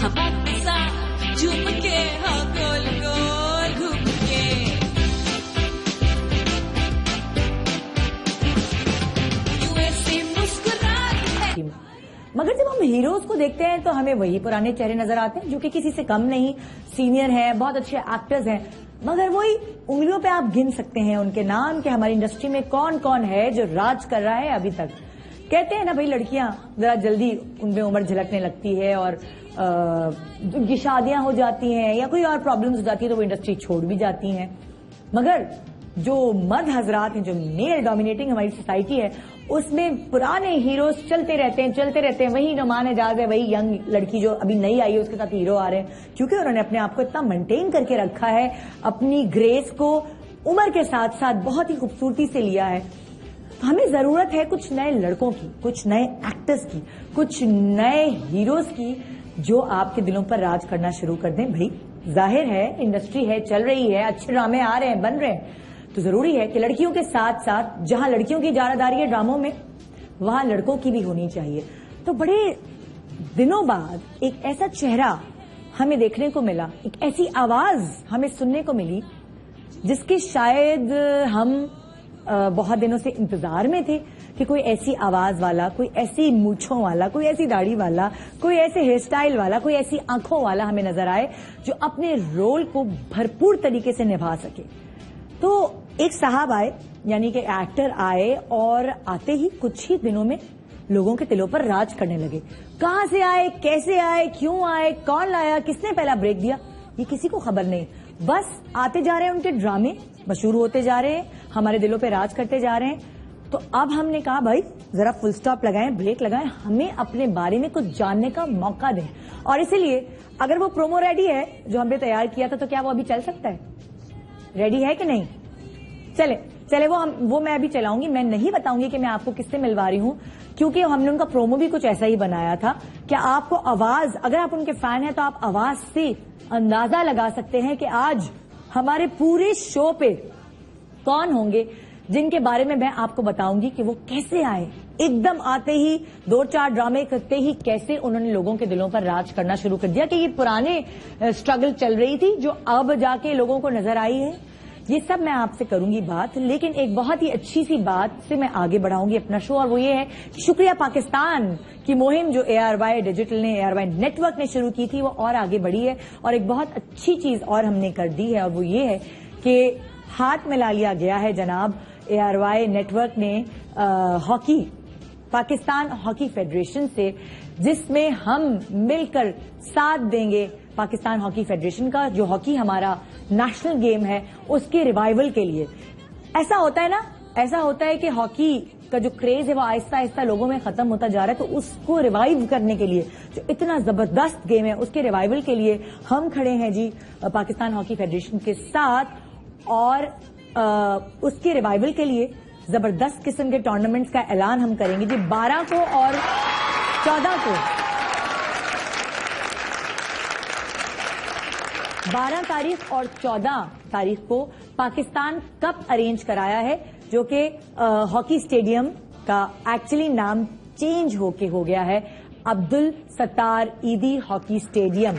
झूम के हाँ गोल गोल घूम के यूएसए मुस्कुराती है। मगर जब हम हीरोज को देखते हैं तो हमें वही पुराने चेहरे नजर आते हैं जो कि किसी से कम नहीं, सीनियर हैं, बहुत अच्छे एक्टर्स हैं, मगर वही उंगलियों पे आप गिन सकते हैं उनके नाम कि हमारी इंडस्ट्री में कौन कौन है जो राज कर रहा है अभी तक। कहते हैं ना भाई, लड़कियां जरा जल्दी उनमें उम्र झलकने लगती है और उनकी शादियां हो जाती हैं या कोई और प्रॉब्लम्स हो जाती है तो वो इंडस्ट्री छोड़ भी जाती हैं। मगर जो मर्द हजरात हैं, जो मेल डोमिनेटिंग हमारी सोसाइटी है, उसमें पुराने हीरोज चलते रहते हैं। वही नुमान एजाज है, वही यंग लड़की जो अभी नई आई है, उसके साथ हीरो आ रहे हैं, क्योंकि उन्होंने अपने आप को इतना मेंटेन करके रखा है, अपनी ग्रेस को उम्र के साथ साथ बहुत ही खूबसूरती से लिया है। तो हमें जरूरत है कुछ नए लड़कों की, कुछ नए एक्टर्स की, कुछ नए हीरोज की जो आपके दिलों पर राज करना शुरू कर दें। भाई जाहिर है इंडस्ट्री है, चल रही है, अच्छे ड्रामे आ रहे हैं, बन रहे हैं, तो जरूरी है कि लड़कियों के साथ साथ जहां लड़कियों की जारादारी है ड्रामों में, वहां लड़कों की भी होनी चाहिए। तो बड़े दिनों बाद एक ऐसा चेहरा हमें देखने को मिला, एक ऐसी आवाज हमें सुनने को मिली जिसके शायद हम बहुत दिनों से इंतजार में थे कि कोई ऐसी आवाज वाला, कोई ऐसी मूंछों वाला, कोई ऐसी दाढ़ी वाला, कोई ऐसे हेयर स्टाइल वाला, कोई ऐसी आंखों वाला हमें नजर आए जो अपने रोल को भरपूर तरीके से निभा सके। तो एक साहब आए, यानी कि एक्टर आए, और आते ही कुछ ही दिनों में लोगों के दिलों पर राज करने लगे। कहां से आए, कैसे आए, क्यों आए, कौन लाया, किसने पहला ब्रेक दिया, ये किसी को खबर नहीं। बस आते जा रहे हैं, उनके ड्रामे मशहूर होते जा रहे हैं, हमारे दिलों पे राज करते जा रहे हैं। तो अब हमने कहा भाई जरा फुल स्टॉप लगाएं, ब्रेक लगाएं, हमें अपने बारे में कुछ जानने का मौका दें। और इसीलिए अगर वो प्रोमो रेडी है जो हमने तैयार किया था, तो क्या वो अभी चल सकता है? रेडी है कि नहीं? चले वो मैं अभी चलाऊंगी। मैं नहीं बताऊंगी कि मैं आपको किससे मिलवा रही हूं, क्योंकि हमने उनका प्रोमो भी कुछ ऐसा ही बनाया था। क्या आपको आवाज, अगर आप उनके फैन हैं तो आप आवाज से अंदाजा लगा सकते हैं कि आज हमारे पूरे शो पे कौन होंगे जिनके बारे में मैं आपको बताऊंगी कि वो कैसे आए। एकदम आते ही 2-4 ड्रामे करते ही कैसे उन्होंने लोगों के दिलों पर राज करना शुरू कर दिया कि ये पुराने स्ट्रगल चल रही थी जो अब जाके लोगों को नजर आई है। ये सब मैं आपसे करूंगी बात, लेकिन एक बहुत ही अच्छी सी बात से मैं आगे बढ़ाऊंगी अपना शो, और वो ये है कि शुक्रिया पाकिस्तान की मुहिम जो ARY डिजिटल ने, ARY नेटवर्क ने शुरू की थी, वो और आगे बढ़ी है। और एक बहुत अच्छी चीज और हमने कर दी है, और वो ये है कि हाथ मिला लिया गया है जनाब ARY नेटवर्क ने हॉकी, पाकिस्तान हॉकी फेडरेशन से, जिसमें हम मिलकर साथ देंगे पाकिस्तान हॉकी फेडरेशन का, जो हॉकी हमारा नेशनल गेम है, उसके रिवाइवल के लिए। ऐसा होता है ना, ऐसा होता है कि हॉकी का जो क्रेज है वो आहिस्ता आहिस्ता लोगों में खत्म होता जा रहा है, तो उसको रिवाइव करने के लिए, जो इतना जबरदस्त गेम है, उसके रिवाइवल के लिए हम खड़े हैं जी पाकिस्तान हॉकी फेडरेशन के साथ। और उसके रिवाइवल के लिए जबरदस्त किस्म के टूर्नामेंट्स का ऐलान हम करेंगे जी 12 को और 14 को। 12 तारीख और 14 तारीख को पाकिस्तान कप अरेंज कराया है, जो कि हॉकी स्टेडियम का एक्चुअली नाम चेंज होके हो गया है Abdul Sattar Edhi hockey stadium.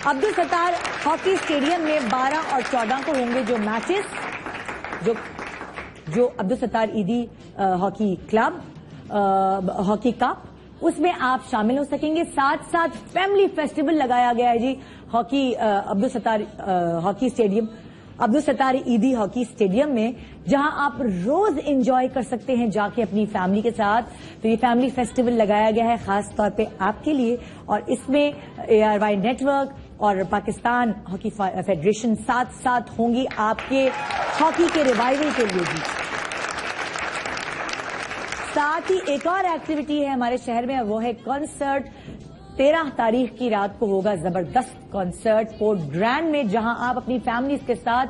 Abdul Sattar hockey stadium में 12 और 14 को होंगे जो मैचेस, जो Abdul Sattar Edhi hockey club hockey cup, उसमें आप शामिल हो सकेंगे। साथ साथ फैमिली फेस्टिवल लगाया गया है जी hockey Abdul Sattar hockey stadium, Abdul Sattar Edhi hockey stadium में, जहां आप रोज एंजॉय कर सकते हैं जाके अपनी फैमिली के साथ। तो ये फैमिली फेस्टिवल लगाया गया है खास तौर पे आपके लिए, और इसमें ARY नेटवर्क और पाकिस्तान हॉकी फेडरेशन साथ साथ होंगी आपके हॉकी के रिवाइवल के लिए भी। साथ ही एक और एक्टिविटी है हमारे शहर में, वो है कॉन्सर्ट। 13 तारीख की रात को होगा जबरदस्त कॉन्सर्ट पोर्ट ग्रैंड में, जहां आप अपनी फैमिलीज के साथ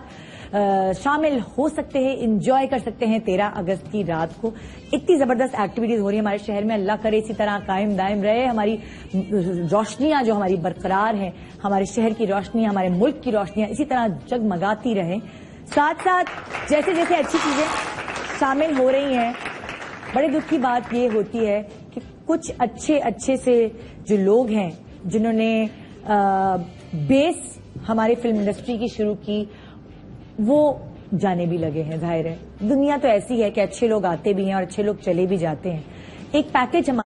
शामिल हो सकते हैं, एंजॉय कर सकते हैं 13 अगस्त की रात को। इतनी जबरदस्त एक्टिविटीज हो रही है हमारे शहर में, अल्लाह करे इसी तरह कायम दायम रहे हमारी रोशनियां जो हमारी बरकरार हैं, हमारे शहर की रोशनियां, हमारे मुल्क की रोशनियां इसी तरह जगमगाती रहें। साथ साथ जैसे जैसे अच्छी चीजें शामिल हो रही हैं, बड़े दुख की बात ये होती है कि कुछ अच्छे से जो लोग हैं जिन्होंने बेस हमारी फिल्म इंडस्ट्री की शुरू की, वो जाने भी लगे हैं। जाहिर है दुनिया तो ऐसी है कि अच्छे लोग आते भी हैं और अच्छे लोग चले भी जाते हैं। एक पैकेज हमारे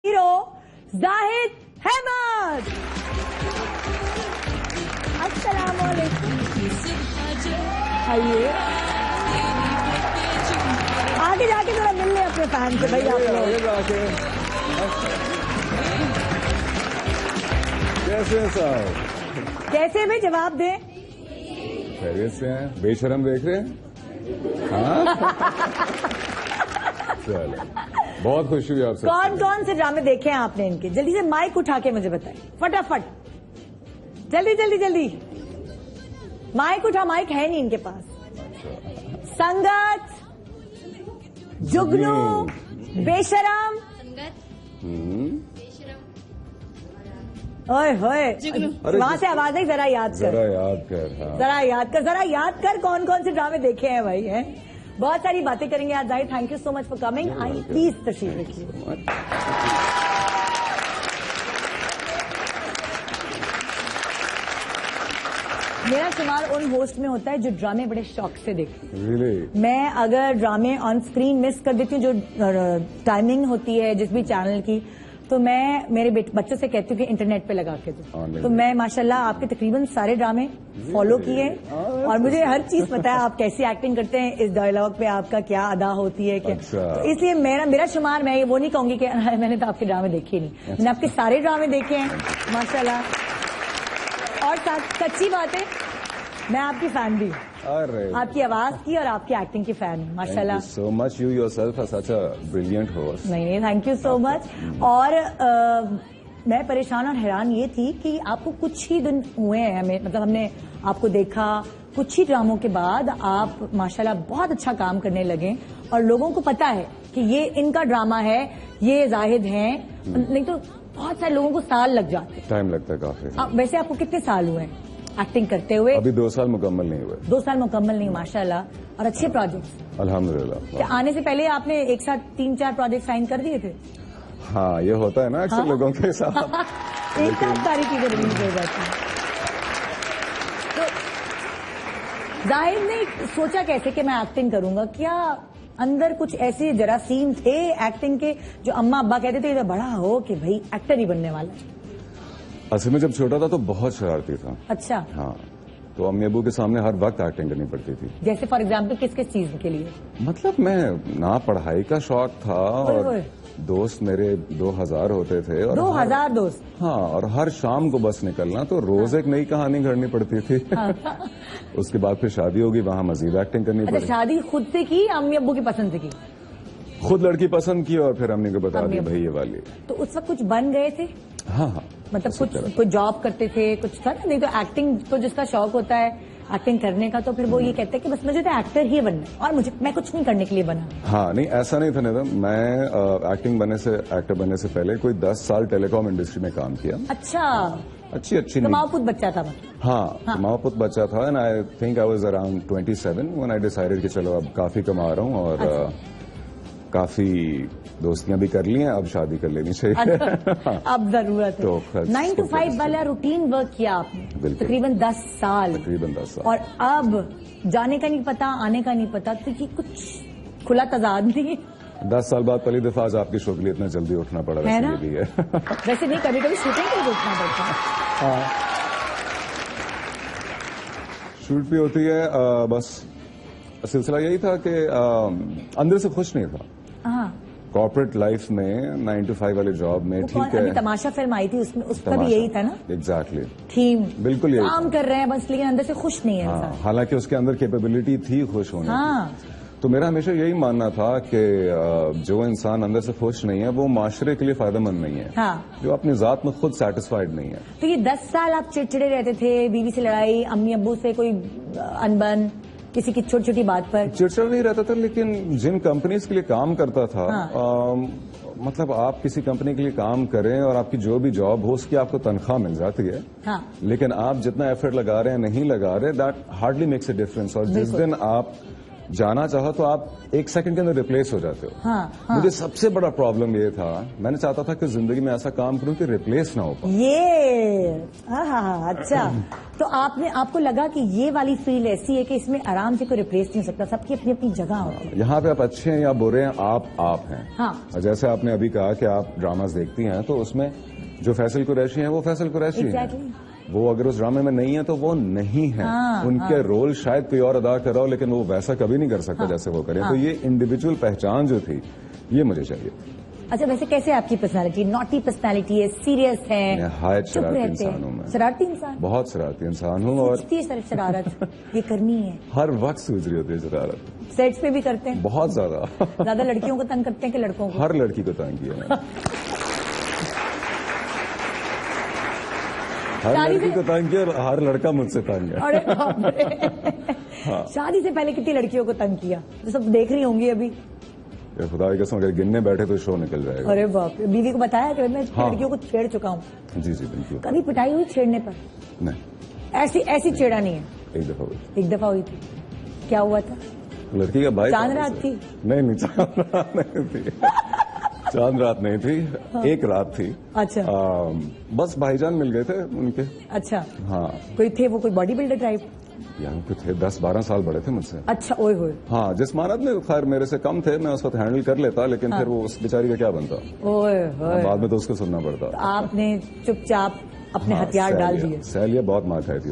हीरो जाहिद अहमद। अस्सलाम वालेकुम। आइए आगे जाके जरा मिल ले अपने फैन से भाई। आप लोग कैसे हैं साहब? कैसे में जवाब दें? खैरियत से हैं? बेशरम देख रहे हैं? हाँ चलो, बहुत खुशी हुई आपसे। कौन कौन से ड्रामे देखे हैं आपने इनके? जल्दी से माइक उठा के मुझे बताइए फटाफट, जल्दी जल्दी जल्दी। माइक उठा, माइक है नहीं इनके पास। संगत, जुगनू, बेशरम, ओए होए, अरे वहां से आवाज नहीं, जरा याद कर, जरा याद कर। हाँ। जरा याद कर, जरा याद कर कौन कौन से ड्रामे देखे हैं भाई, हैं? बहुत सारी बातें करेंगे आज। जाहिर, thank you so much for coming. I please तशरीफ रखिए। मेरा शुमार उन होस्ट में होता है जो ड्रामे बड़े शौक से देखते हैं। Really? मैं अगर ड्रामे ऑन स्क्रीन मिस कर देती हूँ, जो टाइमिंग होती है जिस भी चैनल की, तो मैं मेरे बच्चों से कहती हूँ कि इंटरनेट पे लगा के दो। तो मैं माशाल्लाह आपके तकरीबन सारे ड्रामे फॉलो किए हैं और मुझे हर चीज पता है आप कैसी एक्टिंग करते हैं, इस डायलॉग पे आपका क्या अदा होती है, क्या। अच्छा। तो इसलिए मेरा शुमार, मैं वो नहीं कहूंगी कि मैंने तो आपके ड्रामे देखे नहीं, मैंने आपके सारे ड्रामे देखे हैं माशाल्लाह। और सच्ची बात है, मैं आपकी फैन भी हूँ, अरे आपकी आवाज की और आपकी एक्टिंग की फैन हूँ माशाल्लाह। So much, you yourself are such a brilliant host. नहीं, थैंक यू सो मच। और मैं परेशान और हैरान ये थी कि आपको कुछ ही दिन हुए हैं, हमें मतलब हमने आपको देखा, कुछ ही ड्रामों के बाद आप माशाल्लाह बहुत अच्छा काम करने लगे और लोगों को पता है कि ये इनका ड्रामा है, ये जाहिद हैं। नहीं तो बहुत सारे लोगों को साल लग जाते। टाइम लगता है काफी। वैसे आपको कितने साल हुए एक्टिंग करते हुए? अभी 2 साल मुकम्मल नहीं हुए। 2 साल मुकम्मल नहीं, माशाल्लाह। और अच्छे प्रोजेक्ट्स अल्हम्दुलिल्लाह। क्या आने से पहले आपने एक साथ 3-4 प्रोजेक्ट साइन कर दिए थे? हाँ, ये होता है ना अक्सर लोगों के साथ। एक साथ सारी चीजें रिलीज हो जाती हैं। तो जाहिर ने सोचा कैसे कि मैं एक्टिंग करूंगा? क्या अंदर कुछ ऐसे जरासीम थे एक्टिंग के जो अम्मा अब्बा कहते थे बड़ा हो कि भाई एक्टर ही बनने वाला है? असल में जब छोटा था तो बहुत शरारती था। अच्छा। हाँ, तो अम्मी अबू के सामने हर वक्त एक्टिंग करनी पड़ती थी। जैसे फॉर एग्जाम्पल किस किस चीज के लिए? मतलब मैं ना पढ़ाई का शौक था और ओए। दोस्त मेरे 2000 होते थे और 2000 दोस्त? हाँ, और हर शाम को बस निकलना, तो रोज एक नई कहानी घड़नी पड़ती थी। उसके बाद फिर शादी होगी, वहाँ मजीद एक्टिंग करनी अच्छा, पड़ी। शादी खुद से की, अम्मी अब्बू की पसंद से की? खुद लड़की पसंद की और फिर अम्मी को बता दी भाई ये वाली। तो उस वक्त कुछ बन गए थे? हाँ हाँ, मतलब कुछ जॉब करते थे, कुछ था ना? नहीं तो एक्टिंग तो जिसका शौक होता है एक्टिंग करने का, तो फिर वो ये कहते हैं कि बस मुझे तो एक्टर ही बनना है और मैं कुछ नहीं करने के लिए बना। हाँ, नहीं ऐसा नहीं था निधम। मैं एक्टर बनने से पहले कोई 10 साल टेलीकॉम इंडस्ट्री में काम किया। अच्छा, अच्छी कमाऊपुत बच्चा था। हाँ, कमाऊपुत बच्चा था and I think I was around 27 when I decided कि चलो अब काफी कमा रहा हूँ और काफी दोस्तियां भी कर ली हैं, अब शादी कर लेनी चाहिए। अब जरूरत है। तो 9 to 5 वाला रूटीन वर्क किया आपने तकरीबन 10 साल। तकरीबन 10 साल। और अब जाने का नहीं पता, आने का नहीं पता, तो ये कुछ खुला तजाद नहीं? 10 साल बाद पहली दफा आज आपकी शो के लिए इतना जल्दी उठना पड़ा, है ना? वैसे भी है। वैसे नहीं, कभी कभी शूटिंग के लिए उठना पड़ता है। शूट भी होती है, बस सिलसिला यही था कि अंदर से खुश नहीं था। हाँ, कॉर्पोरेट लाइफ में 9 to 5 वाले जॉब में ठीक है। अभी तमाशा फिल्म आई थी, उसमें उसका भी यही था ना? एग्जैक्टली, थीम बिल्कुल यही काम कर रहे हैं बस, लेकिन अंदर से खुश नहीं है इंसान। हालांकि उसके अंदर कैपेबिलिटी थी खुश होने की। तो मेरा हमेशा यही मानना था कि जो इंसान अंदर से खुश नहीं है वो माशरे के लिए फायदेमंद नहीं है। हाँ। जो अपनी जात में खुद सेटिस्फाइड नहीं है। तो ये 10 साल आप चिड़चिड़े रहते थे, बीवी से लड़ाई, अम्मी अब्बू से कोई अनबन, किसी की छोटी छोटी बात पर? चिड़चिड़ा नहीं रहता था, लेकिन जिन कंपनीज के लिए काम करता था, मतलब आप किसी कंपनी के लिए काम करें और आपकी जो भी जॉब हो उसकी आपको तनख्वाह मिल जाती है। हाँ। लेकिन आप जितना एफर्ट लगा रहे हैं नहीं लगा रहे, that hardly makes a difference. और जिस दिन आप जाना चाहो तो आप 1 सेकंड के अंदर रिप्लेस हो जाते हो। हाँ। मुझे सबसे बड़ा प्रॉब्लम ये था, मैंने चाहता था कि जिंदगी में ऐसा काम करूं कि रिप्लेस ना हो पाए। ये अच्छा, तो आपको लगा कि ये वाली फील्ड ऐसी है कि इसमें आराम से कोई रिप्लेस नहीं हो सकता, सबकी अपनी अपनी जगह होती है। यहाँ पे आप अच्छे हैं या बुरे हैं, आप हैं। हाँ। और जैसे आपने अभी कहा कि आप ड्रामास देखती हैं, तो उसमें जो फैसल कुरैशी हैं वो फैसल कुरैशी हैं। वो अगर उस ड्रामे में नहीं है तो वो नहीं है। उनके रोल शायद कोई और अदा कर रहा हो, लेकिन वो वैसा कभी नहीं कर सकता जैसे वो करें। तो ये इंडिविजुअल पहचान जो थी, ये मुझे चाहिए। अच्छा, वैसे कैसे आपकी पर्सनालिटी? नॉटी पर्सनालिटी है, सीरियस है, शरारती इंसान हूँ मैं। शरारती इंसान? बहुत शरारती इंसान हूँ। और शरारत ये करनी है, हर वक्त सूझ रही होती है शरारत। सेट्स पे भी करते हैं? बहुत ज्यादा लड़कियों को तंग करते हैं कि लड़कों को? हर लड़की को तंग किया। हर लड़की को तंग किया और हर लड़का मुझसे तंग है। अरे बाप रे। शादी से पहले कितनी लड़कियों को तंग किया? तो सब देख रही होंगी अभी। ये खुदा की कसम, अगर गिनने बैठे तो शो निकल जाएगा। अरे बाप रे, बीवी को बताया कि मैं लड़कियों को छेड़ चुका हूँ? जी जी बिल्कुल। कभी पिटाई हुई छेड़ने पर? नहीं, ऐसी छेड़ा नहीं है। एक दफा हुई। एक दफा हुई थी? क्या हुआ था? लड़की का भाई चांद रात थी? नहीं, चांद रात नहीं थी। चांद रात नहीं थी। हाँ। एक रात थी। अच्छा। बस भाईजान मिल गए थे उनके। अच्छा। हाँ। कोई थे वो, कोई बॉडी बिल्डर टाइप? यहाँ पे थे, 10-12 साल बड़े थे मुझसे। अच्छा, ओए होए। हाँ, जिस्मानत में खैर मेरे से कम थे, मैं उस वक्त हैंडल कर लेता, लेकिन फिर वो उस बेचारी का क्या बनता। ओए होए। बाद में तो उसको सुनना पड़ता। तो आपने चुपचाप अपने हथियार डाल दिए? सैलिया बहुत मार खाई थी।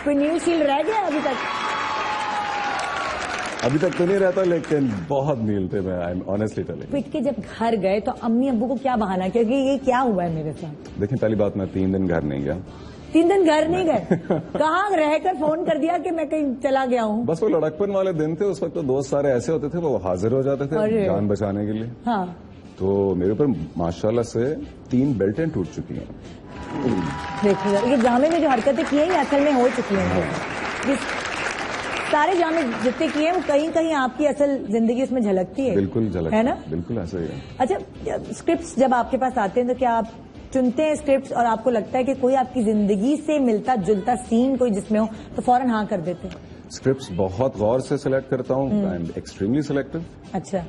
कोई न्यूज शील्ड रह गया अभी तक? अभी तक तो नहीं रहता, लेकिन बहुत मील थे। मैं आई एम ऑनेस्टली टेलिंग। पिट के जब घर गए तो अम्मी अब्बू को क्या बहाना, क्योंकि ये क्या हुआ है मेरे साथ? देखिए, पहली बात, मैं 3 दिन घर नहीं गया। 3 दिन घर नहीं गए? कहाँ रहकर फोन कर दिया कि मैं कहीं चला गया हूँ? बस वो लड़कपन वाले दिन थे, उस वक्त तो दोस्त सारे ऐसे होते थे, वो हाजिर हो जाते थे जान बचाने के लिए। हाँ। तो मेरे ऊपर माशाल्लाह से 3 बेल्टें टूट चुकी हैं। देखिए, ये जामे में जो हरकतें की हैं ये असल में हो चुकी हैं। सारे जामे जितने किए हैं वो कहीं कहीं आपकी असल जिंदगी उसमें झलकती है। बिल्कुल झलकती है ना? बिल्कुल ऐसा ही है। अच्छा, स्क्रिप्ट्स जब आपके पास आते हैं तो क्या आप चुनते हैं स्क्रिप्ट्स और आपको लगता है कि कोई आपकी जिंदगी से मिलता जुलता सीन कोई जिसमें हो तो फौरन हाँ कर देते हैं? स्क्रिप्ट्स बहुत गौर से सिलेक्ट करता हूँ। I am extremely selective. अच्छा।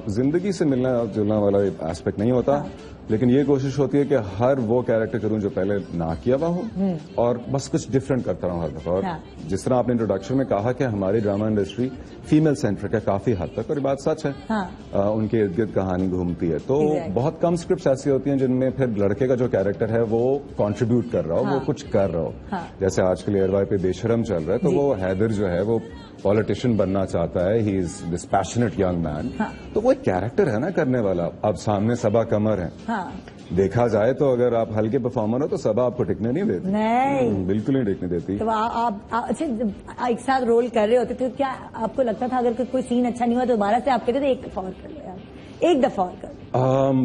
जिंदगी से मिलना जुलना वाला एस्पेक्ट नहीं होता। हाँ। लेकिन ये कोशिश होती है कि हर वो कैरेक्टर करूं जो पहले ना किया हुआ हो, और बस कुछ डिफरेंट करता रहूं हर दफा। और हाँ। जिस तरह आपने इंट्रोडक्शन में कहा कि हमारी ड्रामा इंडस्ट्री फीमेल सेंट्रिक है काफी हद तक, और ये बात सच है। हाँ। उनके इर्द गिर्द कहानी घूमती है, तो बहुत कम स्क्रिप्ट ऐसी होती हैं जिनमें फिर लड़के का जो कैरेक्टर है वो कंट्रीब्यूट कर रहा हो। हाँ। वो कुछ कर रहा हो। हाँ। जैसे आजकल एयरवाई पे बेशरम चल रहा है, तो वो हैदर जो है वो पॉलिटिशियन बनना चाहता है। He is this passionate young man. तो वो एक कैरेक्टर है ना करने वाला। अब सामने सबा कमर है। हाँ। देखा जाए तो अगर आप हल्के परफॉर्मर हो तो सबा आपको टिकने नहीं देती। नहीं, बिल्कुल नहीं टिकने देती। तो आप अच्छा एक साथ रोल कर रहे होते तो क्या आपको लगता था अगर कोई सीन अच्छा नहीं हुआ तो दोबारा से आप कहते थे एक दफा और कर लो यार, एक दफा और कर?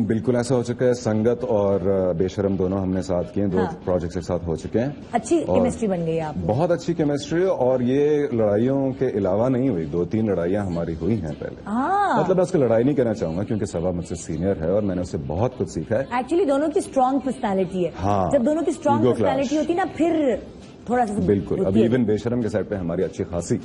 बिल्कुल ऐसा हो चुका है। संगत और बेशरम दोनों हमने साथ किए, 2 प्रोजेक्ट्स एक साथ हो चुके हैं। अच्छी केमिस्ट्री बन गई है आप? बहुत अच्छी केमिस्ट्री, और ये लड़ाइयों के अलावा नहीं हुई। 2-3 लड़ाइयां हमारी हुई हैं पहले। मतलब मैं उसको लड़ाई नहीं कहना चाहूंगा क्योंकि सबा मुझसे सीनियर है और मैंने उससे बहुत कुछ सीखा है। एक्चुअली दोनों की स्ट्रांग पर्सनैलिटी है। हाँ। जब दोनों की स्ट्रांग पर्सनैलिटी होती है ना फिर थोड़ा सा बिल्कुल। अभी इवन बेशरम के साइड पे हमारी अच्छी खासी,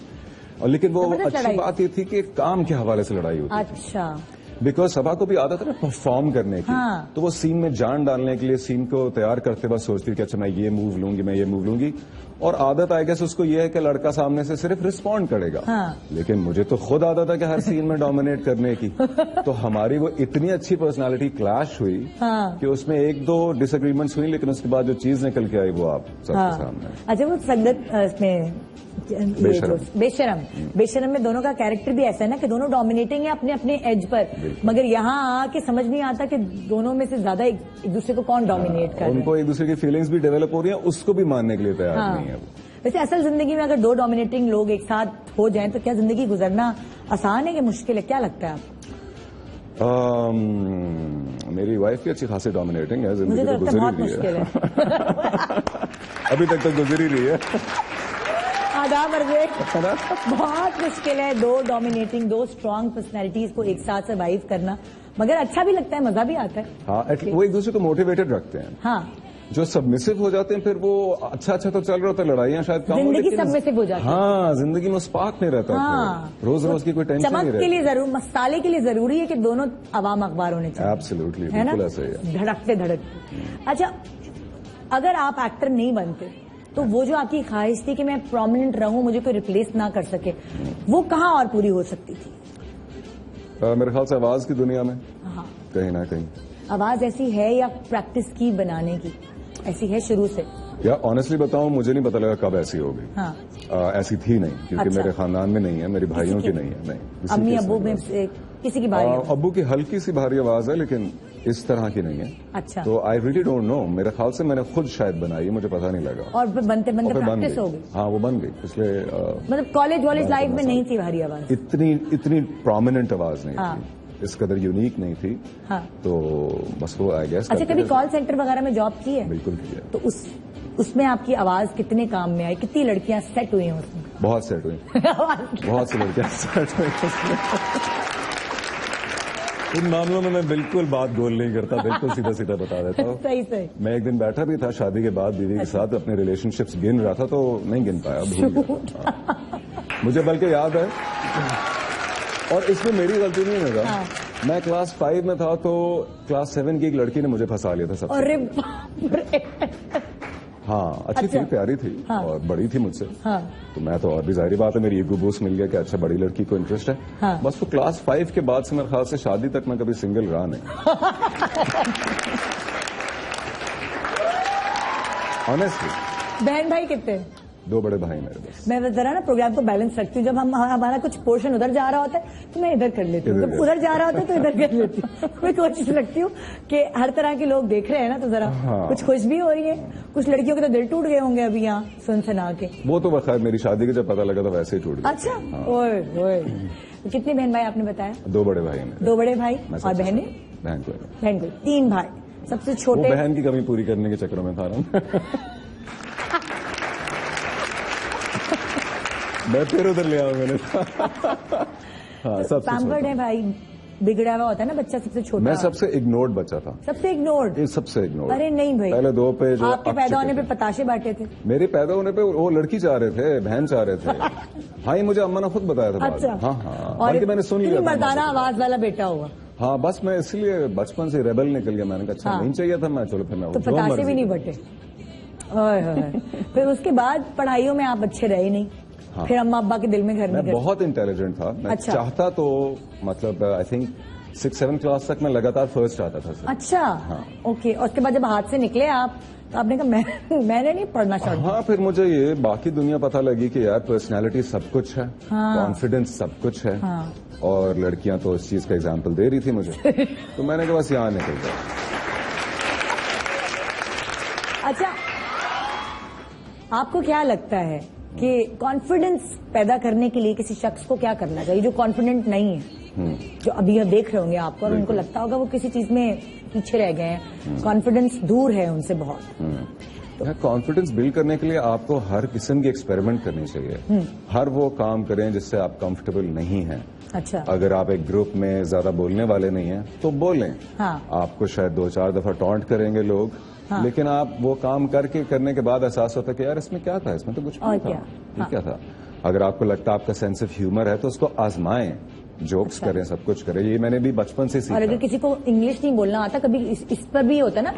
और लेकिन वो अच्छी बात ये थी कि काम के हवाले से लड़ाई होती। अच्छा। बिकॉज सबा को भी आदत है ना परफॉर्म करने की। हाँ। तो वो सीन में जान डालने के लिए सीन को तैयार करते वक्त सोचती है कि अच्छा मैं ये मूव लूंगी, मैं ये मूव लूंगी, और आदत आएगा उसको ये है कि लड़का सामने से सिर्फ रिस्पॉन्ड करेगा। हाँ। लेकिन मुझे तो खुद आदत है कि हर सीन में डोमिनेट करने की। तो हमारी वो इतनी अच्छी पर्सनालिटी क्लैश हुई। हाँ। कि उसमें 1-2 डिसएग्रीमेंट्स हुई, लेकिन उसके बाद जो चीज निकल के आई वो आप सबके सामने। अच्छा, वो संगत में बेशरम में दोनों का कैरेक्टर भी ऐसा है ना कि दोनों डोमिनेटिंग है अपने अपने एज पर, मगर यहाँ आके समझ नहीं आता कि दोनों में से ज्यादा एक दूसरे को कौन डोमिनेट कर रहा है। उनको एक दूसरे की फीलिंग्स भी डेवलप हो रही है, उसको भी मानने के लिए तैयार नहीं है। वैसे असल जिंदगी में अगर 2 डोमिनेटिंग लोग एक साथ हो जाएं तो क्या जिंदगी गुजरना आसान है कि मुश्किल है, क्या लगता है आपको? मेरी वाइफ भी अच्छी खासी डोमिनेटिंग है, जिंदगी तो गुजर रही है। अभी तक तो गुजर ही रही है। बहुत मुश्किल है 2 डोमिनेटिंग 2 स्ट्रांग पर्सनैलिटीज को एक साथ सर्वाइव करना, मगर अच्छा भी लगता है, मजा भी आता है। हाँ, वो एक दूसरे को मोटिवेटेड रखते हैं। हाँ। जो सबमिसिव हो जाते हैं फिर वो अच्छा तो चल रहा होता है, लड़ाइयां शायद कम हो, लेकिन सबमिसिव हो जाती है। हाँ, जिंदगी में स्पार्क नहीं रहता। हाँ। रोज रोज की कोई टेंशन नहीं रहती। चमक के लिए जरूर, मसाले के लिए जरूरी है कि दोनों अवाम अखबार होने चाहिए। एब्सोल्युटली, बिल्कुल ऐसा ही है। धड़कते धड़कते। अच्छा, अगर आप एक्टर नहीं बनते तो वो जो आपकी ख्वाहिश थी कि मैं प्रोमिनेंट रहूं, मुझे कोई रिप्लेस ना कर सके, वो कहाँ और पूरी हो सकती थी? मेरे ख्याल से आवाज की दुनिया में। हाँ। कहीं ना कहीं आवाज ऐसी है या प्रैक्टिस की बनाने की ऐसी है शुरू से? या ऑनेस्टली बताऊं, मुझे नहीं पता लगा कब ऐसी होगी। हाँ। ऐसी थी नहीं, क्योंकि मेरे खानदान में नहीं है, मेरे भाइयों की नहीं है। नहीं, अम्मी अब्बू में किसी की भारी? अब्बू की हल्की सी भारी आवाज है, लेकिन इस तरह की नहीं है। अच्छा। तो आई रियली डोंट नो, मेरे ख्याल से मैंने खुद शायद बनाई है, मुझे पता नहीं लगा। और बनते बनते प्रैक्टिस हो गई? हाँ, वो बन गई पिछले मतलब कॉलेज लाइफ में नहीं थी भारी आवाज? इतनी प्रोमिनेंट आवाज नहीं थी, इस कदर यूनिक नहीं थी। हाँ। तो बस वो आई गेस। अच्छा, कभी कॉल सेंटर वगैरह में जॉब की है? बिल्कुल की है। तो उसमें आपकी आवाज कितने काम में आई? कितनी लड़कियां सेट हुई हैं उसमें? बहुत सेट हुई। बहुत सी लड़कियां सेट हुई। इन मामलों में मैं बिल्कुल बात गोल नहीं करता, बिल्कुल सीधा सीधा बता देता हूँ। सही सही। मैं एक दिन बैठा भी था शादी के बाद बीवी के साथ, अपने रिलेशनशिप्स गिन रहा था तो नहीं गिन पाया, भूल गया। मुझे बल्कि याद है, और इसमें मेरी गलती नहीं होगा। हाँ। मैं क्लास 5 में था तो क्लास 7 की एक लड़की ने मुझे फंसा लिया था सबसे। अरे बाप रे। हाँ, अच्छी अच्छा। थी, प्यारी थी। हाँ। और बड़ी थी मुझसे। हाँ। तो मैं तो, और भी जाहिर बात है, मेरी ईगो बूस्ट मिल गया कि अच्छा बड़ी लड़की को इंटरेस्ट है। हाँ। बस तो क्लास 5 के बाद से मेरे ख्याल से शादी तक मैं कभी सिंगल रहा नहीं। ऑनेस्टली। बहन भाई कितने? 2 बड़े भाई मेरे बस। मैं जरा ना प्रोग्राम को बैलेंस रखती हूँ। जब हमारा कुछ पोर्शन उधर जा रहा होता है तो मैं इधर कर लेती हूँ, जब उधर जा रहा होता है तो इधर कर लेती हूँ। मैं कोशिश रखती हूँ कि हर तरह के लोग देख रहे हैं ना, तो जरा हाँ। कुछ खुश भी हो रही है, कुछ लड़कियों के तो दिल टूट गए होंगे अभी यहाँ सुन सुना के। वो तो बखैर मेरी शादी के जब पता लगा तो वैसे ही टूट गया। अच्छा। हाँ। ओए ओए। तो कितने बहन भाई आपने बताया? 2 बड़े भाई हैं मेरे। 2 बड़े भाई मैं और सबसे बहनें? बहन को है। बहन को 3 भाई, सबसे वो छोटे। बहन की कमी पूरी करने के चक्कर में था ना। मैं फिर उधर ले आऊं मैंने। हाँ, सबसे पैम्पर्ड है भाई, बिगड़ा हुआ होता है ना बच्चा सबसे छोटा। मैं सबसे इग्नोर्ड बच्चा था। सबसे इग्नोर्ड? ये सबसे इग्नोर्ड। अरे नहीं भाई, पहले 2 पे जो आपके पैदा होने पे पताशे बांटे थे। मेरे पैदा होने पे वो लड़की चाह रहे थे, बहन चाह रहे थे। हाँ, ये मुझे अम्मा ने खुद बताया था। अच्छा। हाँ हाँ, और बल्कि मैंने सुन लिया था। मर्दाना आवाज वाला बेटा हुआ। हाँ, बस मैं इसलिए बचपन से रेबल निकल गया। मैंने कहा अच्छा हाँ। नहीं चाहिए था, मैं चलो फिर मैं तो जो पताशे मर्जी भी नहीं करो। बटे। ओए होए। फिर उसके बाद पढ़ाइयों में आप अच्छे रहे नहीं। हाँ। फिर अम्मा अब्बा के दिल में घर मैं नहीं बहुत इंटेलिजेंट था। मैं अच्छा। चाहता तो मतलब आई थिंक 6-7 क्लास तक मैं लगातार फर्स्ट आता था सर। अच्छा। हाँ। ओके, और उसके बाद जब हाथ से निकले आप तो आपने कहा मैंने नहीं पढ़ना छोड़ दिया। हाँ, फिर मुझे ये बाकी दुनिया पता लगी कि यार पर्सनालिटी सब कुछ है, कॉन्फिडेंस सब कुछ है। हाँ। और लड़कियां तो इस चीज का एग्जाम्पल दे रही थी मुझे। तो मैंने कहा बस यहाँ निकल गया। अच्छा, आपको क्या लगता है कि कॉन्फिडेंस पैदा करने के लिए किसी शख्स को क्या करना चाहिए जो कॉन्फिडेंट नहीं है, जो अभी आप देख रहे होंगे आपको और उनको लगता होगा वो किसी चीज में पीछे रह गए हैं, कॉन्फिडेंस दूर है उनसे बहुत? कॉन्फिडेंस बिल्ड करने के लिए आपको हर किस्म की एक्सपेरिमेंट करनी चाहिए। हर वो काम करें जिससे आप कंफर्टेबल नहीं हैं। अच्छा। अगर आप एक ग्रुप में ज्यादा बोलने वाले नहीं हैं तो बोलें। हाँ। आपको शायद 2-4 दफा टॉन्ट करेंगे लोग। हाँ। लेकिन आप वो काम करने के बाद एहसास होता है कि यार इसमें क्या था, इसमें तो कुछ नहीं था। हाँ। क्या था? अगर आपको लगता है आपका सेंस ऑफ ह्यूमर है तो उसको आजमाएं, जोक्स करें, सब कुछ करें। ये मैंने भी बचपन से सीखा। और अगर किसी को इंग्लिश नहीं बोलना आता, कभी इस पर भी होता है ना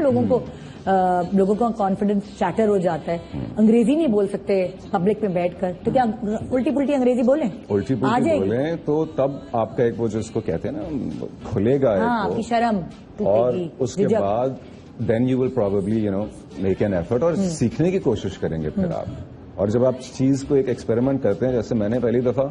लोगों का कॉन्फिडेंस चैटर हो जाता है, अंग्रेजी नहीं बोल सकते पब्लिक में बैठकर, तो क्या उल्टी पुल्टी अंग्रेजी बोलें? उल्टी पुल्टी बोलें तो तब आपका एक वो जिसको कहते हैं ना खुलेगा। हाँ, आपकी शर्म और उसके बाद then you will probably make an effort और सीखने की कोशिश करेंगे फिर आप। और जब आप चीज को एक एक्सपेरिमेंट करते हैं, जैसे मैंने पहली दफा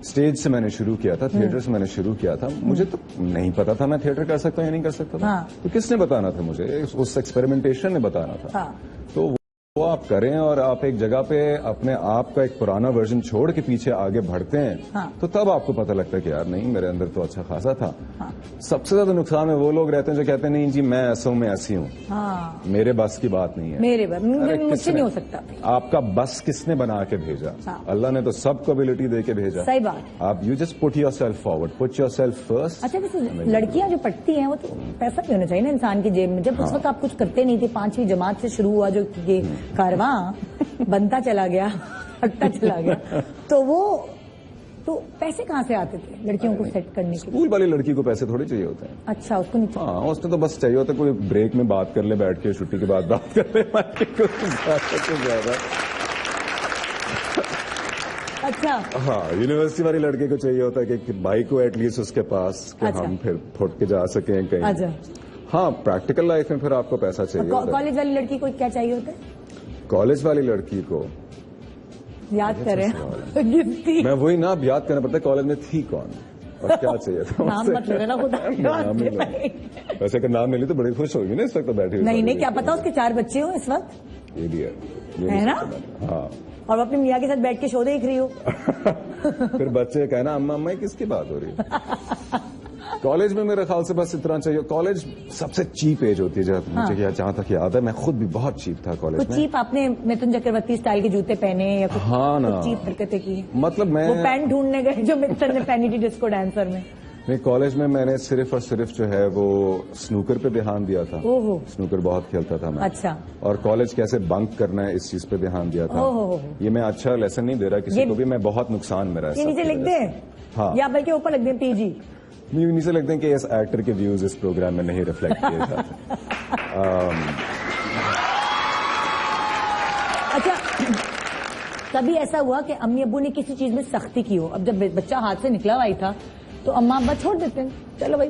स्टेज से मैंने शुरू किया था, थिएटर से मैंने शुरू किया था। मुझे तो नहीं पता था मैं थिएटर कर सकता हूँ या नहीं कर सकता था। हाँ। तो किसने बताना था मुझे? उस एक्सपेरिमेंटेशन ने बताना था। हाँ। तो वो आप करें और आप एक जगह पे अपने आप का एक पुराना वर्जन छोड़ के पीछे आगे बढ़ते हैं। हाँ। तो तब आपको पता लगता है कि यार नहीं, मेरे अंदर तो अच्छा खासा था। हाँ। सबसे ज्यादा नुकसान में वो लोग रहते हैं जो कहते हैं नहीं जी मैं ऐसा हूं, मैं ऐसी हूं। हाँ। मेरे बस की बात नहीं है। मेरे बस मुझसे नहीं हो सकता। आपका बस किसने बना के भेजा? हाँ। अल्लाह ने तो सबको एबिलिटी दे के भेजा। सही बात। आप you just put your self forward, put your self first. अच्छा, वैसे लड़कियां जो पढ़ती हैं वो तो पैसा भी होना चाहिए ना इंसान की जेब में। जब उस वक्त आप कुछ करते नहीं थे, 5वीं जमात से शुरू हुआ जो ये कारवां बनता चला गया, हटता चला गया, तो पैसे कहाँ से आते थे लड़कियों को सेट करने के लिए? स्कूल वाली लड़की को पैसे थोड़े चाहिए होते हैं। अच्छा, उसको नहीं चाहिए? हाँ, उसने तो बस चाहिए होता है कोई ब्रेक में बात कर ले, बैठ के छुट्टी के बाद बात कर ले। अच्छा। हाँ, यूनिवर्सिटी वाली लड़के को चाहिए होता है कि बाइक को एटलीस्ट उसके पास कि अच्छा। हम फिर फुट के जा सकें कहीं। अच्छा। हाँ, प्रैक्टिकल लाइफ में फिर आपको पैसा चाहिए होता है। कॉलेज वाली लड़की को क्या चाहिए होता है? कॉलेज वाली लड़की को याद करें। मैं वही ना, अब याद करना पड़ता है कॉलेज में थी कौन और क्या चाहिए था। नाम मत लेना खुद। वैसे अगर नाम ले ली तो बड़ी खुश होगी ना इस वक्त तो बैठी। नहीं, क्या पता उसके 4 बच्चे हो इस वक्त। ये है ना? हाँ। और अपनी मियाँ के साथ बैठ के शो देख रही हो। फिर बच्चे कहना अम्मा अम्मा किसकी बात हो रही है? कॉलेज में मेरे ख्याल से बस इतना चाहिए। कॉलेज सबसे चीप एज होती है मुझे जहां तक याद है। मैं खुद भी बहुत चीप था कॉलेज में। चीप आपने मिथुन चक्रवर्ती स्टाइल के जूते पहने या कुछ? हाँ ना, चीप हरकतें की? मतलब मैं वो पैंट ढूंढने गए जो मिथुन ने पहनी थी डिस्को डांसर में। नहीं, कॉलेज में मैंने सिर्फ और सिर्फ जो है वो स्नूकर पे ध्यान दिया था। ओहो। स्नूकर बहुत खेलता था मैं। अच्छा। और कॉलेज कैसे बंक करना है इस चीज पे ध्यान दिया था। ओहो। ये मैं अच्छा लेसन नहीं दे रहा किसी को भी, मैं बहुत नुकसान मेरा है। ये नीचे लिख दें? हाँ, या बल्कि ऊपर लिख दें पीजी? नीचे लिख दें कि इस एक्टर के व्यूज इस प्रोग्राम में नहीं रिफ्लेक्ट किए जाते। अच्छा, कभी ऐसा हुआ कि अम्मी अब्बू ने किसी चीज में सख्ती की हो? अब जब बच्चा हाथ से निकला हुआ ही था तो अम्मा अब्बा छोड़ देते हैं, चलो भाई।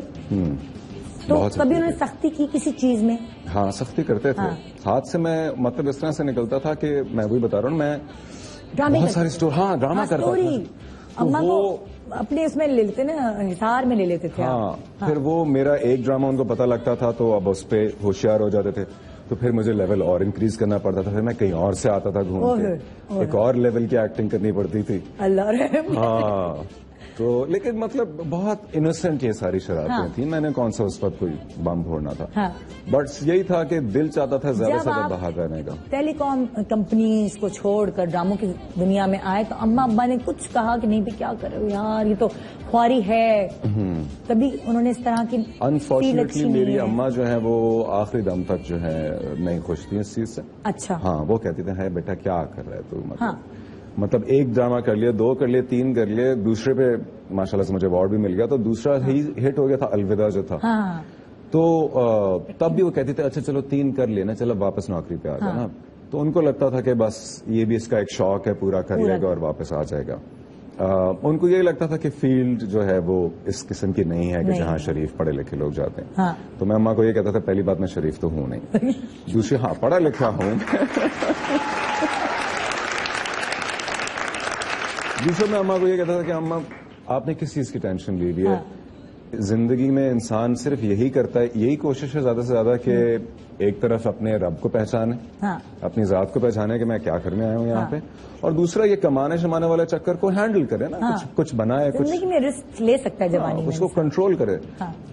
तो कभी उन्होंने सख्ती की किसी चीज में? हाँ, सख्ती करते थे। हाँ। हाथ से मैं मतलब इस तरह से निकलता था कि मैं वही बता रहा हूँ, मैं बहुत सारी स्टोरी, हाँ, ड्रामा करता था। अम्मा को अपने उसमें ले लेते ना, हिसार में ले लेते थे। हाँ, फिर वो मेरा एक ड्रामा उनको पता लगता था तो अब उस पे होशियार हो जाते थे, तो फिर मुझे लेवल और इंक्रीज करना पड़ता था। फिर मैं कहीं और से आता था घूम के, एक और लेवल की एक्टिंग करनी पड़ती थी। अल्लाह रहम। हाँ, तो लेकिन मतलब बहुत इनोसेंट ये सारी शरारतें थी। मैंने कौन सा उस वक्त कोई बम फोड़ना था। हाँ। बट यही था कि दिल चाहता था ज्यादा से ज्यादा बाहर रहने का। टेलीकॉम कंपनीज को छोड़कर ड्रामों की दुनिया में आए तो अम्मा अब्बा ने कुछ कहा कि नहीं भी क्या कर रहे हो यार, ये तो ख्वारी है? तभी उन्होंने इस तरह की? अनफॉर्चुनेटली मेरी अम्मा जो है वो आखिरी दम तक जो है नहीं खुश थी इस चीज से। अच्छा। हाँ, वो कहती थी है बेटा क्या कर रहा है तू, मतलब एक ड्रामा कर लिया, 2 कर लिए, 3 कर लिए, दूसरे पे माशाल्लाह से मुझे अवार्ड भी मिल गया, तो दूसरा ही हिट हो गया था, अलविदा जो था। हाँ। तो तब भी वो कहते थे अच्छा चलो 3 कर लेना, चलो वापस नौकरी पे आ जाना। हाँ। तो उनको लगता था कि बस ये भी इसका एक शौक है, पूरा कर लेगा और वापस आ जाएगा। उनको यही लगता था कि फील्ड जो है वो इस किस्म की नहीं है कि जहाँ शरीफ पढ़े लिखे लोग जाते हैं। हाँ। तो मैं अम्मा को ये कहता था, पहली बात मैं शरीफ तो हूं नहीं, दूसरी हाँ पढ़ा लिखा हूं। दूसरा मैं अम्मा को ये कहता था कि अम्मा आपने किस चीज की टेंशन ली हुई है? जिंदगी में इंसान सिर्फ यही करता है, यही कोशिश है ज्यादा से ज्यादा कि एक तरफ अपने रब को पहचाने, अपनी जात को पहचाने कि मैं क्या करने आया हूँ यहाँ पे, और दूसरा ये कमाने शमाने वाले चक्कर को हैंडल करे ना, कुछ बनाए, कुछ जिंदगी में रिस्क ले सकता है जवानी में, उसको कंट्रोल करे।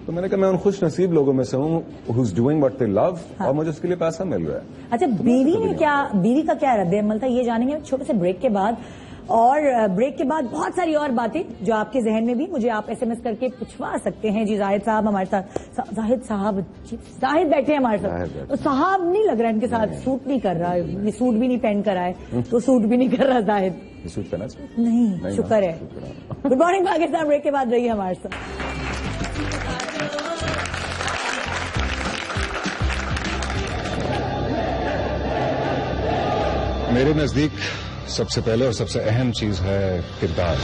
तो मैंने कहा मैं उन खुश नसीब लोगों में से हूँ who's doing what they love, और मुझे उसके लिए पैसा मिल रहा है। अच्छा, बीवी का क्या रद्द अमल था ये जानेंगे छोटे से ब्रेक के बाद। और ब्रेक के बाद बहुत सारी और बातें जो आपके जहन में भी मुझे आप SMS करके पूछवा सकते हैं। जी जाहिद साहब हमारे साथ, जाहिद बैठे हैं हमारे साथ, तो साहब नहीं लग रहा है इनके साथ, सूट नहीं कर रहा, ये सूट भी नहीं पहन कर आए तो सूट भी नहीं कर रहा जाहिद, सूट पहना नहीं, शुक्र है। गुड मॉर्निंग पाकिस्तान, ब्रेक के बाद रहिए हमारे साथ। मेरे नजदीक सबसे पहले और सबसे अहम चीज है किरदार।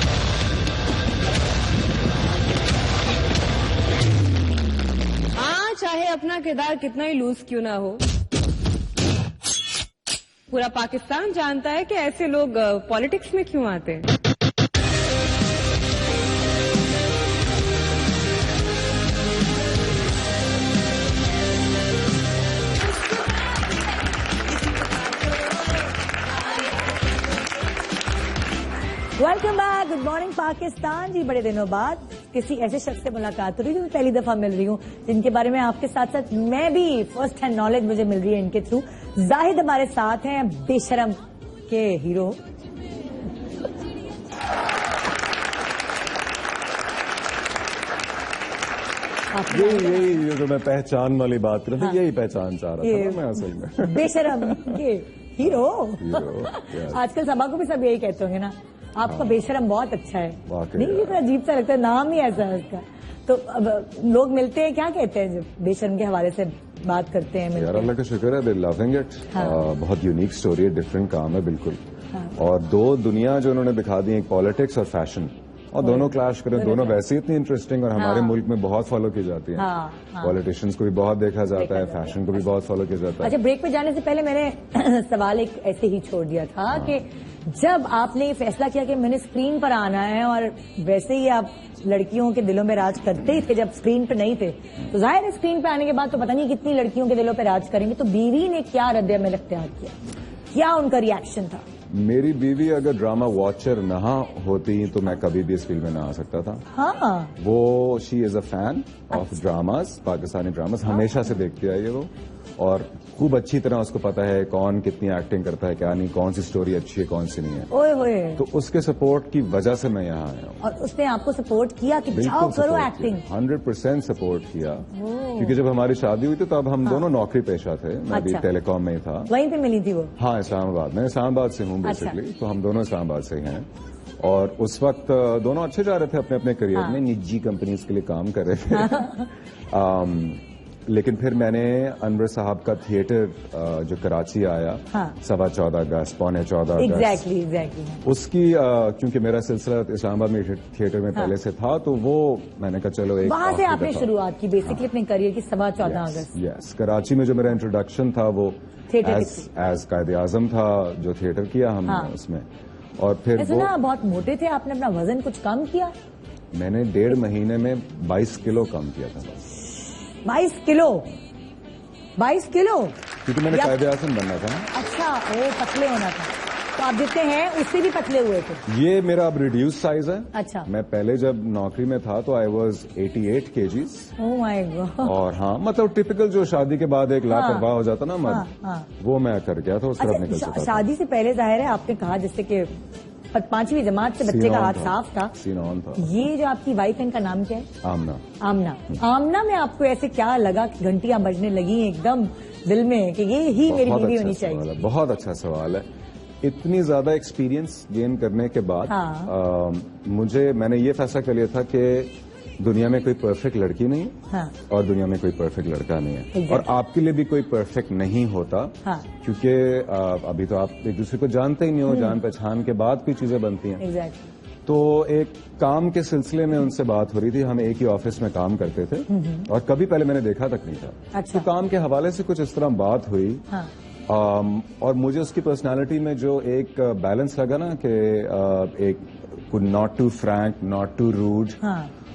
हाँ, चाहे अपना किरदार कितना ही लूज क्यों ना हो, पूरा पाकिस्तान जानता है कि ऐसे लोग पॉलिटिक्स में क्यों आते हैं। Welcome back, good morning Pakistan. जी बड़े दिनों बाद किसी ऐसे शख्स से मुलाकात हो रही है जो मैं पहली दफा मिल रही हूँ, जिनके बारे में आपके साथ साथ मैं भी फर्स्ट हैंड नॉलेज मुझे मिल रही है इनके थ्रू। जाहिद हमारे साथ हैं, बेशरम के हीरो। यही जो मैं पहचान वाली बात कर रहा था, यही पहचान चाह रहा था मैं असल में। बेशरम के हीरो। आजकल सभा को भी सब यही कहते होंगे ना, आपका बेशरम बहुत अच्छा है। नहीं, ये तो अजीब सा लगता है, नाम ही ऐसा है उसका। तो अब लोग मिलते हैं, क्या कहते हैं जब बेशरम के हवाले से बात करते हैं? यार अल्लाह का शुक्र है, दे लविंग इट। बहुत यूनिक स्टोरी है, डिफरेंट काम है बिल्कुल। और 2 दुनिया जो उन्होंने दिखा दी, एक पॉलिटिक्स और फैशन, और दोनों क्लैश करें, दोनों वैसे इतनी इंटरेस्टिंग और हमारे मुल्क में बहुत फॉलो की जाती है। पॉलिटिशियंस को भी बहुत देखा जाता है, फैशन को भी बहुत फॉलो किया जाता है। अच्छा, ब्रेक पे जाने से पहले मैंने सवाल एक ऐसे ही छोड़ दिया था कि जब आपने ये फैसला किया कि मैंने स्क्रीन पर आना है, और वैसे ही आप लड़कियों के दिलों में राज करते ही थे जब स्क्रीन पे नहीं थे, तो जाहिर है स्क्रीन पे आने के बाद तो पता नहीं कितनी लड़कियों के दिलों पे राज करेंगे, तो बीवी ने क्या रद्द अमल इख्तियार किया, क्या उनका रिएक्शन था? मेरी बीवी अगर ड्रामा वॉचर ना होती तो मैं कभी भी इस फील्ड में ना आ सकता था। हाँ, वो she is a fan of dramas, Pakistani dramas, हमेशा से देखती आई है वो। और खूब अच्छी तरह उसको पता है कौन कितनी एक्टिंग करता है, क्या नहीं, कौन सी स्टोरी अच्छी है, कौन सी नहीं है। ओए होए। तो उसके सपोर्ट की वजह से मैं यहाँ आया हूँ। और उसने आपको सपोर्ट किया कि जाओ करो एक्टिंग? 100% सपोर्ट किया, क्योंकि जब हमारी शादी हुई थी तब हम दोनों नौकरी पेशा थे। मैं भी टेलीकॉम में ही था। वहीं पे मिली थी वो? हाँ, इस्लामाबाद। मैं इस्लामाबाद से हूँ बेसिकली, तो हम दोनों इस्लामाबाद से हैं। और उस वक्त दोनों अच्छे जा रहे थे अपने अपने करियर में, निजी कंपनीज के लिए काम कर रहे थे। लेकिन फिर मैंने अनवर साहब का थिएटर जो कराची आया, 14.25 अगस्त, 14.15 अगस्त, एग्जैक्टली उसकी क्योंकि मेरा सिलसिला इस्लामाबाद में थिएटर में पहले से था, तो वो मैंने कहा चलो एक वहां से आपने शुरुआत की बेसिकली अपने करियर की 14.15 अगस्त। यस, कराची में जो मेरा इंट्रोडक्शन था वो एज कायदे आजम था, जो थिएटर किया हमने उसमें। और फिर सुना बहुत मोटे थे, आपने अपना वजन कुछ कम किया? मैंने 1.5 महीने में 22 किलो कम किया था बस। 22 किलो? 22 किलो? क्योंकि मैंने कायदे आज़म बनना था ना। अच्छा, वो पतले होना था, तो आप जितने हैं उससे भी पतले हुए थे। ये मेरा अब रिड्यूस साइज है। अच्छा। मैं पहले जब नौकरी में था तो I was 88 kgs। Oh my God. और हाँ, मतलब टिपिकल जो शादी के बाद एक लापरवाह हो जाता ना मर्द, वो मैं कर गया था, उस तरफ निकल चुका था। शादी से पहले जाहिर है आपने कहा जैसे कि 5वीं जमात से बच्चे का हाथ साफ था, सीन ऑन था। ये जो आपकी वाइफ है, इनका नाम क्या है? आमना। आमना। आमना में आपको ऐसे क्या लगा कि घंटियां बजने लगी एकदम दिल में कि ये ही मेरी बीवी होनी चाहिए? बहुत अच्छा सवाल है। इतनी ज्यादा एक्सपीरियंस गेन करने के बाद मैंने ये फैसला कर लिया था कि दुनिया में कोई परफेक्ट लड़की नहीं, और दुनिया में कोई परफेक्ट लड़का नहीं है, और आपके लिए भी कोई परफेक्ट नहीं होता, क्योंकि अभी तो आप एक दूसरे को जानते ही नहीं हो, जान पहचान के बाद कोई चीजें बनती हैं। तो एक काम के सिलसिले में उनसे बात हो रही थी, हम एक ही ऑफिस में काम करते थे और कभी पहले मैंने देखा तक नहीं था। अच्छा। तो काम के हवाले से कुछ इस तरह बात हुई, और मुझे उसकी पर्सनालिटी में जो एक बैलेंस लगा ना कि एक not too frank, not too rude,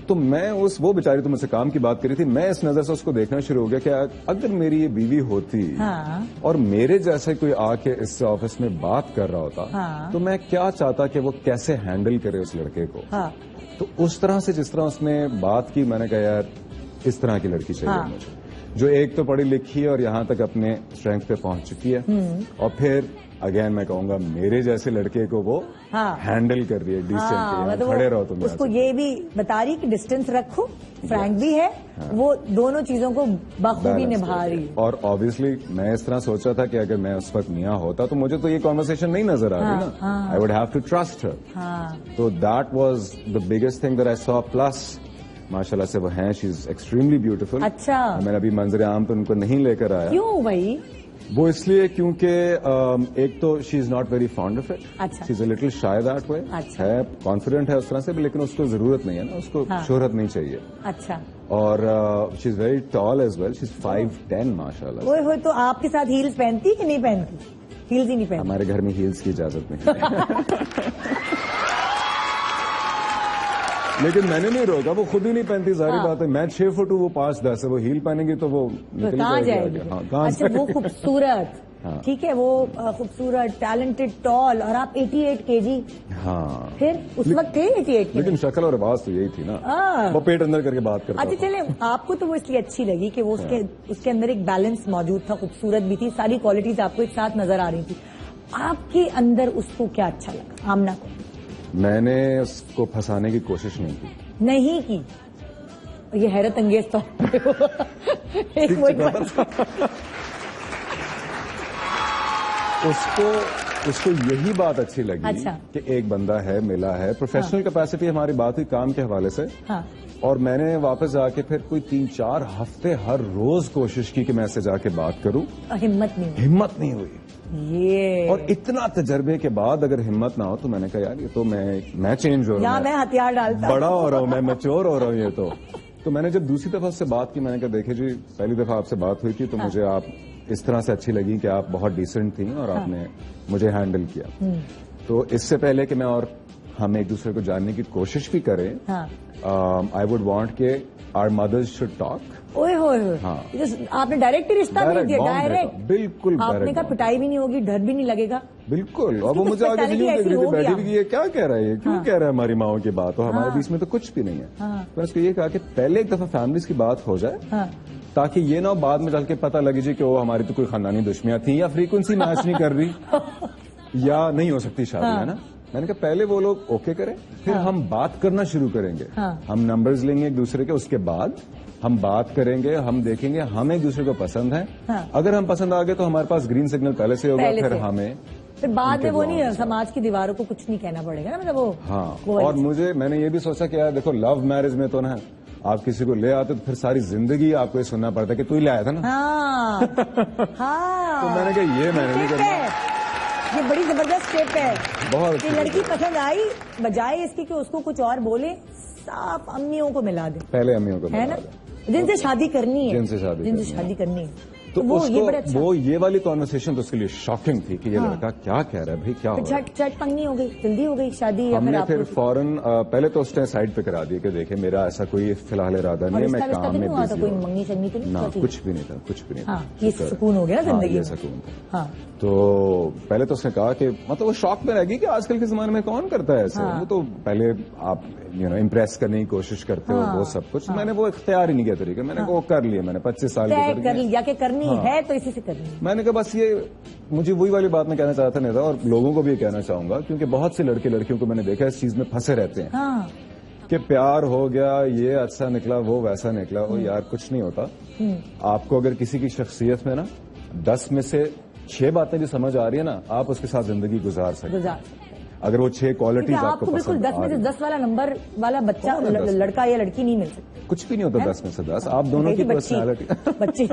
तो मैं वो बेचारी तो मुझसे काम की बात कर रही थी, मैं इस नजर से उसको देखना शुरू हो गया कि अगर मेरी ये बीवी होती और मेरे जैसे कोई आके इससे ऑफिस में बात कर रहा होता, तो मैं क्या चाहता कि वो कैसे हैंडल करे उस लड़के को। तो उस तरह से जिस तरह उसने बात की, मैंने कहा यार इस तरह की लड़की चाहिए मुझे, जो एक तो पढ़ी लिखी है और यहाँ तक अपने स्ट्रेंथ पे पहुंच चुकी है, और फिर अगेन मैं कहूंगा मेरे जैसे लड़के को वो हैंडल कर रही है डिसेंटली। खड़े रहो तुम। उसको ये भी बता रही कि डिस्टेंस रखो, फ्रैंक भी है, वो दोनों चीजों को बखूबी निभा रही है। और ऑब्वियसली मैं इस तरह सोच रहा था कि अगर मैं उस वक्त मियाँ होता तो मुझे तो ये कॉन्वर्सेशन नहीं नजर आ रही ना, I would have to trust her. तो that was the biggest thing that I saw. Plus माशाल्लाह से वो हैं, शी इज एक्सट्रीमली ब्यूटीफुल। अच्छा। मैंने अभी मंजर आम पे उनको नहीं लेकर आया। क्यों भाई? वो इसलिए क्योंकि एक तो she is not very fond of it, she is a little shy that way, है कॉन्फिडेंट है उस तरह से भी, लेकिन उसको जरूरत नहीं है ना, उसको शोहरत नहीं चाहिए। अच्छा। और she is very tall as well, she is 5'10" माशाल्लाह। ओए तो आपके साथ हील्स पहनती कि नहीं पहनती? हील्स ही नहीं पहनती। हमारे घर में हील्स की इजाजत नहीं है। लेकिन मैंने नहीं रोका, वो खुद ही नहीं पहनती, जाहिर बात है। मैं 6 फुट हूँ, वो 5'10" है, वो हील पहनेंगी तो वो निकल जाएगी। अच्छा, वो खूबसूरत, ठीक है, वो खूबसूरत, टैलेंटेड, टॉल, और आप 88 kg। फिर उस वक्त थे 88 kg। लेकिन शक्ल और आवाज तो यही थी ना, वो पेट अंदर करके बात करता। अच्छा चले, आपको तो वो इसलिए अच्छी लगी कि वो उसके अंदर एक बैलेंस मौजूद था, खूबसूरत भी थी, सारी क्वालिटीज आपको एक साथ नजर आ रही थी। आपके अंदर उसको क्या अच्छा लगा, आमना को? मैंने उसको फंसाने की कोशिश नहीं की। नहीं की? ये हैरत अंगेज तो उसको यही बात अच्छी लगी। अच्छा। कि एक बंदा है, मिला है, प्रोफेशनल कैपेसिटी हमारी बात हुई काम के हवाले से। और मैंने वापस जाके फिर कोई 3-4 हफ्ते हर रोज कोशिश की कि मैं ऐसे जाके बात करूं, हिम्मत नहीं हुई। ये और इतना तजर्बे के बाद अगर हिम्मत ना हो, तो मैंने कहा यार ये तो मैं चेंज हो रहा हूँ, मैं हथियार डालता, बड़ा हो रहा हूँ, मैं मैच्योर हो रहा हूँ। ये तो मैंने जब दूसरी दफा उससे बात की, मैंने कहा देखे जी, पहली दफा आपसे बात हुई थी तो मुझे आप इस तरह से अच्छी लगी कि आप बहुत डिसेंट थी और आपने मुझे हैंडल किया। तो इससे पहले कि मैं और हम एक दूसरे को जानने की कोशिश भी करें, आई वुड वांट के आवर मदर्स शुड टॉक। ओए होए, आपने डायरेक्ट ही रिश्ता भेज दिया, डायरेक्ट। बिल्कुल। आपने कहा पिटाई भी नहीं होगी, डर भी नहीं लगेगा। बिल्कुल। और वो मुझे आगे बैठी भी है, क्या कह रहा है, क्यों कह रहा है हमारी माओ की बात, और हमारे बीच में तो कुछ भी नहीं है। मैंने उसको ये कहा कि पहले एक दफा फैमिलीज की बात हो जाए, ताकि ये ना बाद में चल के पता लगे जी कि वो हमारी तो कोई खानदानी दुश्मनियां थी या फ्रीक्वेंसी मैच नहीं कर रही या नहीं हो सकती शादी, है ना। मैंने कहा पहले वो लोग ओके करें, फिर हम बात करना शुरू करेंगे। हम नंबर्स लेंगे एक दूसरे के, उसके बाद हम बात करेंगे, हम देखेंगे हम एक दूसरे को पसंद है। अगर हम पसंद आ गए तो हमारे पास ग्रीन सिग्नल पहले से होगा, फिर हमें फिर बाद में वो नहीं, समाज की दीवारों को कुछ नहीं कहना पड़ेगा ना, मतलब वो। हाँ, और मैंने ये भी सोचा कि यार देखो लव मैरिज में तो ना आप किसी को ले आते तो फिर सारी जिंदगी आपको ये सुनना पड़ता है कि तू ही ले आया था ना। हाँ। तो मैंने कहा ये मैंने नहीं करना। ये बड़ी जबरदस्त स्टेप है बहुत। कि लड़की पसंद आई, बजाय इसकी कि उसको कुछ और बोले, साफ अम्मियों को मिला दे, पहले अम्मियों को है मिला ना, दे। जिनसे शादी करनी है, जिनसे शादी करनी है। तो वो ये बड़े अच्छा। वो ये वाली कॉन्वर्सेशन तो उसके लिए शॉकिंग थी कि ये लड़का क्या कह रहा है भाई, क्या हो रहा है। झट पंगनी हो गई, जल्दी हो गई शादी। हमने फिर फौरन पहले तो उसने साइड पे करा दिया कि देखे मेरा ऐसा कोई फिलहाल इरादा नहीं है, मैं काम में बिजी कोई मंगनी शंगनी तो ना, कुछ भी नहीं था, कुछ भी नहीं था। ये सुकून हो गया ना जिंदगी में, सुकून था। तो पहले तो उसने कहा कि मतलब वो शॉक में रह गई कि आजकल के जमाने में कौन करता है ऐसे। वो तो पहले आप इम्प्रेस करने की कोशिश करते हो, वो सब कुछ। मैंने वो इख्तियार ही नहीं किया तरीके, मैंने वो कर लिया, मैंने 25 साल कर लिया कि करनी है तो इसी से करनी है। मैंने कहा बस ये मुझे वही वाली बात मैं कहना चाहता नहीं था, और लोगों को भी कहना चाहूंगा क्योंकि बहुत से लड़के लड़कियों को मैंने देखा इस चीज में फंसे रहते हैं कि प्यार हो गया, ये अच्छा निकला, वो वैसा निकला। वो यार कुछ नहीं होता। आपको अगर किसी की शख्सियत में ना 10 में से 6 बातें जो समझ आ रही है ना, आप उसके साथ जिंदगी गुजार सकते। अगर वो 6 क्वालिटीज आपको बिल्कुल 10 में से 10 वाला नंबर वाला बच्चा, लड़का या लड़की नहीं मिल सकती। कुछ भी नहीं होता 10 में से 10। आप दोनों की पर्सनैलिटी बच्ची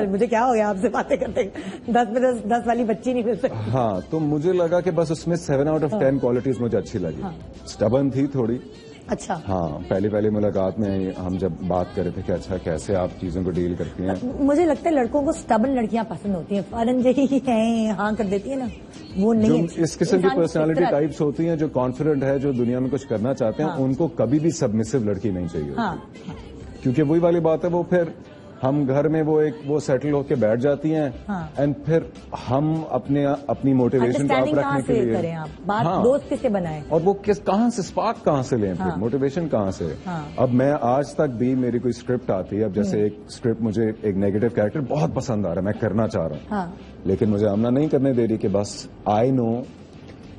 मुझे क्या हो गया आपसे बातें करते, 10 में 10 वाली बच्ची नहीं मिल सकती। हाँ, तो मुझे लगा कि बस उसमें 7 आउट ऑफ 10 क्वालिटीज मुझे अच्छी लगी। स्टबर्न थी थोड़ी। अच्छा। हाँ, पहली मुलाकात में हम जब बात कर रहे थे कि अच्छा कैसे आप चीजों को डील करती हैं। मुझे लगता है लड़कों को स्टबर्न लड़कियां पसंद होती हैं, फौरन जही है हाँ कर देती है ना, वो नहीं। जो इस किस्म की पर्सनालिटी टाइप्स होती हैं, जो कॉन्फिडेंट है, जो दुनिया में कुछ करना चाहते हैं, उनको कभी भी सबमिसिव लड़की नहीं चाहिए। क्योंकि वही वाली बात है, वो फिर हम घर में वो सेटल होके बैठ जाती हैं एंड फिर हम अपनी मोटिवेशन को आप रखने के लिए करें, आप बात दोस्त किससे बनाएं, और वो कहां से स्पार्क कहां से लें, फिर मोटिवेशन कहां से। अब मैं आज तक भी मेरी कोई स्क्रिप्ट आती है, अब जैसे एक स्क्रिप्ट मुझे एक नेगेटिव कैरेक्टर बहुत पसंद आ रहा है, मैं करना चाह रहा हूं, लेकिन मुझे आमना नहीं करने दे रही कि बस आई नो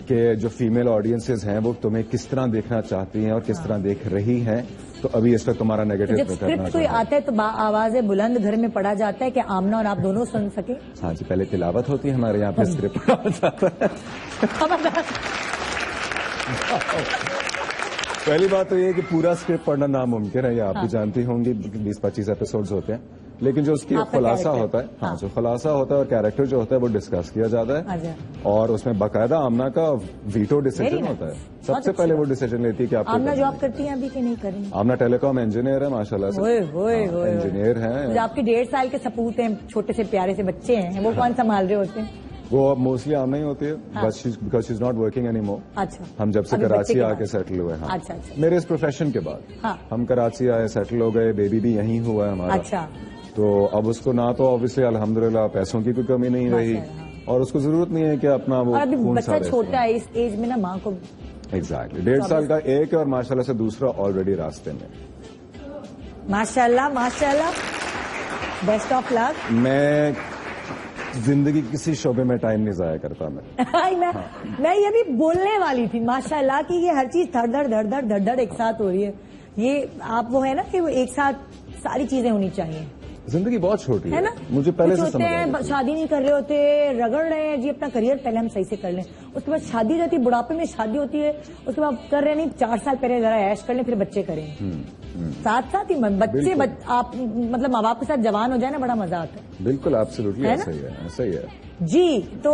कि जो फीमेल ऑडियंसेस हैं वो तुम्हें किस तरह देखना चाहती हैं और किस तरह देख रही हैं, तो अभी इस पर तुम्हारा नेगेटिव जब स्क्रिप्ट कोई आता है तो आवाजें बुलंद घर में पढ़ा जाता है कि आमना और आप दोनों सुन सके। हाँ जी, पहले तिलावत होती है हमारे यहाँ पे, स्क्रिप्ट पढ़ा जाता है। पहली बात तो ये कि पूरा स्क्रिप्ट पढ़ना नामुमकिन है, ये आप भी जानती होंगी, 20-25 एपिसोड्स होते हैं, लेकिन जो उसकी खुलासा होता है, हाँ जो खुलासा होता है और कैरेक्टर जो होता है वो डिस्कस किया जाता है, और उसमें बाकायदा आमना का वीटो डिसीजन होता है। सबसे पहले वो डिसीजन लेती है कि आप आमना जॉब करती हैं अभी कि नहीं कर रही? आमना टेलीकॉम इंजीनियर है माशाल्लाह से, इंजीनियर है। आपके 1.5 साल के सपूत हैं, छोटे से प्यारे से बच्चे हैं, वो कौन संभाल रहे होते हैं? वो अब मोस्टली आमना ही होती है, because she is not working any more. अच्छा। हम जब से कराची आके सेटल हुए हैं। अच्छा। मेरे इस प्रोफेशन के बाद हम कराची आए, सेटल हो गए, बेबी भी यहीं हुआ है हमारा। अच्छा। तो अब उसको ना तो ऑब्वियसली अल्हम्दुलिल्लाह पैसों की कोई कमी नहीं रही, और उसको जरूरत नहीं है कि अपना वो अभी बच्चा छोटा है, इस एज में ना माँ को एग्जैक्टली 1.5 साल का एक है, और माशाल्लाह से दूसरा ऑलरेडी रास्ते में। माशाल्लाह माशाल्लाह, बेस्ट ऑफ लक। मैं जिंदगी किसी शोबे में टाइम नहीं जाया करता मैं ये भी बोलने वाली थी माशाल्लाह कि ये हर चीज धड़ एक साथ हो रही है। ये आप वो है ना कि वो एक साथ सारी चीजें होनी चाहिए। जिंदगी बहुत छोटी है ना, मुझे पहले से समझ हैं शादी नहीं कर रहे होते, रगड़ रहे हैं जी अपना करियर पहले हम सही से कर लें, उसके बाद शादी रहती है, बुढ़ापे में शादी होती है, उसके बाद कर रहे नहीं 4 साल पहले जरा ऐश कर लें फिर बच्चे करें। साथ साथ ही बच्चे आप मतलब माँ बाप के साथ जवान हो जाए ना, बड़ा मजा आता है। बिल्कुल एब्सोल्युटली ऐसा ही है जी। तो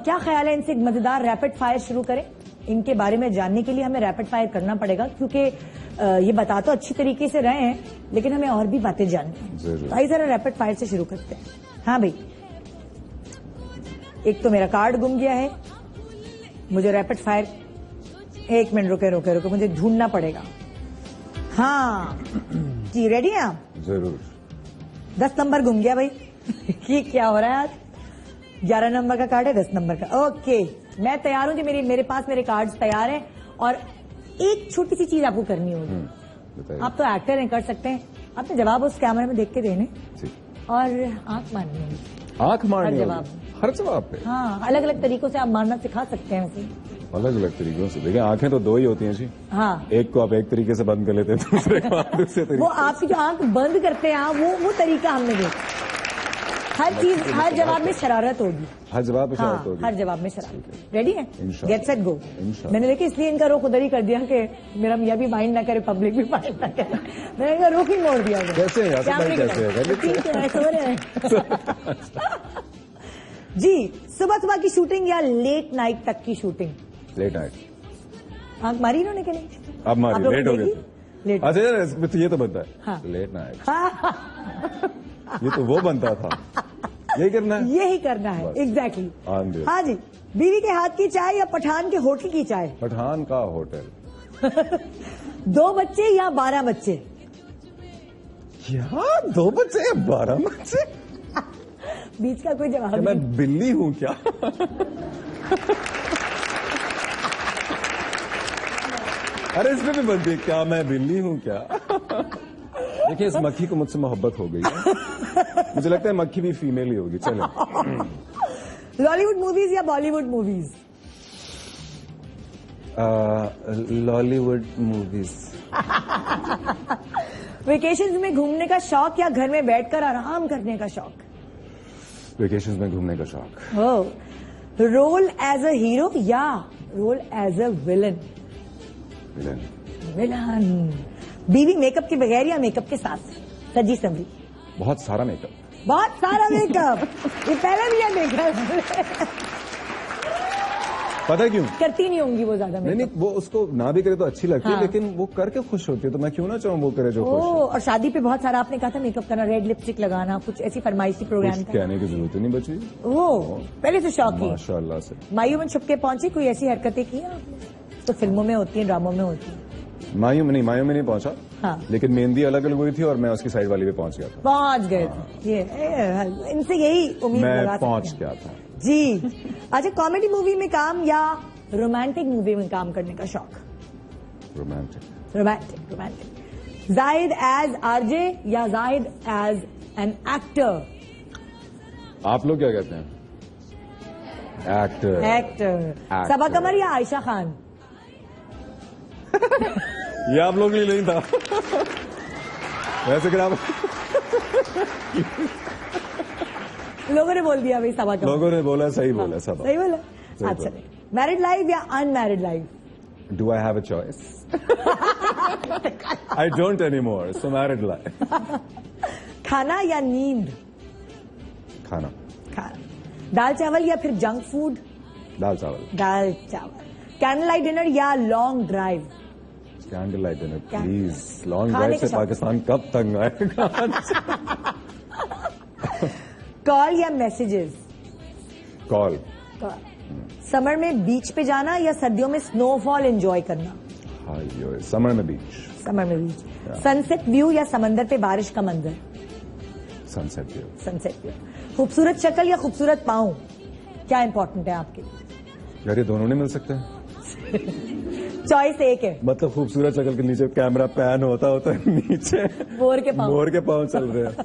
क्या ख्याल है, इनसे एक मजेदार रैपिड फायर शुरू करें? इनके बारे में जानने के लिए हमें रैपिड फायर करना पड़ेगा, क्योंकि ये बता तो अच्छी तरीके से रहे हैं लेकिन हमें और भी बातें जाननी है। तो आइए जरा रैपिड फायर से शुरू करते हैं। हाँ भाई, एक तो मेरा कार्ड गुम गया है, मुझे रैपिड फायर, 1 मिनट रुके, मुझे ढूंढना पड़ेगा। हाँ जी, रेडी हैं आप? जरूर। 10 नंबर गुम गया भाई। ये क्या हो रहा है आज? 11 नंबर का कार्ड है, 10 नंबर का। ओके, मैं तैयार हूं जी, मेरे पास मेरे कार्ड्स तैयार हैं, और एक छोटी सी चीज आपको करनी होगी। आप तो एक्टर हैं, कर सकते हैं, आपने जवाब उस कैमरे में देख के देने। और आंख मारनी होगी। आंख मारनी हर होगी हर जवाब पे। हाँ, अलग अलग तरीकों से आप मारना सिखा सकते हैं उसे। अलग अलग तरीकों से। देखिए आंखें तो दो ही होती हैं जी। हाँ, एक को आप एक तरीके से बंद कर लेते हैं, दूसरे को आप दूसरे तरीके वो आपकी जो आंख बंद करते हैं वो तरीका हमने देखा। हर चीज, हर जवाब में शरारत होगी। हर जवाब में हाँ, शरारत होगी। हर जवाब में शरारत। रेडी है? इंशाल्लाह। Get set go. इंशाल्लाह। मैंने देखिए इसलिए इनका रुख उधर ही कर दिया कि मेरा मियाँ भी माइंड ना करे, पब्लिक भी माइंड ना करे। मैंने इनका रुख ही मोड़ दिया। कैसे हैं यासिर भाई, कैसे हैं? ठीक है, सो रहे हैं। जी, सुबह सुबह की शूटिंग या लेट नाइट तक की शूटिंग? Late night. आंख मारी इन्होंने के नहीं? अब मारी, आप लोग लेट हो देखी? गए। लेट। अच्छा यार, तो ये तो बनता है। हाँ। लेट नाइट, ये तो वो बनता था। यही करना है, यही करना है। बस। एग्जैक्टली। आंधी। हाँ जी, बीवी के हाथ की चाय या पठान के होटल की चाय? पठान का होटल। 2 बच्चे या 12 बच्चे? यार 2 बच्चे या 12 बच्चे? बीच का कोई जवाब क्या नहीं। मैं बिल्ली हूं क्या? अरे इसमें भी बनती है, क्या मैं बिल्ली हूं क्या? देखिए इस मक्खी को मुझसे मोहब्बत हो गई है। मुझे लगता है मक्खी भी फीमेल ही होगी। चलो। लॉलीवुड मूवीज या Bollywood movies? Lollywood movies. Vacations में घूमने का शौक या घर में बैठकर आराम करने का शौक? वेकेशंस में घूमने का शौक। रोल एज अ हीरो या role as a villain? Villain. Villain. बीवी मेकअप के बगैर या मेकअप के साथ? सजी संवरी? बहुत सारा मेकअप। बहुत सारा मेकअप। ये पहले भी ये देखा। पता है क्यों? करती नहीं होंगी वो ज्यादा नहीं मेकअप। नहीं, वो उसको ना भी करे तो अच्छी लगती है, हाँ। लेकिन वो करके खुश होती है, तो मैं क्यों ना चाहूँ वो करे जो खुश है। और शादी पे बहुत सारा आपने कहा था मेकअप करना, रेड लिपस्टिक लगाना, कुछ ऐसी फरमाइशी प्रोग्राम कुछ था। कहने की जरूरत ही नहीं बची। वो पहले से शौक ही। माशाल्लाह से। मायूं में छुप के पहुंची, कोई ऐसी हरकतें की हैं आपने? तो फिल्मों में होती है, ड्रामों में होती है। मायूं में नहीं पहुंचा। हाँ। लेकिन मेहंदी अलग अलग हुई थी और मैं उसकी साइड वाली पे पहुंच गया था। पहुंच गए थे। ये इनसे यही उम्मीद लगा मैं सकते पहुंच हैं। गया था। जी। अच्छा, कॉमेडी मूवी में काम या रोमांटिक मूवी में काम करने का शौक? Romantic. Romantic. Zahid as RJ या जाहिद एज एन एक्टर? आप लोग क्या कहते हैं? एक्टर। एक्टर। सबा कमर या आयशा खान? ये आप लोग के लिए नहीं था। वैसे कि आप लोगों ने बोल दिया भाई सबा कमर। लोगों ने बोला, सही बोला सब। सही बोला। सही अच्छा, बोला। मैरिड लाइफ या unmarried life? Do I have a choice? I don't any more, so married life. खाना या नींद? खाना। खाना। दाल चावल या फिर जंक फूड? दाल चावल। दाल चावल। कैंडल लाइट डिनर या long drive? Candle light dinner please. Long खाने ड्राइव के से शौक। पाकिस्तान कब तंग आएगा? कॉल या मैसेजेस? कॉल। समर में बीच पे जाना या सर्दियों में स्नोफॉल एंजॉय करना? हाय, समर में बीच। समर में बीच। सनसेट व्यू या समंदर पे बारिश का मंजर? Sunset view. Sunset view. खूबसूरत शक्ल या खूबसूरत पाँव, क्या इंपॉर्टेंट है आपके लिए? यार ये दोनों नहीं मिल सकते हैं। चॉइस एक है। मतलब खूबसूरत शक्ल के नीचे कैमरा पैन होता है नीचे मोर के पाँव। मोर के पाँव चल रहे हैं।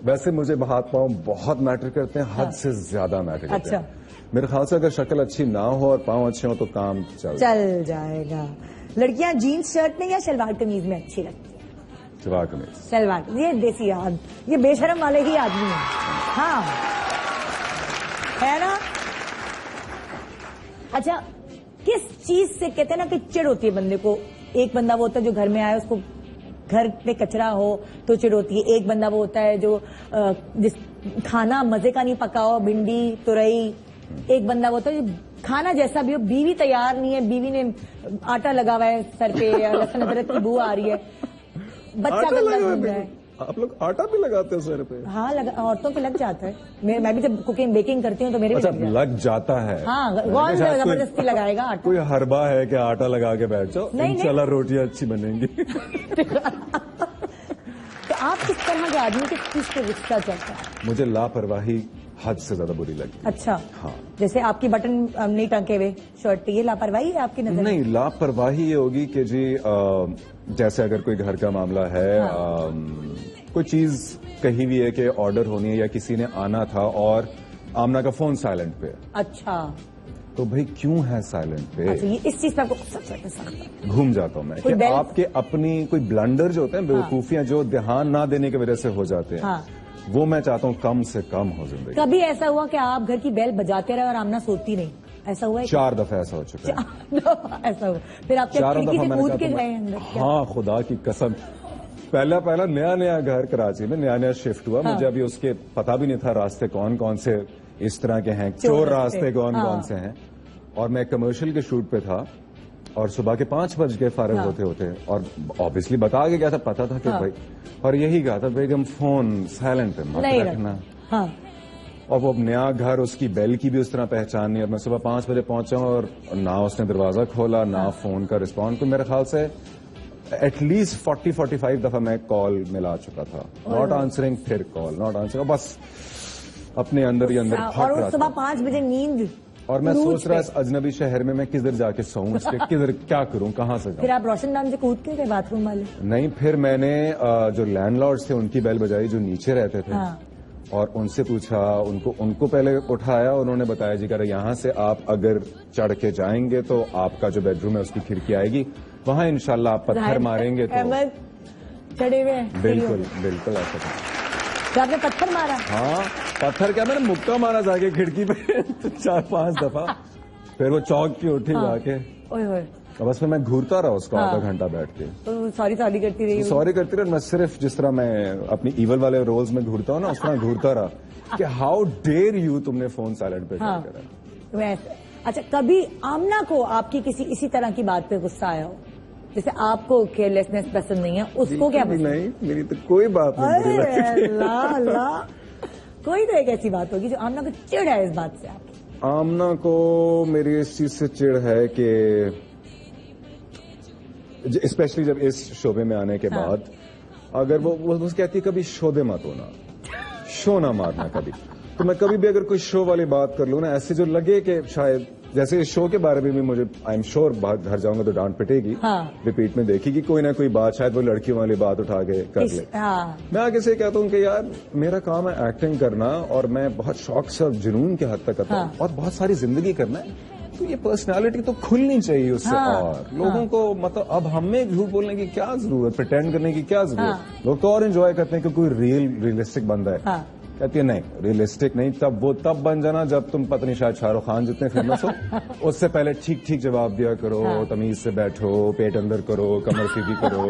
वैसे मुझे हाथ पाँव बहुत मैटर करते हैं, हद से ज्यादा मैटर करते हैं। मेरे ख्याल से अगर शक्ल अच्छी ना हो और पाँव अच्छे हो तो काम चल जाएगा। लड़कियां जीन्स शर्ट में या शलवार कमीज में अच्छी लगती है? सलवार कमीज। सलवार। ये देसी ये बेशरम वाले ही आदमी है। हाँ, है ना? अच्छा, किस चीज से कहते हैं ना कि चिढ़ होती है बंदे को? एक बंदा वो होता है जो घर में आए, उसको घर पे कचरा हो तो चिढ़ होती है। एक बंदा वो होता है जो जिस खाना मजे का नहीं पका हो, भिंडी तुरई। एक बंदा वो होता है जो खाना जैसा भी हो, बीवी तैयार नहीं है, बीवी ने आटा लगा हुआ है सर पे, लहसुन अदरक की बू आ रही है, बच्चा गंदा घूम रहा है। आप लोग आटा भी लगाते हो सर पे? हाँ, औरतों पे लग जाता है। मैं भी जब कुकिंग बेकिंग करती हूँ तो मेरे अच्छा, भी लग जाता है। हाँ, कौन जबरदस्ती लगाएगा आटा? कोई हरबा है कि आटा लगा के बैठ जाओ, नहीं। इंशाल्लाह रोटियां अच्छी बनेंगी। तो आप किस तरह के आदमी, किस चीज पे गुस्सा चलता है? मुझे लापरवाही हद से ज्यादा बुरी लगती है। अच्छा। हाँ। जैसे आपकी बटन नहीं टंगे हुए शर्ट पे, ये लापरवाही है आपकी नजर में? नहीं, लापरवाही ये होगी कि जी जैसे अगर कोई घर का मामला है, कोई चीज कही हुई है कि ऑर्डर होनी है या किसी ने आना था और आमना का फोन साइलेंट पे, अच्छा तो भाई क्यों है साइलेंट पे? अच्छा, ये इस चीज पे आपको सबसे सख्त घूम जाता हूं मैं कि आपके अपनी कोई ब्लंडर जो होते हैं, बेवकूफियां जो ध्यान ना देने की वजह से हो जाते हैं, हाँ। वो मैं चाहता हूं कम से कम हो जिंदगी। कभी ऐसा हुआ कि आप घर की बेल बजाते रहे और आमना सोती नहीं? ऐसा हुआ है? 4 दफा ऐसा हो चुका है। ऐसा हुआ, फिर आप क्या खिड़की से कूद के गए अंदर? हाँ, खुदा की कसम, पहला नया घर कराची में नया शिफ्ट हुआ। मुझे अभी उसके पता भी नहीं था रास्ते कौन कौन से इस तरह के हैं, चोर रास्ते कौन कौन से हैं। और मैं कमर्शियल के शूट पे था और सुबह के 5 बज के फारिग होते और ऑब्वियसली बता के गया था, पता था कि भाई, और यही कहा था बेगम फोन साइलेंट पे मत रखना। हाँ। और वो नया घर, उसकी बेल की भी उस तरह पहचान नहीं। और मैं सुबह 5 बजे पहुंचा और ना उसने दरवाजा खोला ना फोन का रिस्पॉन्ड। तो मेरे ख्याल से एटलीस्ट 40-45 दफा मैं कॉल मिला चुका था। नॉट आंसरिंग, फिर कॉल, नॉट आंसरिंग, बस अपने अंदर ही अंदर फट रहा था। सुबह 5 बजे नींद, और मैं सोच रहा इस अजनबी शहर में मैं किधर जाके सोऊं, इसके किधर क्या करूं, कहां से जाऊं। फिर आप रोशन नाम से कूद के गए बाथरूम वाले? नहीं, फिर मैंने जो लैंडलॉर्ड्स थे उनकी बेल बजाई जो नीचे रहते थे। हाँ। और उनसे पूछा, उनको पहले उठाया, उन्होंने बताया जी कर यहाँ से आप अगर चढ़ के जाएंगे तो आपका जो बेडरूम है उसकी खिड़की आएगी, वहां इंशाल्लाह आप पत्थर मारेंगे तो। अहमद चढ़े हुए? बिल्कुल ऐसा था। तो आपने पत्थर मारा? हाँ, पत्थर क्या, मैंने मुक्का मारा जाके खिड़की पे 4-5 दफा। फिर वो चौक की उठी जाके, बस फिर मैं घूरता रहा उसको आधा घंटा बैठ के। तो सॉरी करती रही? सॉरी करती रही। मैं सिर्फ जिस तरह मैं अपनी इवल वाले रोल्स में घूरता हूँ ना, उस तरह घूरता रहा कि हाउ डेयर यू, तुमने फोन साइलेंट पे करा। अच्छा, कभी आमना को आपकी किसी इसी तरह की बात पे गुस्सा आया हो? जैसे आपको केयरलेसनेस पसंद नहीं है, उसको क्या पसंद? नहीं, मेरी तो कोई बात नहीं। अल्लाह, कोई तो एक ऐसी बात होगी जो आमना को चिढ़ है इस बात से आपकी? आमना को मेरी इस चीज से चिढ़ है कि स्पेशली जब इस शोबे में आने के बाद, अगर वो कहती है कभी शोबे मत होना, शो ना मारना कभी। तो मैं कभी भी अगर कोई शो वाली बात कर लूं ना, ऐसे जो लगे कि शायद, जैसे इस शो के बारे में भी मुझे आई एम श्योर घर जाऊंगा तो डांट पिटेगी, रिपीट में देखेगी कोई ना कोई बात, शायद वो लड़कियों वाली बात उठा के कर ले। मैं आगे से कहता हूँ कि यार मेरा काम है एक्टिंग करना और मैं बहुत शौक से और जुनून के हद तक करता हूँ और बहुत सारी जिंदगी करना है, तो ये पर्सनालिटी तो खुलनी चाहिए उससे। और लोगों को मतलब अब हमें झूठ बोलने की क्या जरूरत, प्रिटेंड करने की क्या जरूरत। लोग तो और एंजॉय करते हैं कि कोई रियलिस्टिक बंदा है। कहती है नहीं, रियलिस्टिक नहीं, तब बन जाना जब तुम पत्नी शायद शाहरुख खान जितने फेमस हो। उससे पहले ठीक जवाब दिया करो, तमीज से बैठो, पेट अंदर करो, कमर सीधी करो,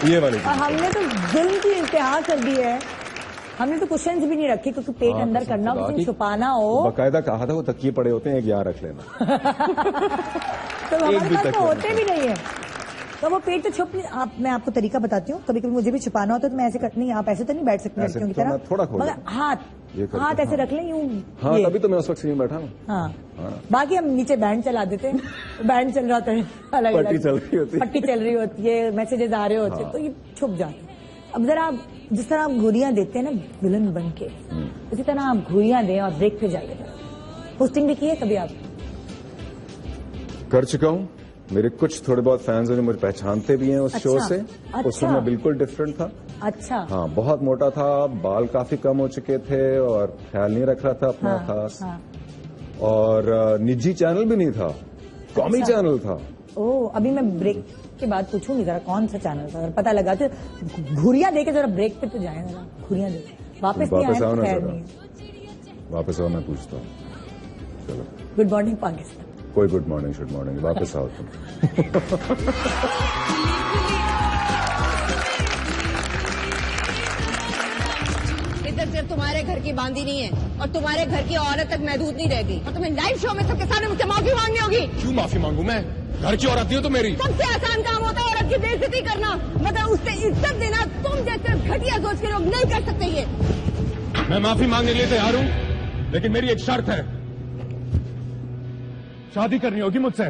ये वाली। हमने तो जुल्म की इंतहा कर दी है, हमने तो क्वेश्चन भी नहीं रखे, क्योंकि पेट अंदर करना हो, कुछ छुपाना हो। बाकायदा कहा था वो तकिए पड़े होते हैं, एक यहाँ रख लेना। तो हमारे पास तो होते भी नहीं है, तो वो पेट तो छुप नहीं। मैं आपको तरीका बताती हूँ, कभी कभी मुझे भी छुपाना होता है तो मैं ऐसे नहीं, आप ऐसे तो नहीं बैठ सकते लड़कियों की तरह, थोड़ा मगर हाथ ऐसे रख लें यूं। हाँ, तभी तो मैं उस वक्त यूं बैठा हूँ। हाँ, बाकी हम नीचे बैंड चला देते हैं, बैंड चल रहा होता है, अलग पट्टी चल रही होती है, मैसेजेस आ रहे होते हैं, तो ये छुप जाते हैं। अब जरा आप जिस तरह आप घुरियां देते हैं ना विलन बन के, उसी तरह आप घुरियां दें और ब्रेक पे जाइए। होस्टिंग भी की है कभी आप? कर चुका हूँ। मेरे कुछ थोड़े बहुत फैंस हैं जो मुझे पहचानते भी हैं उस शो से। उसमें मैं बिल्कुल डिफरेंट था। अच्छा। हाँ, बहुत मोटा था, बाल काफी कम हो चुके थे और ख्याल नहीं रख रहा था अपना खास। और निजी चैनल भी नहीं था, कॉमी चैनल था। ओह, अभी मैं ब्रेक के बाद पूछूंगी जरा कौन सा चैनल था, अगर पता लगा तो घुरियां देके जरा ब्रेक पे तो जाए, जरा घुरियां देके वापस नहीं आए तो खैर नहीं। वापस आओ, मैं पूछता हूँ। चलो, गुड मॉर्निंग पाकिस्तान। कोई गुड मॉर्निंग शुड मॉर्निंग, वापस आओ तुम। इधर सिर्फ तुम्हारे घर की बांदी नहीं है और तुम्हारे घर की औरत तक महदूद नहीं रहेगी, और तुम्हें लाइव शो में सबके सामने मुझसे माफी मांगनी होगी। क्यों माफी मांगू मैं? घर की औरत ही हो तो मेरी। सबसे आसान काम होता है औरत की बेइज्जती करना, मतलब उससे इज्जत देना। तुम जैसे घटिया सोच के लोग नहीं कर सकते ये। मैं माफी मांगने के लिए तैयार हूँ, लेकिन मेरी एक शर्त है, शादी करनी होगी मुझसे।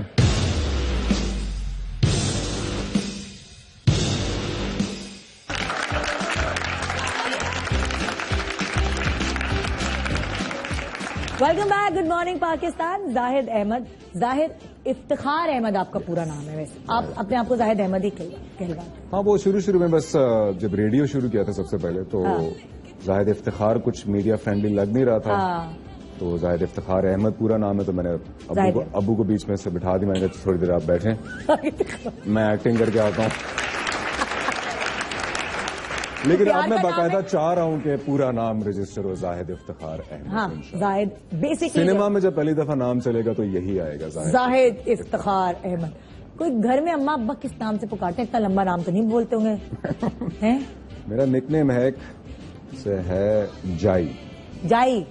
Welcome back, good morning Pakistan. Zahid Ahmed. Zahid, Iftikhar Ahmed आपका पूरा नाम है, वैसे आप अपने आप को जाहिद अहमद ही कहलवाते। हाँ, वो शुरू में बस जब रेडियो शुरू किया था सबसे पहले तो जाहिद इफ्तिखार कुछ मीडिया फ्रेंडली लग नहीं रहा था। तो जाहिद इफ्तिखार अहमद पूरा नाम है, तो मैंने अब्बू को बीच में से बिठा दी। मैंने कहा थोड़ी देर आप बैठें, मैं एक्टिंग करके आता हूँ। लेकिन अब मैं बाकायदा चाह रहा हूँ कि पूरा नाम रजिस्टर हो जाहिद इफ्तिखार अहमद। हाँ, जाहिद बेसिकली सिनेमा में जब पहली दफा नाम चलेगा तो यही आएगा, जाहिद इफ्तिखार अहमद। कोई घर में अम्मा अब्बा किस नाम से पुकारते हैं? इतना लंबा नाम तो नहीं बोलते होंगे हैं? मेरा निकनेम है जाई। जाई,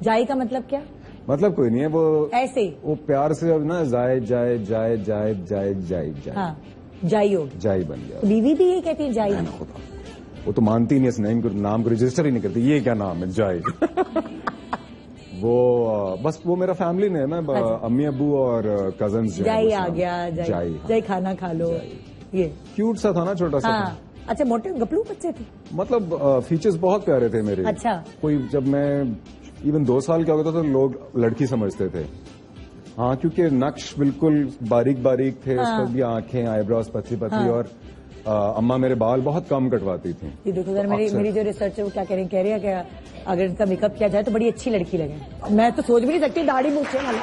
जाई का मतलब क्या? मतलब कोई नहीं है, वो ऐसे वो प्यार से अब ना जाए जाए जाए जाए जाए जाए जाए हाँ, जाई हो जाई बन गया। बीवी भी ये कहती है जाई। खुदा, वो तो मानती नहीं इस नाम को रजिस्टर ही नहीं करती। ये क्या नाम है जाई? वो बस वो मेरा फैमिली नेम है, अम्मी अब्बू और कजन्स। जाई आ गया, जाई खाना खा लो। ये क्यूट सा था ना, छोटा सा। हाँ, अच्छा, मोटे गपलू बच्चे थे, मतलब फीचर्स बहुत प्यारे थे मेरे। अच्छा। कोई जब मैं इवन 2 साल का हो गया था तो लोग लड़की समझते थे। हाँ, क्योंकि नक्श बिल्कुल बारीक बारीक थे। उस पर भी आंखें, आईब्रोज पतली पतली। और अम्मा मेरे बाल बहुत कम कटवाती थी। ये देखो सर, मेरी जो रिसर्च है वो क्या कह रही है कि अगर इनका मेकअप किया जाए तो बड़ी अच्छी लड़की लगे। मैं तो सोच भी नहीं सकती दाढ़ी मूछे वाला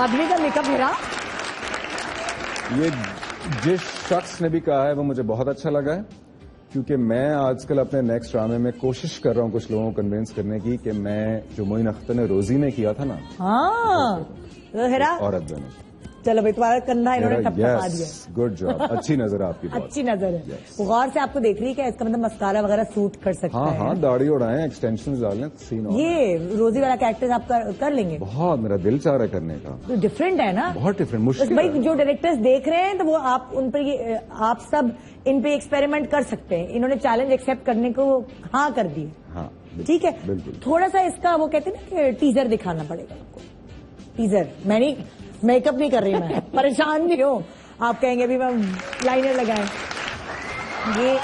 आदमी का मेकअप मेरा। ये जिस शख्स ने भी कहा है वो मुझे बहुत अच्छा लगा है, क्योंकि मैं आजकल अपने नेक्स्ट ड्रामे में कोशिश कर रहा हूँ कुछ लोगों को कन्विंस करने की कि मैं जो मोइन अख्तर ने रोजी में किया था ना, औरत बने। चलो भाई, तुम्हारा कंधा इन्होंने टपका दिया। गुड जॉब, अच्छी नजर आपकी। अच्छी नजर है। वो गौर से आपको देख रही है, इसका मतलब मस्कारा वगैरह सूट कर सकता है। हाँ, दाढ़ी उड़ाएं, एक्सटेंशन डालें, सीन। ये रोजी वाला कैरेक्टर आप कर लेंगे? बहुत, मेरा दिल चाह रहा है करने का। तो डिफरेंट है ना, बहुत डिफरेंट, मुश्किल। भाई जो डायरेक्टर्स देख रहे हैं तो वो आप उन पर आप सब इन पे एक्सपेरिमेंट कर सकते हैं। इन्होंने चैलेंज एक्सेप्ट करने को हाँ कर दिए। हाँ, ठीक है, बिल्कुल। थोड़ा सा इसका वो कहते हैं ना कि टीजर दिखाना पड़ेगा आपको। टीजर, मैं नहीं, मेकअप नहीं कर रही, मैं परेशान नहीं हूँ। आप कहेंगे अभी मैं लाइनर लगाएं। ये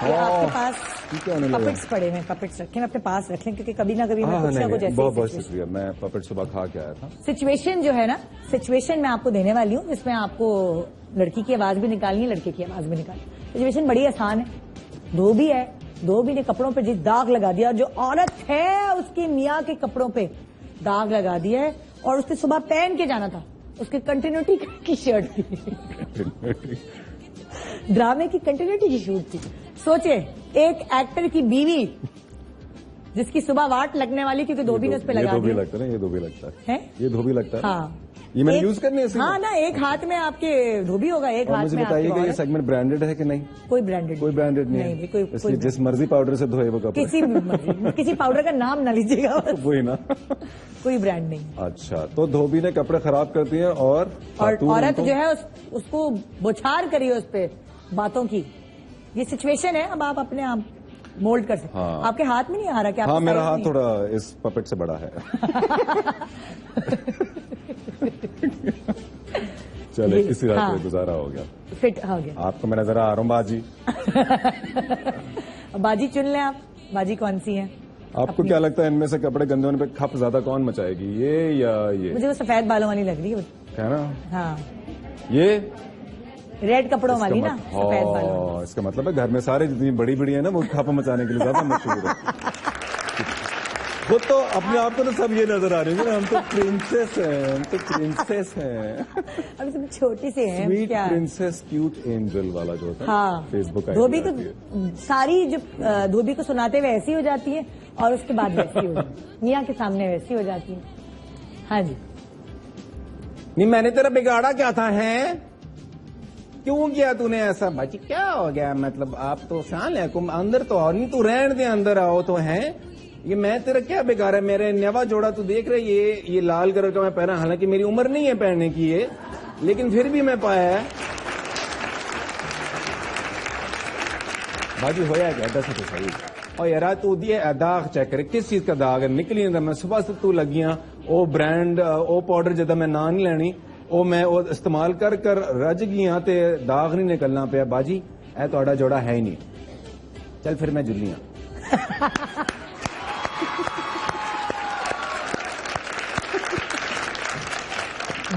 आपके पास पपेट्स पड़े हैं, पपेट्स रखें, अपने पास रख लें, क्योंकि कभी ना कभी मैं कुछ ना कुछ ऐसे। बहुत शुक्रिया, मैं पपेट सुबह खा के आया था। सिचुएशन जो है ना, सिचुएशन मैं आपको देने वाली हूँ, जिसमें आपको लड़की की आवाज भी निकालनी है, लड़के की आवाज भी निकालनी। सिचुएशन बड़ी आसान है। धोबी है, धोबी ने कपड़ों पे जिस दाग लगा दिया, जो औरत है उसके मियाँ के कपड़ों पे दाग लगा दिया है, और उसने सुबह पहन के जाना था, उसकी कंटिन्यूटी की शर्ट थी। ड्रामे की कंटिन्यूटी की शूट थी। सोचे, एक एक्टर की बीवी जिसकी सुबह वाट लगने वाली, क्योंकि धोबी ने उस पर लगा दिया। ये धोबी लगता है, ये धोबी लगता है, ये धोबी लगता है। हाँ, ये मैंने यूज करनी है। हाँ ना, एक हाथ में आपके धोबी होगा, एक हाथ मुझे में बताइए कि ये सेगमेंट ब्रांडेड है कि नहीं? कोई ब्रांडेड नहीं, इसलिए जिस मर्जी पाउडर से धोए वो कपड़े। किसी पाउडर का नाम ना लीजिएगा। वही ना, कोई ब्रांड नहीं। अच्छा, तो धोबी ने कपड़े खराब कर दिए और औरत जो है उसको बौछार करी उस पे बातों की। ये सिचुएशन है, अब आप अपने आप मोल्ड कर सकते। हाँ। आपके हाथ में नहीं आ रहा क्या? हाँ, मेरा हाथ थोड़ा इस पपेट से बड़ा है। चले, इसी रात में गुजारा हो गया, फिट हो गया। आपको मैं नजर आ रहा हूँ बाजी। बाजी चुन लें आप, बाजी कौन सी है? आपको क्या लगता है इनमें से कपड़े गंदे होने पे खप ज्यादा कौन मचाएगी, ये या ये? मुझे वो सफेद बालों वाली लग रही है ना। हाँ, ये रेड कपड़ों वाली ना, सफेद बालों। इसका मतलब है घर में सारे जितनी बड़ी बड़ी है ना, वो खप मचाने के लिए ज्यादा मशहूर है। वो तो अपने आप को तो सब ये नजर आ रही है, हम तो प्रिंसेस हैं, हम तो प्रिंसेस हैं। अभी सब छोटी से हैं। स्वीट प्रिंसेस क्यूट एंजल वाला जो होता है। हाँ, फेसबुक धोबी को सारी जो धोबी को सुनाते हुए ऐसी हो जाती है, और उसके बाद वैसी हो जाती है, मियाँ के सामने वैसी हो जाती है। हाँ जी। नहीं, मैंने तेरा बिगाड़ा क्या था, है क्यों किया तूने ऐसा? भाजी क्या हो गया? मतलब आप तो शान है, तुम अंदर तो और नहीं, तू रहने दे, अंदर आओ तो है। ये मैं तेरा क्या बिगाड़ा? मेरे नवा जोड़ा तू देख रहे, ये लाल कलर का मैं पहना, हालांकि मेरी उम्र नहीं है पहनने की ये, लेकिन फिर भी मैं पाया है। बाजी होया क्या? दस तो सही। और यार तू दिए दाग चेक करे, किस चीज का दाग है? निकली अंदर मैं सुबह से तू लगियां, ओ ब्रांड ओ पाउडर जदा मैं ना नहीं लेनी, ओ मैं ओ इस्तेमाल कर कर रज गया ते दाग नहीं निकलना पिया। बाजी ए थोड़ा जोड़ा है ही नहीं, चल फिर मैं जुलियां।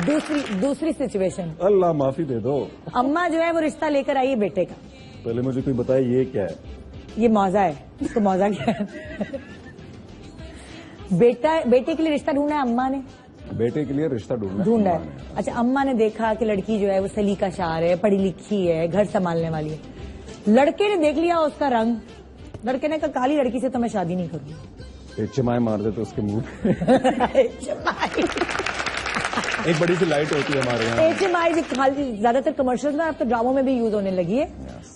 दूसरी सिचुएशन, अल्लाह माफी दे दो। अम्मा जो है वो रिश्ता लेकर आई है बेटे का। पहले मुझे कोई बताए ये क्या है? ये मौजा है, इसको मौजा क्या है? बेटे के लिए रिश्ता ढूंढा है अम्मा ने, बेटे के लिए रिश्ता ढूंढा है। अच्छा, अम्मा ने देखा कि लड़की जो है वो सलीका शार है, पढ़ी लिखी है, घर संभालने वाली है। लड़के ने देख लिया उसका रंग, लड़के ने कहा काली लड़की से तो मैं शादी नहीं करूंगी। HMI मार दे तो उसके मुंह पे। एक बड़ी सी लाइट होती है हमारे यहाँ, HMI जो ज्यादातर कमर्शियल में, अब तो ड्रामों में भी यूज होने लगी है।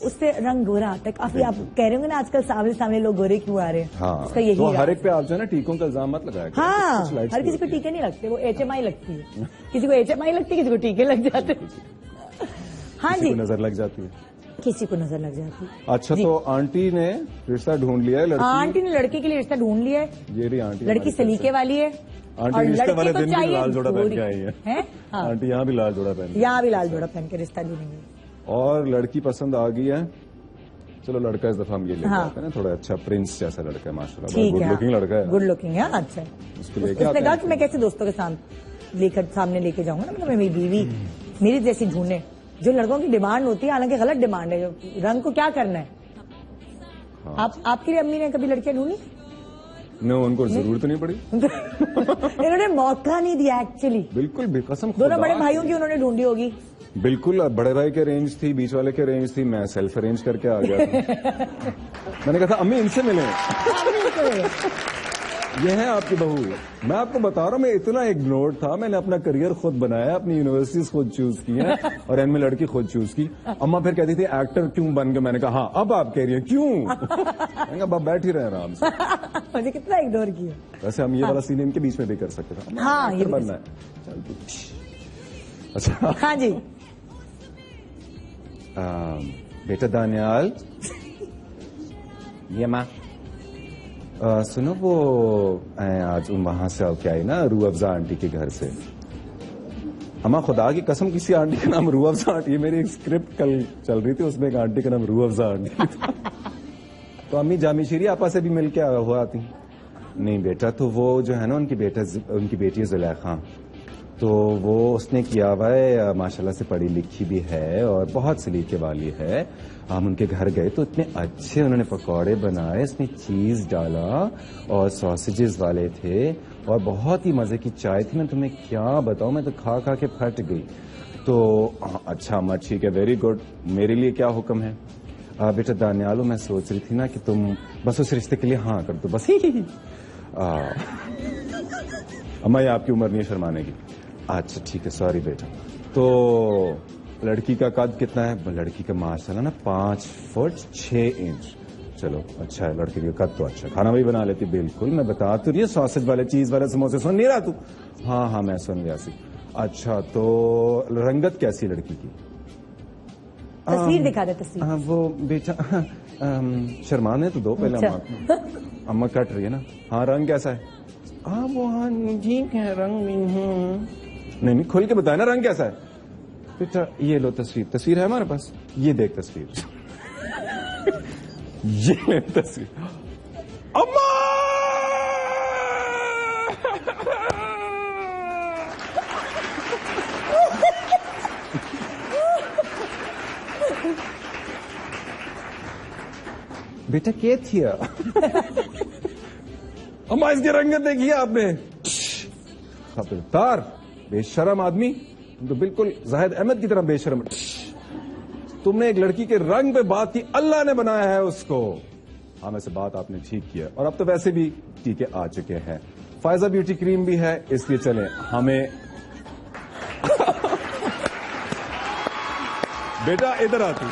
उससे रंग गोरा आता है काफी। आप कह रहे होंगे ना आजकल सामने लोग गोरे क्यों आ रहे हैं? हाँ, उसका यही तो हर एक पे आप जो है ना टीकों का इल्जाम मत लगाया। हाँ, हर किसी को टीके नहीं लगते, वो HMI लगती है। किसी को HMI लगती है, किसी को टीके लग जाते हैं। हाँ जी, नजर लग जाती है, किसी को नजर लग जाती है। अच्छा, तो आंटी ने रिश्ता ढूंढ लिया है, आंटी ने लड़के के लिए रिश्ता ढूंढ लिया है। ये रही आंटी, लड़की सलीके वाली है। आंटी रिश्ते वाले दिन भी चाहिए लाल जोड़ा पहन के आई है। हाँ, आंटी यहाँ भी लाल जोड़ा पहन, यहाँ भी लाल जोड़ा पहन के रिश्ता ढूंढेंगे। और लड़की पसंद आ गई है। चलो लड़का इस दफा हम ये लेके हाँ। आते हैं ना, थोड़ा अच्छा प्रिंस जैसा लड़का है माशाल्लाह, ठीक गुड है, लुकिंग लड़का है, गुड लुकिंग है। अच्छा, उसको लेके उसने आते कहा हैं। कि मैं कैसे दोस्तों के सामने लेके जाऊंगा ना, मतलब मेरी बीवी मेरी जैसी ढूंढे। जो लड़कों की डिमांड होती है, हालांकि गलत डिमांड है, रंग को क्या करना है। हाँ। आपकी भी अम्मी ने कभी लड़कियां ढूंढी? नो, उनको जरूरत नहीं पड़ी। इन्होंने मौका नहीं दिया एक्चुअली। बिल्कुल भी, कसम दोनों खुदा बड़े की। भाइयों की उन्होंने ढूंढी होगी। बिल्कुल, बड़े भाई के रेंज थी, बीच वाले के रेंज थी, मैं सेल्फ अरेंज करके आ गया था। मैंने कहा था अम्मी इनसे मिले, ये है आपकी बहू। मैं आपको बता रहा हूँ, मैं इतना इग्नोर्ड था, मैंने अपना करियर खुद बनाया, अपनी यूनिवर्सिटीज खुद चूज की हैं और इनमें लड़की खुद चूज की। अम्मा फिर कहती थी एक्टर क्यों बन गए? मैंने कहा हाँ, अब आप कह रही हैं क्यों? मैंने कहा बैठ ही रहे आराम से। मुझे कितना इग्नोर किया। वैसे हम ये वाला सीन इनके बीच में भी कर सकते थे। हाँ, ये बनना है। चल तू। अच्छा, हाँ जी, बेटा दानियाल, ये माँ सुनो, वो आज वहां से क्या आई ना, रूह अफजा आंटी के घर से। अम्मा खुदा की कसम, किसी आंटी का नाम रूह अफजा आंटी, मेरी एक स्क्रिप्ट कल चल रही थी, उसमें एक आंटी का नाम रूह अफजा आंटी था। तो अम्मी जामी शीरी आपा से भी मिल के हुआ आती? नहीं बेटा, तो वो जो है ना उनकी बेटी है जुलेखा, तो वो उसने किया हुआ है, माशाल्लाह से पढ़ी लिखी भी है और बहुत सलीके वाली है। हम उनके घर गए तो इतने अच्छे उन्होंने पकौड़े बनाए, इसमें चीज डाला और सॉसेजेस वाले थे और बहुत ही मजे की चाय थी। मैं तुम्हें क्या बताऊं, मैं तो खा खा के फट गई। तो अच्छा अम्मा ठीक है, वेरी गुड, मेरे लिए क्या हुक्म है? बेटा दानियालो, मैं सोच रही थी ना कि तुम बस उस रिश्ते के लिए हाँ कर दो बस। अम्मा ये आपकी उम्र नहीं है शर्माने की। अच्छा ठीक है, सॉरी बेटा। तो लड़की का कद कितना है? लड़की का माशाल्लाह ना 5 फुट 6 इंच। चलो अच्छा है, लड़की का कद तो अच्छा। खाना भी बना लेती? बिल्कुल, मैं बता तो रही हूँ, सॉसेज वाले चीज वाले समोसे सुन नहीं रहा तू? हाँ हाँ मैं सुन गया सी। अच्छा, तो रंगत कैसी लड़की की? तस्वीर दिखा दे, तस्वीर। हाँ वो बेटा शर्माने तो दो पहले। अच्छा। अम्मा कट रही है ना। हाँ रंग कैसा है? हाँ वो हाँ ठीक है, रंग नहीं खुल के बताया ना रंग कैसा है। बेटा ये लो तस्वीर है हमारे पास, ये देख तस्वीर। ये ले तस्वीर। अम्मा बेटा क्या थी? अम्मा इसकी रंगत देखिए आपने। खबरदार बेशरम आदमी, तुम तो बिल्कुल जाहिद अहमद की तरह बेशरम। तुमने एक लड़की के रंग पे बात की, अल्लाह ने बनाया है उसको। हाँ वैसे बात आपने ठीक किया, और अब तो वैसे भी टीके आ चुके हैं, फायजा ब्यूटी क्रीम भी है, इसलिए चले हमें। बेटा इधर आती,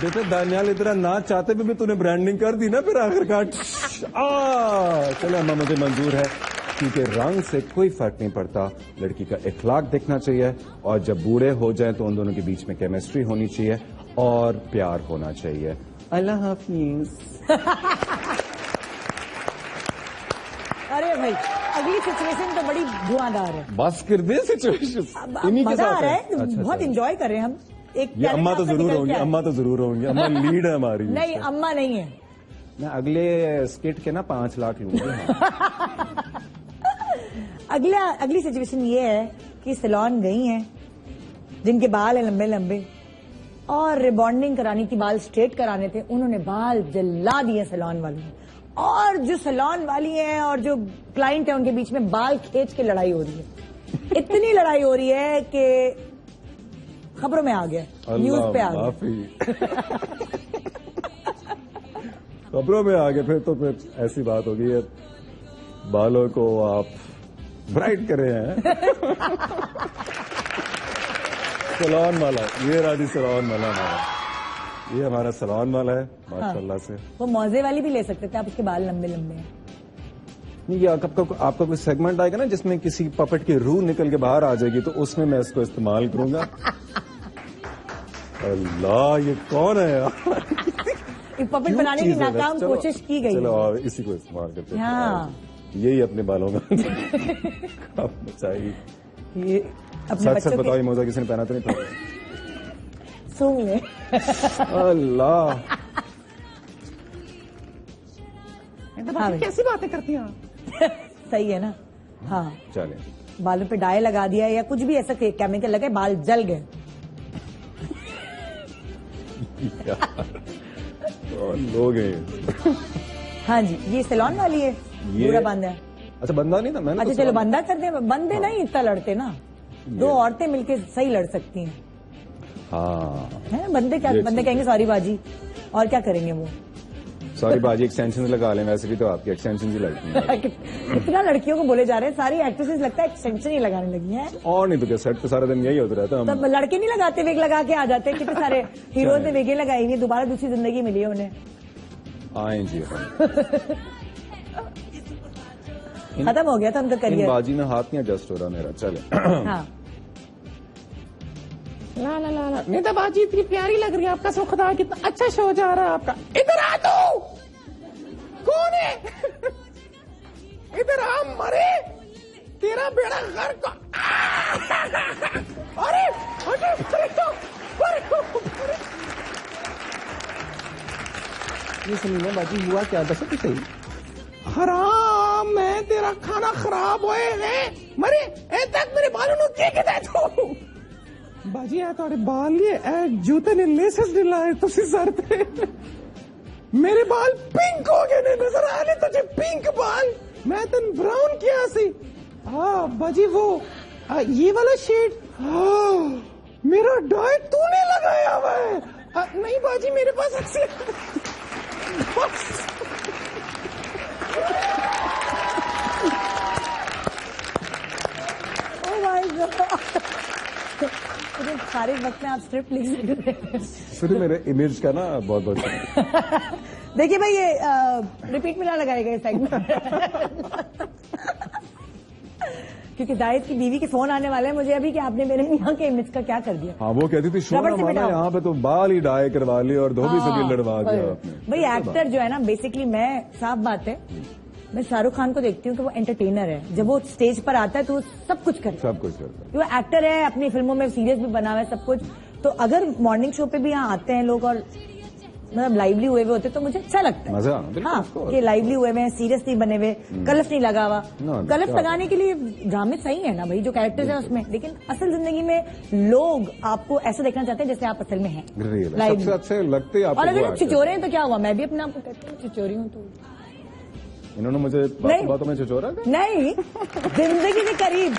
बेटा दानियाल इधर ना चाहते भी तूने ब्रांडिंग कर दी ना फिर आखिरकार। चलो अम्मा मुझे मंजूर है, क्योंकि रंग से कोई फर्क नहीं पड़ता, लड़की का इखलाक देखना चाहिए, और जब बूढ़े हो जाएं तो उन दोनों के बीच में केमिस्ट्री होनी चाहिए और प्यार होना चाहिए। अल्लाह हाफिज। अरे भाई अगली सिचुएशन तो बड़ी धुआंधार है। बस कर दे सिचुएशन, इन्हीं के मजा आ साथ रहा है। है, अच्छा, बहुत इंजॉय कर रहे हैं हम। एक ये अम्मा तो जरूर होंगी, अम्मा तो जरूर होंगी, अम्मा लीड है हमारी। नहीं अम्मा नहीं है। मैं अगले स्किट के ना 5 लाख लूंगी। अगली सिचुएशन ये है कि सैलून गई हैं जिनके बाल हैं लंबे लंबे और रिबॉन्डिंग करानी थी, बाल स्ट्रेट कराने थे, उन्होंने बाल जला दिए सैलून वालों ने। और जो सैलून वाली है और जो क्लाइंट है उनके बीच में बाल खींच के लड़ाई हो रही है। इतनी लड़ाई हो रही है कि खबरों में आ गया, न्यूज पे आ गया। खबरों में आ गए फिर ऐसी बात होगी, बालों को आप ब्राइट करे हैं। सैलून वाला, ये राजी सैलून वाला हमारा, ये हमारा सैलून वाला है माशाल्लाह से। वो मौजे वाली भी ले सकते थे आप, उसके बाल लंबे लंबे हैं। नहीं, ये आपका कोई सेगमेंट आएगा ना जिसमें किसी पपेट की रूह निकल के बाहर आ जाएगी, तो उसमें मैं इसको इस्तेमाल करूंगा। अल्लाह, ये कौन है यार? पपेट बनाने की नाकाम कोशिश की गई। चलो और इसी को इस्तेमाल करते हैं। हाँ, यही अपने बालों में चाहिए। ये अपने सच बताओ, ये मोजा किसी ने पहना तो नहीं था? सुन ले। अल्लाह, हाँ, कैसी बातें करती हैं आप? सही है ना? हाँ, चले बालों पे डाई लगा दिया या कुछ भी ऐसा केमिकल लगे, बाल जल गए। लोग हैं। हाँ जी, ये सैलून वाली है, पूरा बंद है। अच्छा, बंदा नहीं था मैंने। अच्छा चलो बंदा कर दे, बंदे नहीं इतना लड़ते ना, दो औरतें मिलके सही लड़ सकती हैं। हाँ, है बंदे क्या, बंदे कहेंगे सॉरी बाजी, और क्या करेंगे वो? सॉरी बाजी एक्सटेंशन लगा लें, वैसे भी तो आपकी एक्सटेंशन ही लगती है। कितना लड़कियों को बोले जा रहे हैं, सारी एक्ट्रेसेस लगता है एक्सटेंशन ही लगाने लगी हैं। और नहीं तो क्या, सेट पे सारा दिन यही होता रहता है। तब लड़के नहीं लगाते, वेग लगा के आ जाते हैं। कितने सारे हीरोज ने वेगें लगाई हुई, दोबारा दूसरी जिंदगी मिली है उन्हें। आए जी, खत्म हो गया था उनका करियर। बाजी में हाथ नहीं एडजस्ट हो रहा मेरा। चले। हाँ, ला ला ला ला, नीता बाजी इतनी प्यारी लग रही है आपका, सो खुदा कितना अच्छा शो जा रहा है आपका। इधर आ तू, कौन है? इधर आ मरे, तेरा बेड़ा गर्क। अरे ये सुनिए बाजी, हुआ क्या दस तो सही। हराम, मैं तेरा खाना खराब होए है मरे ए तक मेरे बालों नु के दे तू बाजी। आ ਤੁਹਾਡੇ बाल लिए जूते ने लेसेस दिलाए तुसी सर पे। मेरे बाल पिंक हो गए ने, नजर आ रहे तुझे पिंक बाल, मैं तन ब्राउन किया सी। हाँ बाजी, वो ये वाला शेड, हाँ मेरा डाइट तूने लगाया हुआ है। नहीं बाजी, मेरे पास ऐसे सारे वक्त में आप स्क्रिप्ट लिख सकते हैं। फिर मेरे इमेज का ना बहुत बहुत देखिए भाई, ये रिपीट में ना लगाएगा इस सेगमेंट। क्योंकि जाहिद की बीवी के फोन आने वाले हैं मुझे अभी कि आपने मेरे यहाँ के इमेज का क्या कर दिया। हाँ, वो कहती थी शो हमारा यहाँ पे तो बाल ही डाई करवा लिए और धोबी से भी लड़वा दिया आपने। भाई एक्टर जो है ना, बेसिकली मैं, साफ बात है, मैं शाहरुख खान को देखती हूँ कि वो एंटरटेनर है। जब वो स्टेज पर आता है तो वो सब कुछ करता है। वो एक्टर है, अपनी फिल्मों में सीरियस भी बना हुआ है, सब कुछ। तो अगर मॉर्निंग शो पे भी यहाँ आते हैं लोग और मतलब लाइवली हुए हुए होते तो मुझे अच्छा लगता है। मजा, हाँ, कि लाइवली हुए हुए हैं, सीरियस नहीं बने हुए, कलफ नहीं लगा हुआ। कलफ लगाने के लिए ड्रामे सही है ना भाई, जो कैरेक्टर्स हैं उसमें, लेकिन असल जिंदगी में लोग आपको ऐसा देखना चाहते हैं जैसे आप असल में हैं। सबसे अच्छे लगते हैं। और अगर छिचोरे हैं तो क्या हुआ, मैं भी अपने आप को कहती हूँ छिचोरी हूँ। तो इन्होंने मुझे बातों में छिचोरा नहीं, जिंदगी के करीब,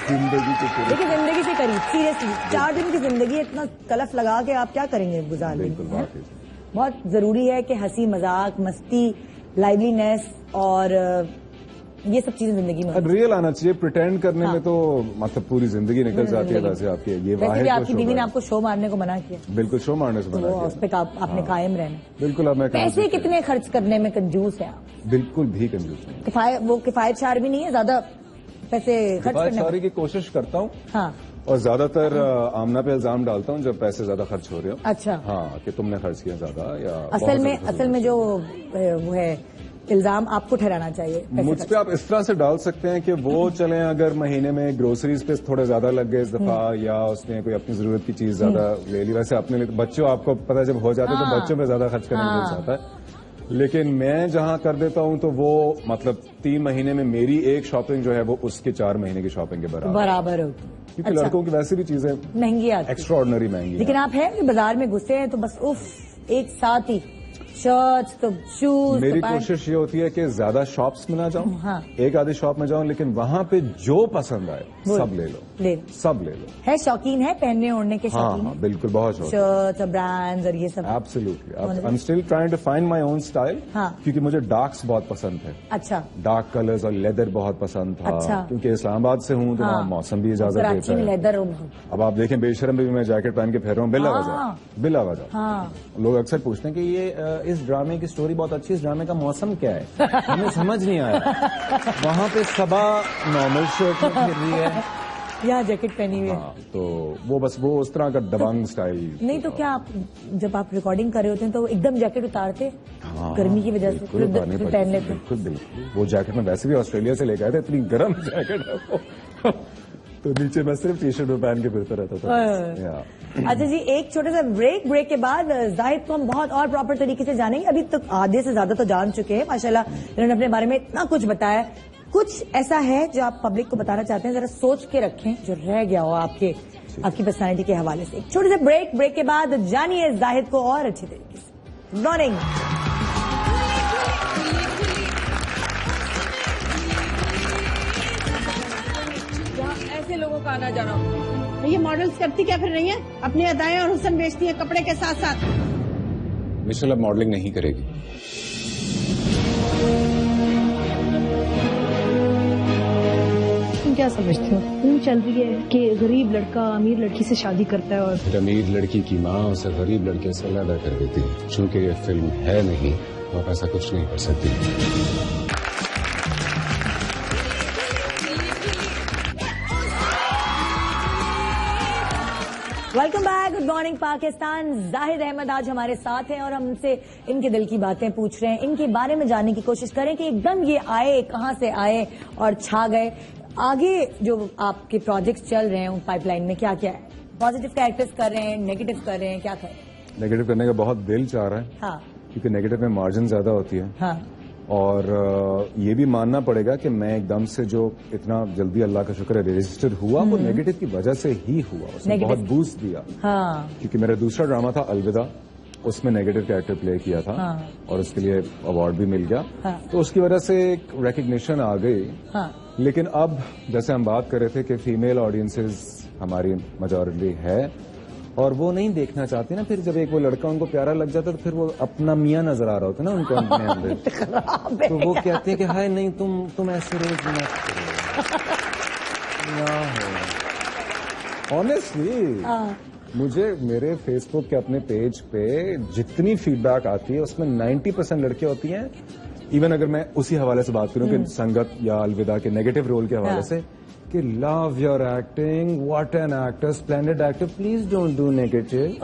देखिए जिंदगी से करीब, सीरियसली 4 दिन की जिंदगी इतना कलफ लगा के आप क्या करेंगे गुजार लेंगे। बहुत जरूरी है कि हंसी मजाक, मस्ती, लाइवलीनेस और ये सब चीजें जिंदगी में रियल आना चाहिए। प्रिटेंड करने में तो मतलब पूरी जिंदगी निकल जाती है। वैसे आपकी ये वैसे भी आपकी बीवी ने आपको शो मारने को मना किया। बिल्कुल, शो मारने से मना किया। उस पर आपने कायम रहना। बिल्कुल, अब मैं पैसे कितने खर्च करने में कंजूस है आप? बिल्कुल भी कंजूस नहीं। वो किफायतशार भी नहीं है, ज्यादा पैसे खर्च करने की कोशिश करता हूँ। हाँ, और ज्यादातर आमना पे इल्जाम डालता हूँ जब पैसे ज्यादा खर्च हो रहे हो। अच्छा, हाँ, कि तुमने खर्च किया ज्यादा या असल में जो वो है इल्जाम आपको ठहराना चाहिए। मुझ पे आप इस तरह से डाल सकते हैं कि वो चलें अगर महीने में ग्रोसरीज पे थोड़े ज्यादा लग गए इस दफा, या उसने कोई अपनी जरूरत की चीज ज्यादा ले ली। वैसे अपने लिए बच्चों, आपको पता जब हो जाते हैं तो बच्चों पे ज्यादा खर्च करने लग जाता है। लेकिन मैं जहां कर देता हूं तो वो मतलब 3 महीने में मेरी एक शॉपिंग जो है वो उसके 4 महीने की शॉपिंग के बराबर होगी। क्योंकि लड़कों की वैसे भी चीजें महंगी आती है, एक्स्ट्रा ऑर्डिनरी महंगी। लेकिन आप हैं कि बाजार में घुसे हैं तो बस उफ एक साथ ही शर्ट्स तो शूज। मेरी कोशिश ये होती है कि ज्यादा शॉप्स में ना जाऊं, हाँ। एक आधी शॉप में जाऊं, लेकिन वहां पे जो पसंद आए सब ले लो, सब ले लो। है शौकीन है पहनने ओढ़ने के शौकीन? हाँ, बिल्कुल बहुत शौकीन। शर्ट्स और ब्रांड्स और ये सब? Absolutely. I am still trying to find my own style, क्योंकि मुझे डार्क्स बहुत पसंद है। अच्छा। डार्क कलर्स और लेदर बहुत पसंद था। अच्छा। क्योंकि इस्लामाबाद से हूँ तो वहाँ मौसम भी इजाजत देता है। लेदर। अब आप देखें बेशरम में भी मैं जैकेट पहन के फिर रहा हूँ बिला वजह। लोग अक्सर पूछते हैं कि ये इस ड्रामे की स्टोरी बहुत अच्छी, इस ड्रामे का मौसम क्या है? हमें समझ नहीं आया। वहाँ पे सबा नॉर्मल शर्ट में फिर रही है, यहाँ जैकेट पहनी हुई है। तो वो बस वो उस तरह का दबंग स्टाइल। नहीं तो क्या आप जब आप रिकॉर्डिंग कर रहे होते हैं तो एकदम जैकेट उतारते? गर्मी की वजह से फिर पहन लेते? बिल्कुल। वो जैकेट में वैसे भी ऑस्ट्रेलिया से लेकर आए थे, इतनी गर्म जैकेट है वो। तो नीचे मैं सिर्फ टी शर्ट में पहन के फिरता रहता था। अच्छा जी, एक छोटे सा ब्रेक के बाद जाहिद को हम बहुत और प्रॉपर तरीके से जानेंगे। अभी तक आधे से ज्यादा तो जान चुके हैं माशाल्लाह, इन्होंने अपने बारे में इतना कुछ बताया। कुछ ऐसा है जो आप पब्लिक को बताना चाहते हैं, जरा सोच के रखें जो रह गया हो आपकी पर्सनालिटी के हवाले से। एक छोटे से ब्रेक के बाद जानिए जाहिद को और अच्छी तरीके से। Good morning. ऐसे लोगों का आना जाना। ये मॉडल्स करती क्या फिर रही हैं? अपनी अदाएं और हुस्न बेचती हैं कपड़े के साथ साथ। मिशेल अब मॉडलिंग नहीं करेगी। तुम क्या समझते हो? तुम चल रही है कि गरीब लड़का अमीर लड़की से शादी करता है और अमीर लड़की की माँ उसे गरीब लड़के से अलग कर देती है। चूंकि ये फिल्म है नहीं तो आप ऐसा कुछ नहीं कर सकती। Welcome back, good morning Pakistan. Zahid Ahmed आज हमारे साथ हैं और हम उनसे इनके दिल की बातें पूछ रहे हैं, इनके बारे में जानने की कोशिश करें कि एकदम ये आए, कहाँ से आए और छा गए। आगे जो आपके प्रोजेक्ट्स चल रहे हैं उन पाइपलाइन में क्या क्या है? पॉजिटिव कैरेक्टर्स कर रहे हैं, नेगेटिव कर रहे हैं, क्या कर रहे हैं? नेगेटिव करने का बहुत दिल चाह रहा है। हाँ। क्योंकि नेगेटिव में मार्जिन ज्यादा होती है। हाँ। और ये भी मानना पड़ेगा कि मैं एकदम से जो इतना जल्दी अल्लाह का शुक्र है रजिस्टर हुआ वो नेगेटिव की वजह से ही हुआ। उसने बहुत बूस्ट दिया। हाँ। क्योंकि मेरा दूसरा ड्रामा था अलविदा, उसमें नेगेटिव कैरेक्टर प्ले किया था। हाँ। और उसके लिए अवार्ड भी मिल गया। हाँ। तो उसकी वजह से एक रिकग्निशन आ गई। हाँ। लेकिन अब जैसे हम बात कर रहे थे कि फीमेल ऑडियंसेस हमारी मेजॉरिटी है और वो नहीं देखना चाहती ना। फिर जब एक वो लड़का उनको प्यारा लग जाता तो फिर वो अपना मियाँ नजर आ रहा होता ना उनको अपने अंदर। तो वो कहते हैं कि हाय नहीं तुम ऐसे रोज मत करो। ऑनेस्टली मुझे मेरे फेसबुक के अपने पेज पे जितनी फीडबैक आती है उसमें 90% लड़कियां होती हैं। इवन अगर मैं उसी हवाले से बात करूं कि संगत या अलविदा के नेगेटिव रोल के हवाले से कि love your acting, what an actor, splendid actor, please don't do negative.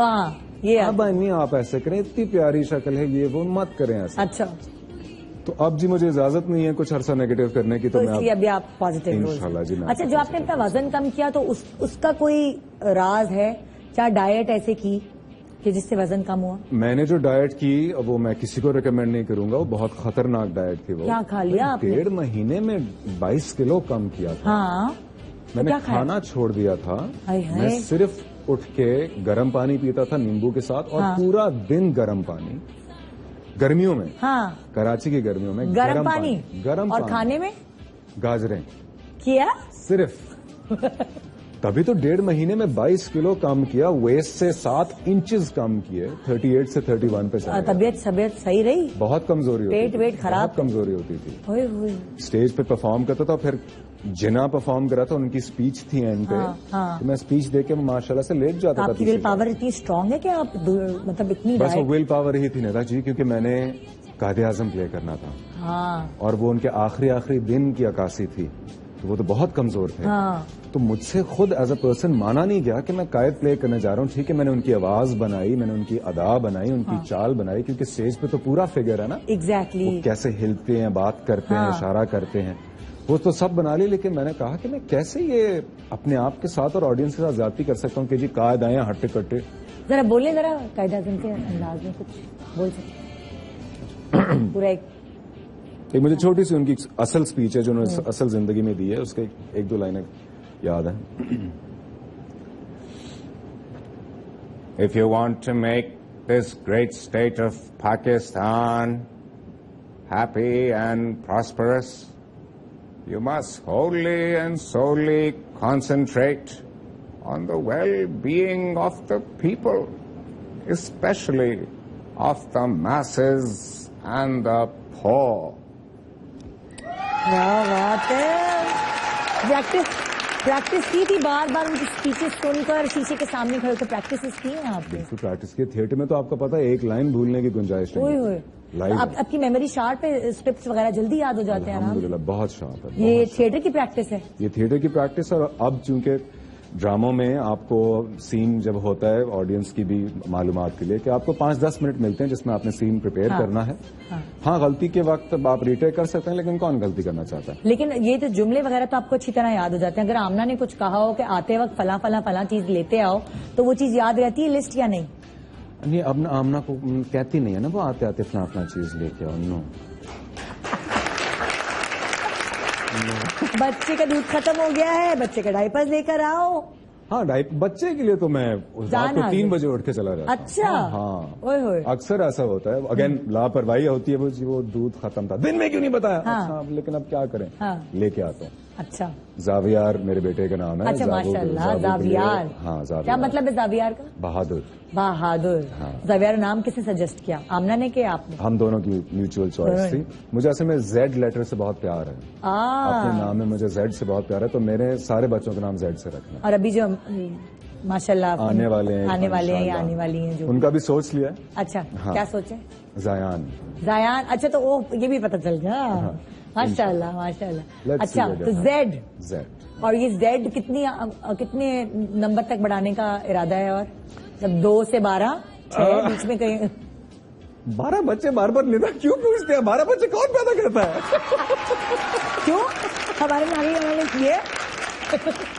ये अब नहीं आप ऐसे करें, इतनी प्यारी शक्ल है, ये वो मत करें ऐसा। अच्छा। तो अब जी मुझे इजाजत नहीं है कुछ अरसा नेगेटिव करने की। तो इसलिए अभी आप पॉजिटिव इंशाल्लाह जी। अच्छा, जो आपने अपना वजन कम किया तो उसका कोई राज है? क्या डाइट ऐसे की कि जिससे वजन कम हुआ? मैंने जो डाइट की वो मैं किसी को रिकमेंड नहीं करूंगा, वो बहुत खतरनाक डाइट थी। वो क्या खा लिया आपने? 1.5 महीने में 22 किलो कम किया था। हाँ। मैंने खाना छोड़ दिया था। मैं सिर्फ उठ के गर्म पानी पीता था नींबू के साथ और पूरा दिन गर्म पानी। गर्मियों में। हाँ। कराची की गर्मियों में गर्म पानी। गर्म और खाने में गाजरें किया सिर्फ। तभी तो 1.5 महीने में 22 किलो कम किया। वेस्ट से 7 इंचेस कम किए, 38 से 31 पे चला। तबीयत सही रही? बहुत कमजोरी होती थी। पेट वेट खराब? बहुत कमजोरी होती थी। स्टेज पे परफॉर्म करता था, फिर जिना परफॉर्म करा था, उनकी स्पीच थी एंड पे। तो मैं स्पीच दे के माशाल्लाह से लेट जाता था। आपकी विल पावर इतनी स्ट्रांग है कि आप मतलब इतनी? बस वो विल पावर ही थी नेता जी, क्योंकि मैंने कायदे आजम प्ले करना था। हाँ। और वो उनके आखिरी दिन की अक्कासी थी, तो वो तो बहुत कमजोर थे। हाँ। तो मुझसे खुद एज अ पर्सन माना नहीं गया कि मैं कायद प्ले करने जा रहा हूँ। ठीक है, मैंने उनकी आवाज बनाई, मैंने उनकी अदा बनाई, उनकी चाल बनाई, क्योंकि स्टेज पे तो पूरा फिगर है ना। एग्जैक्टली। वो कैसे हिलते हैं, बात करते हैं, इशारा करते हैं, वो तो सब बना ली। लेकिन मैंने कहा कि मैं कैसे ये अपने आप के साथ और ऑडियंस के साथ ज्यादती कर सकता हूँ कि जी कायद आए हट्टे कट्टे। जरा बोले, जरा कायद आजम के अंदाज में कुछ बोल सकते? पूरा एक मुझे छोटी सी उनकी असल स्पीच है जो उन्होंने असल जिंदगी में दी है, उसके एक दो लाइनें याद है. If you want to make this great state of Pakistan happy and prosperous, you must wholly and solely concentrate on the well-being of the people, especially of the masses and the poor. क्या बात है. Practice की थी, बार बार उनकी speeches सुनकर शीशे के सामने खड़े होकर प्रैक्टिस की है आपने? बिल्कुल प्रैक्टिस की. थिएटर में तो आपको पता है एक लाइन भूलने की गुंजाइश नहीं है. लाइव आपकी मेमोरी शार्प है, स्क्रिप्ट्स वगैरह जल्दी याद हो जाते हैं. अल्हम्दुलिल्लाह बहुत शार्प है. ये थिएटर की प्रैक्टिस है. ये थिएटर की प्रैक्टिस. और अब चूंकि ड्रामों में आपको सीन जब होता है ऑडियंस की भी मालूमात के लिए कि आपको 5-10 मिनट मिलते हैं जिसमें आपने सीन प्रिपेयर करना है. हाँ, गलती के वक्त आप रीटेक कर सकते हैं, लेकिन कौन गलती करना चाहता है. लेकिन ये तो जुमले वगैरह तो आपको अच्छी तरह याद हो जाते हैं. अगर आमना ने कुछ कहा हो कि आते वक्त फला फला फला चीज लेते आओ, तो वो चीज याद रहती है लिस्ट या नहीं? नहीं, अब आमना को कहती नहीं है ना वो आते आते फला फला चीज लेके आओ. नो, बच्चे का दूध खत्म हो गया है, बच्चे का डायपर्स लेकर आओ. हाँ, बच्चे के लिए तो मैं रात को 3 बजे उठ के चला जाता. अच्छा. हाँ, ओए होए. अक्सर ऐसा होता है. अगेन लापरवाही होती है. वो दूध खत्म था, दिन में क्यों नहीं बताया? हाँ. अच्छा, लेकिन अब क्या करें. हाँ. लेके आता हूँ. अच्छा. जावियार मेरे बेटे का नाम है. अच्छा, माशाल्लाह. जावियार. हाँ, जावियार. क्या मतलब है जावियार का? बहादुर. बहादुर. हाँ. जावियार नाम किसने सजेस्ट किया, आमना ने कि आपने? हम दोनों की म्यूचुअल चॉइस थी. मुझे असल में जेड लेटर से बहुत प्यार है. अपने नाम में मुझे जेड से बहुत प्यार है, तो मेरे सारे बच्चों का नाम जेड से रखना. और अभी जो माशाल्लाह आने वाले हैं या आने वाली हैं जो, उनका भी सोच लिया. अच्छा. हाँ. क्या सोचे? जायान. अच्छा, तो वो ये भी पता चल गया. हाँ. माशाल्लाह माशाल्लाह. अच्छा, तो जेड. और ये जेड कितने नंबर तक बढ़ाने का इरादा है? और जब 2 से 12 6 बीच में कहीं 12 बच्चे बार बार लेना क्यों पूछते हैं? 12 बच्चे कौन पैदा करता है? क्यों? हमारे नानी ने किए.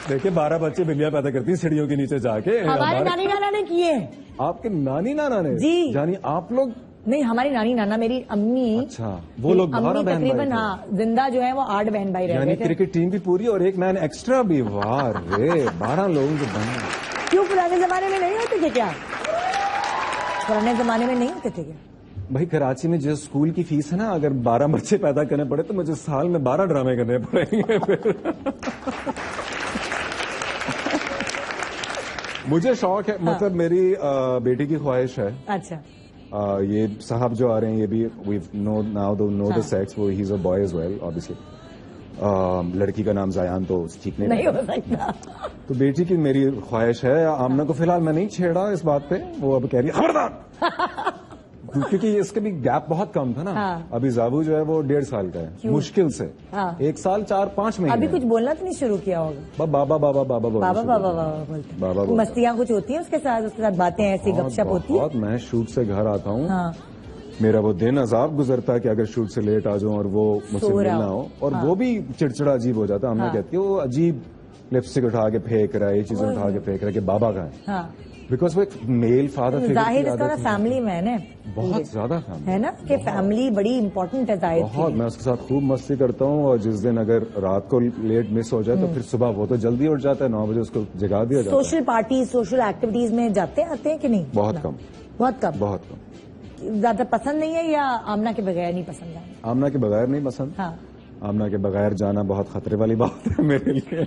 देखिए, 12 बच्चे बिल्लियां पैदा करती हैं सीढ़ियों के नीचे जाके. हमारे नानी नाना ने किए. आपके नानी नाना ने? जी. यानी आप लोग? नहीं, हमारी नानी नाना, मेरी अम्मी. अच्छा, वो लोग 12 बहन तकरीबन. हाँ, जिंदा जो है वो 8 बहन भाई रहते थे. यानी क्रिकेट टीम भी पूरी और एक मैन एक्स्ट्रा भी. वाह रे, 12 लोगों के बने. क्यों, पुराने जमाने में नहीं होते थे क्या? पुराने जमाने में नहीं होते थे क्या? भाई, कराची में जो स्कूल की फीस है ना, अगर 12 बच्चे पैदा करने पड़े तो मुझे साल में 12 ड्रामे करने पड़ेंगे फिर. मुझे शौक है. हाँ. मतलब मेरी बेटी की ख्वाहिश है. अच्छा. ये साहब जो आ रहे हैं ये भी we know now the sex. वो he is a boy as well obviously. लड़की का नाम जायान तो ठीक नहीं हो सकता. तो बेटी की मेरी ख्वाहिश है. आमना को फिलहाल मैं नहीं छेड़ा इस बात पे. वो अब कह रही है खबरदार. क्योंकि इसके भी गैप बहुत कम था ना. हाँ. अभी जाबू जो है वो 1.5 साल का है. मुश्किल से. हाँ. 1 साल 4-5 महीने. अभी कुछ बोलना तो नहीं शुरू किया होगा? बाबा बाबा बाबा बाबा. मस्तियाँ कुछ होती हैं उसके साथ बातें ऐसी गपशप होती है. बहुत. मैं शूट से घर आता हूँ. हाँ. मेरा वो दिन अजाब गुजरता है कि अगर शूट से लेट आ जाऊं और वो मुझसे मिलना हो. और वो भी चिड़चिड़ा अजीब हो जाता है. हमने कहती है वो अजीब लिपस्टिक उठा के फेंक रहा है, ये चीजें उठा के फेंक रहा है कि बाबा का है. बिकॉज वो एक मेल फादर फिगर. जाहिर इसका ना फैमिली मैन है. बहुत ज्यादा फैमिली है ना, कि फैमिली बड़ी इंपॉर्टेंट है. जाहिर बहुत. मैं उसके साथ खूब मस्ती करता हूँ. और जिस दिन अगर रात को लेट मिस हो जाए तो फिर सुबह वो तो जल्दी उठ जाता है. 9 बजे उसको जगा दिया जाता है. सोशल पार्टी, सोशल एक्टिविटीज में आते हैं कि नहीं? बहुत कम. बहुत कम. बहुत कम. ज्यादा पसंद नहीं है या आमना के बगैर नहीं पसंद है? आमना के बगैर नहीं पसंद. हाँ. आमना के बगैर जाना बहुत खतरे वाली बात है मेरे लिए.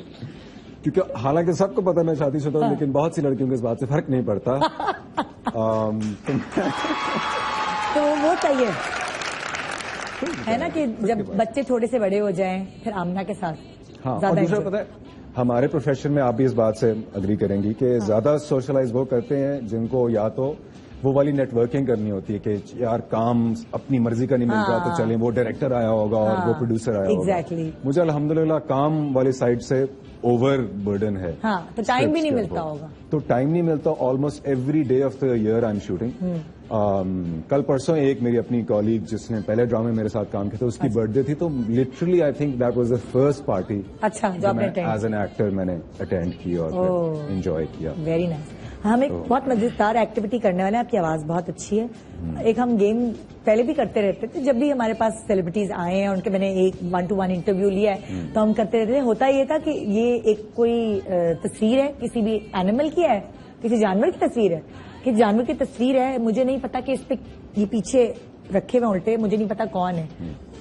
क्योंकि हालांकि सबको पता है मैं शादीशुदा हूं. हाँ. लेकिन बहुत सी लड़कियों को इस बात से फर्क नहीं पड़ता. तो वो चाहिए है ना कि जब बच्चे थोड़े से बड़े हो जाएं फिर आमना के साथ. हाँ. और दूसरा पता है, हमारे प्रोफेशन में आप भी इस बात से अग्री करेंगी कि ज्यादा सोशलाइज वो करते हैं जिनको या तो वो वाली नेटवर्किंग करनी होती है कि यार काम अपनी मर्जी का नहीं मिलता. तो चलें वो डायरेक्टर आया होगा और वो प्रोड्यूसर आया होगा. मुझे अल्हम्दुलिल्लाह काम वाली साइड से ओवर बर्डन है. हाँ, तो टाइम भी नहीं मिलता होगा. तो टाइम नहीं मिलता. Almost every day of the year I am shooting. कल परसों एक मेरी अपनी कॉलीग जिसने पहले ड्रामे मेरे साथ काम किया था उसकी बर्थडे थी. तो literally I think that was the first party. अच्छा, जो आपने एज एन एक्टर मैंने अटेंड की और एंजॉय किया. Very nice. हम एक बहुत मजेदार एक्टिविटी करने वाले हैं। आपकी आवाज बहुत अच्छी है। एक हम गेम पहले भी करते रहते थे, जब भी हमारे पास सेलिब्रिटीज आए हैं उनके मैंने एक 1-to-1 इंटरव्यू लिया है तो हम करते रहते थे। होता ये था कि ये एक कोई तस्वीर है, किसी भी एनिमल की है, किसी जानवर की तस्वीर है, किसी जानवर की तस्वीर है, मुझे नहीं पता कि इस पे ये पीछे रखे हुए उल्टे, मुझे नहीं पता कौन है।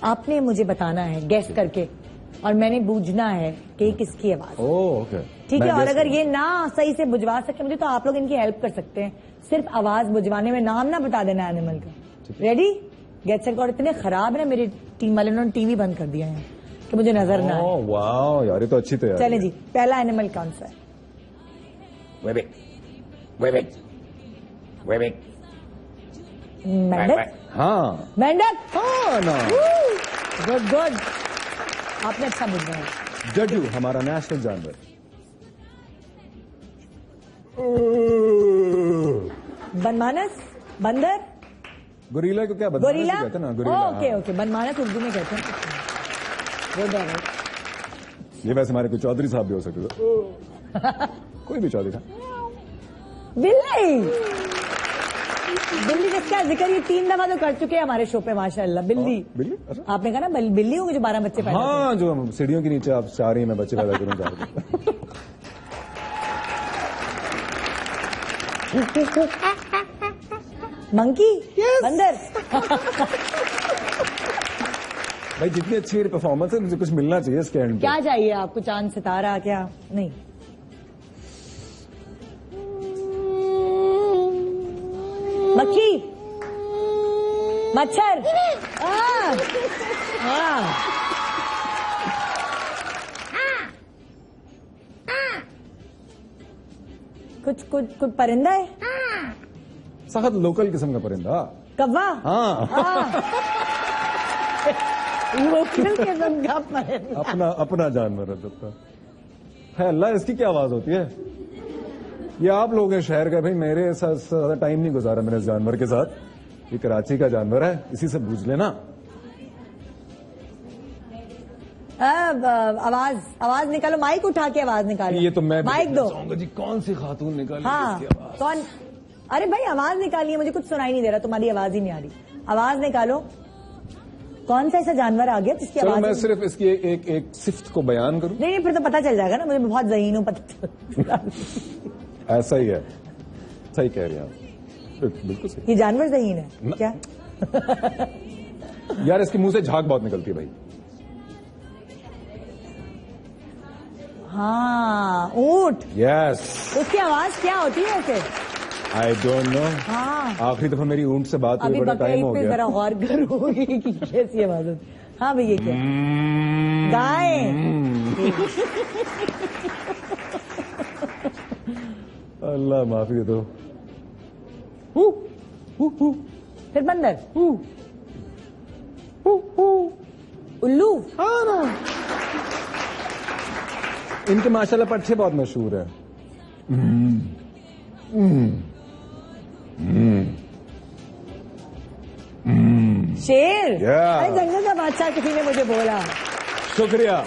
आपने मुझे बताना है गैस करके, और मैंने बूझना है कि किसकी आवाज। ओके, ठीक है। और अगर ये ना सही से बुझवा सके मुझे तो आप लोग इनकी हेल्प कर सकते हैं, सिर्फ आवाज बुझवाने में, नाम ना बता देना एनिमल का। रेडी? Get set. और इतने खराब है ना मेरी टीम वाले, उन्होंने टीवी बंद कर दिया है कि मुझे नजर ना आए। वाह यार, ये तो अच्छी तैयारी। चले जी, पहला एनिमल कौन सा है? वेबिक, वेबिक, वेबिक, मेंढक। हाँ, मेंढक। हाँ ना, गुड गुड, आपने अच्छा बुझवाया। जजू हमारा नेशनल जानवर। बनमानस, बंदर, गोरिल्ला को क्या गोरिल्ला कहते हैं ना, गोरिल्ला। ओके ओके, बनमानस उर्दू में कहते हैं। गुड है। ये वैसे हमारे कोई चौधरी साहब भी हो सकते थे। कोई भी चौधरी साहब। बिल्ली। बिल्ली जिसका जिक्र ये 3 दफा तो कर चुके हैं हमारे शो पे माशाल्लाह। बिल्ली। बिल्ली? अच्छा। आपने कहा ना बिल्ली होगी जो 12 बच्चे पैदा हाँ, जो सीढ़ियों के नीचे आप चाह रही हैं मैं बच्चे पैदा करूं चाह रही। मंकी। बंदर। भाई जितनी अच्छी परफॉर्मेंस है मुझे कुछ मिलना चाहिए इसके एंड पे। क्या चाहिए आपको? चांद, सितारा? क्या नहीं? मक्खी, मच्छर। कुछ कुछ कुछ परिंदा है? सख्त लोकल किस्म का परिंदा। कौवा। हाँ, लोकल किस्म का परिंदा। अपना जानवर है। अल्लाह, इसकी क्या आवाज होती है? ये आप लोग हैं शहर का, भाई मेरे साथ ज्यादा टाइम नहीं गुजारा मैंने इस जानवर के साथ। ये कराची का जानवर है, इसी से पूछ लेना। आवाज निकालो, माइक उठा के आवाज निकालो। ये तो मैं माइक दो जी, कौन सी खातून निकाली हाँ इसकी आवाज? कौन? अरे भाई आवाज निकालिए, मुझे कुछ सुनाई नहीं दे रहा, तुम्हारी आवाज ही नहीं आ रही। आवाज निकालो। कौन सा ऐसा जानवर आ गया जिसकी चलो आवाज? मैं सिर्फ इसकी एक सिफ्त को बयान करूं। नहीं फिर तो पता चल जाएगा ना, मुझे बहुत ज़हीन हूं, पता चल। ऐसा ही है, सही कह रही हैं आप, बिल्कुल सही। ये जानवर ज़हीन है क्या? यार इसके मुंह से झाग बहुत निकलती है भाई। हाँ, ऊंट। यस। उसकी आवाज क्या होती है ऐसे? I don't know. हाँ, आखिरी दफा मेरी ऊंट से बात हुई, अभी बड़ा टाइम बकरीद हो पे गया। जरा गौर करोगे कि कैसी आवाज होती है। हाँ भैया, क्या गाय? अल्लाह माफी दे दो। फिर बंदर। उल्लू। हाँ ना, इनके माशाल्लाह पट्टे बहुत मशहूर है। शेर। Yeah. अरे जंगल का बादशाह किसी ने मुझे बोला। शुक्रिया।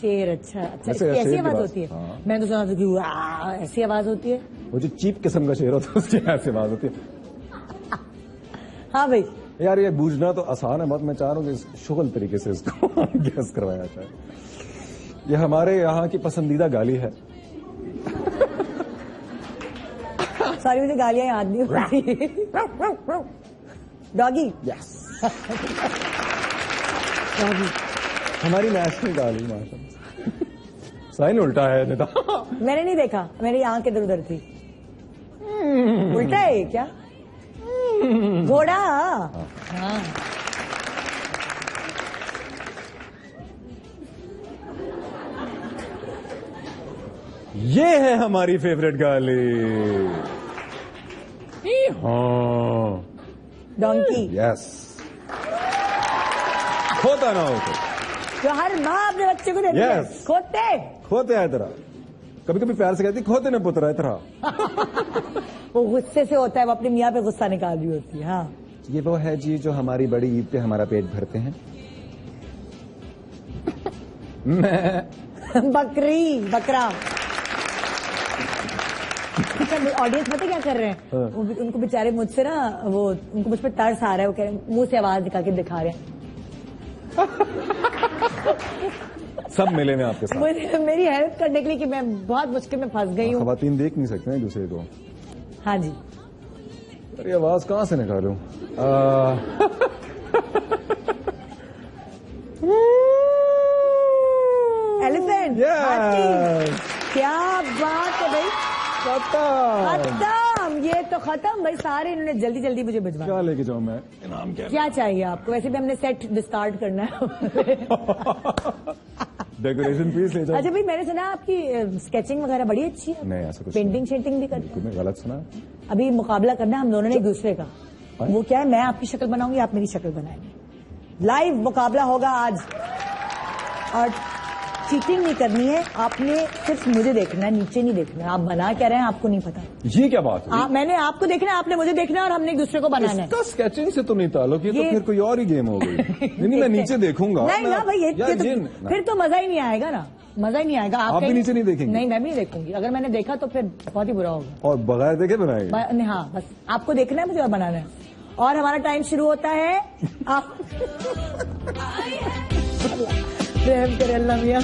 शेर। अच्छा अच्छा, ऐसे इसकी शेर ऐसी की आवाज बात। होती है? हाँ। मैं तो सुना था कि ऐसी आवाज होती है। वो जो चीप किस्म का शेर होता है उसकी ऐसी आवाज होती है। हाँ भाई, यार ये बूझना तो आसान है बहुत, मैं चाह रहा हूँ कि शुगल तरीके से इसको गैस करवाया जाए। ये हमारे यहाँ की पसंदीदा गाली है। सॉरी मुझे गालियां याद नहीं होती। डॉगी। Yes, doggy. हमारी नेशनल गाली माशाल्लाह। साइन उल्टा है नेता। मैंने नहीं देखा, मेरी आंख इधर उधर थी। उल्टा है क्या? घोड़ा। हाँ। ये है हमारी फेवरेट गाली। हाँ, डोंकी। यस। खोता ना हो तो जो हर माँ अपने बच्चे को देती है। Yes. खोते। खोते है तेरा, कभी कभी प्यार से कहती खोते ने पुत्र है तेरा। वो गुस्से से होता है, वो अपनी मियाँ पे गुस्सा निकाल रही होती है। हाँ, ये वो है जी जो हमारी बड़ी ईद पे हमारा पेट भरते हैं। मैं बकरी, बकरा। ऑडियंस पता क्या कर रहे हैं? उनको बेचारे मुझसे ना उनको मुझ पर तरस आ रहा है, वो कह रहे हैं मुंह से आवाज निकाल के दिखा रहे हैं। सब मिले में आपके साथ। मेरी हेल्प करने के लिए कि मैं बहुत मुश्किल में फंस गई हूँ। खवातीन देख नहीं सकते हैं दूसरे को। हाँ जी। अरे आवाज कहाँ से निकालूं? एलिफेंट। क्या बात है भाई, खत्म, ये तो खत्म भाई। सारे इन्होंने जल्दी जल्दी मुझे भिजवा। क्या लेके जाऊं मैं? इनाम क्या चाहिए आपको? वैसे भी हमने सेट डिस्कार्ड करना है। डेकोरेशन पीस ले जाओ। अच्छा भाई, मैंने सुना आपकी स्केचिंग वगैरह बड़ी अच्छी है। नहीं, ऐसा कुछ पेंटिंग शेंटिंग भी करती तुमने गलत सुना। अभी मुकाबला करना है हम दोनों ने एक दूसरे का। वो क्या है, मैं आपकी शक्ल बनाऊंगी, आप मेरी शक्ल बनाएंगे। लाइव मुकाबला होगा आज, और चीटिंग नहीं करनी है। आपने सिर्फ मुझे देखना है, नीचे नहीं देखना है। आप बना क्या रहे हैं आपको नहीं पता। ये क्या बात है? मैंने आपको देखना है, आपने मुझे देखना है, और हमने एक दूसरे को बनाना है। इसका स्केचिंग से तो नहीं ताल्लुक, ये तो फिर कोई और ही गेम हो गई। नहीं, मैं नीचे देखूंगा। नहीं ना भाई, ये तो फिर तो मजा ही नहीं आएगा ना, मजा ही नहीं आएगा। आप भी नीचे नहीं देखेंगे? नहीं, मैं भी नहीं देखूंगी। अगर मैंने देखा तो फिर बहुत ही बुरा होगा। और बगैर देखे बनाएंगे? हाँ, बस आपको देखना है, मुझे और बनाना है। और हमारा टाइम शुरू होता है। प्रेम करे अल्लाह मियां।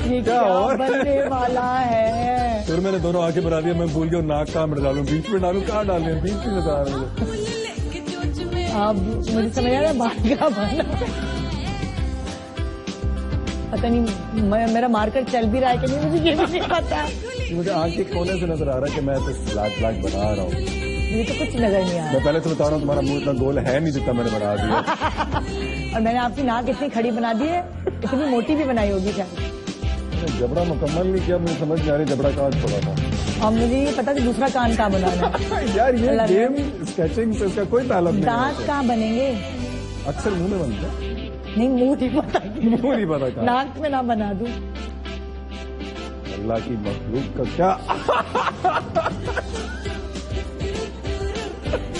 ये क्या बनने वाला है? फिर मैंने दोनों आंखें बना दिया, मैं भूल गया नाक कहाँ में डालूं, बीच में डालूं, कहाँ डालूं, बीच में बता रहे। अब मुझे समझ आ रहा है बाल का बना। पता नहीं मेरा मार्कर चल भी रहा है कि नहीं, मुझे ये भी नहीं पता। मुझे आंख के कोने से नजर आ रहा है कि मैं तो ब्लैक बना रहा हूँ। मुझे तो कुछ नजर नहीं आ रहा। मैं पहले तो बता रहा हूँ, तुम्हारा मुंह इतना गोल है नहीं जितना मैंने बना दिया। और मैंने आपकी नाक इतनी खड़ी बना दी है, इतनी मोटी भी बनाई होगी शायद। जबड़ा मुकम्मल नहीं किया, मुझे समझ नहीं आ रही जबड़ा कहाँ छोड़ा था। और मुझे ये पता था दूसरा कान कहाँ बनाना है। यार ये गेम स्केचिंग से इसका कोई ताल्लुक नहीं। दांत कहाँ बनेंगे? अक्सर मुंह में बनते हैं। नहीं, मुंह नहीं पता। मुंह नहीं पता कहाँ। नाक में ना बना दूं। अल्लाह की मखलूक का क्या।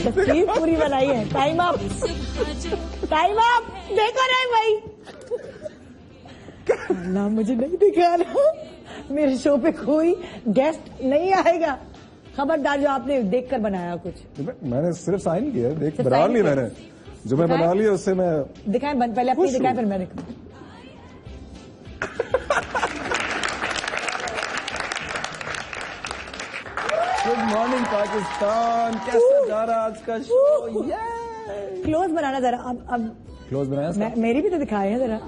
तस्वीर पूरी बनाई है। Time up, time up. देखो नहीं भाई, अल्लाह मुझे नहीं दिखा रहा। मेरे शो पे कोई गेस्ट नहीं आएगा, खबरदार। जो आपने देखकर बनाया कुछ। मैंने सिर्फ साइन किया, देख बना ली मैंने। जो मैं बना लिया उससे मैं दिखाएं, पहले अपनी दिखाएं फिर मैं दिखाऊं। गुड मॉर्निंग पाकिस्तान, कैसा जा रहा आज का शो? क्लोज बनाना जरा। अब क्लोज बनाया? मेरी भी तो दिखाए हैं जरा।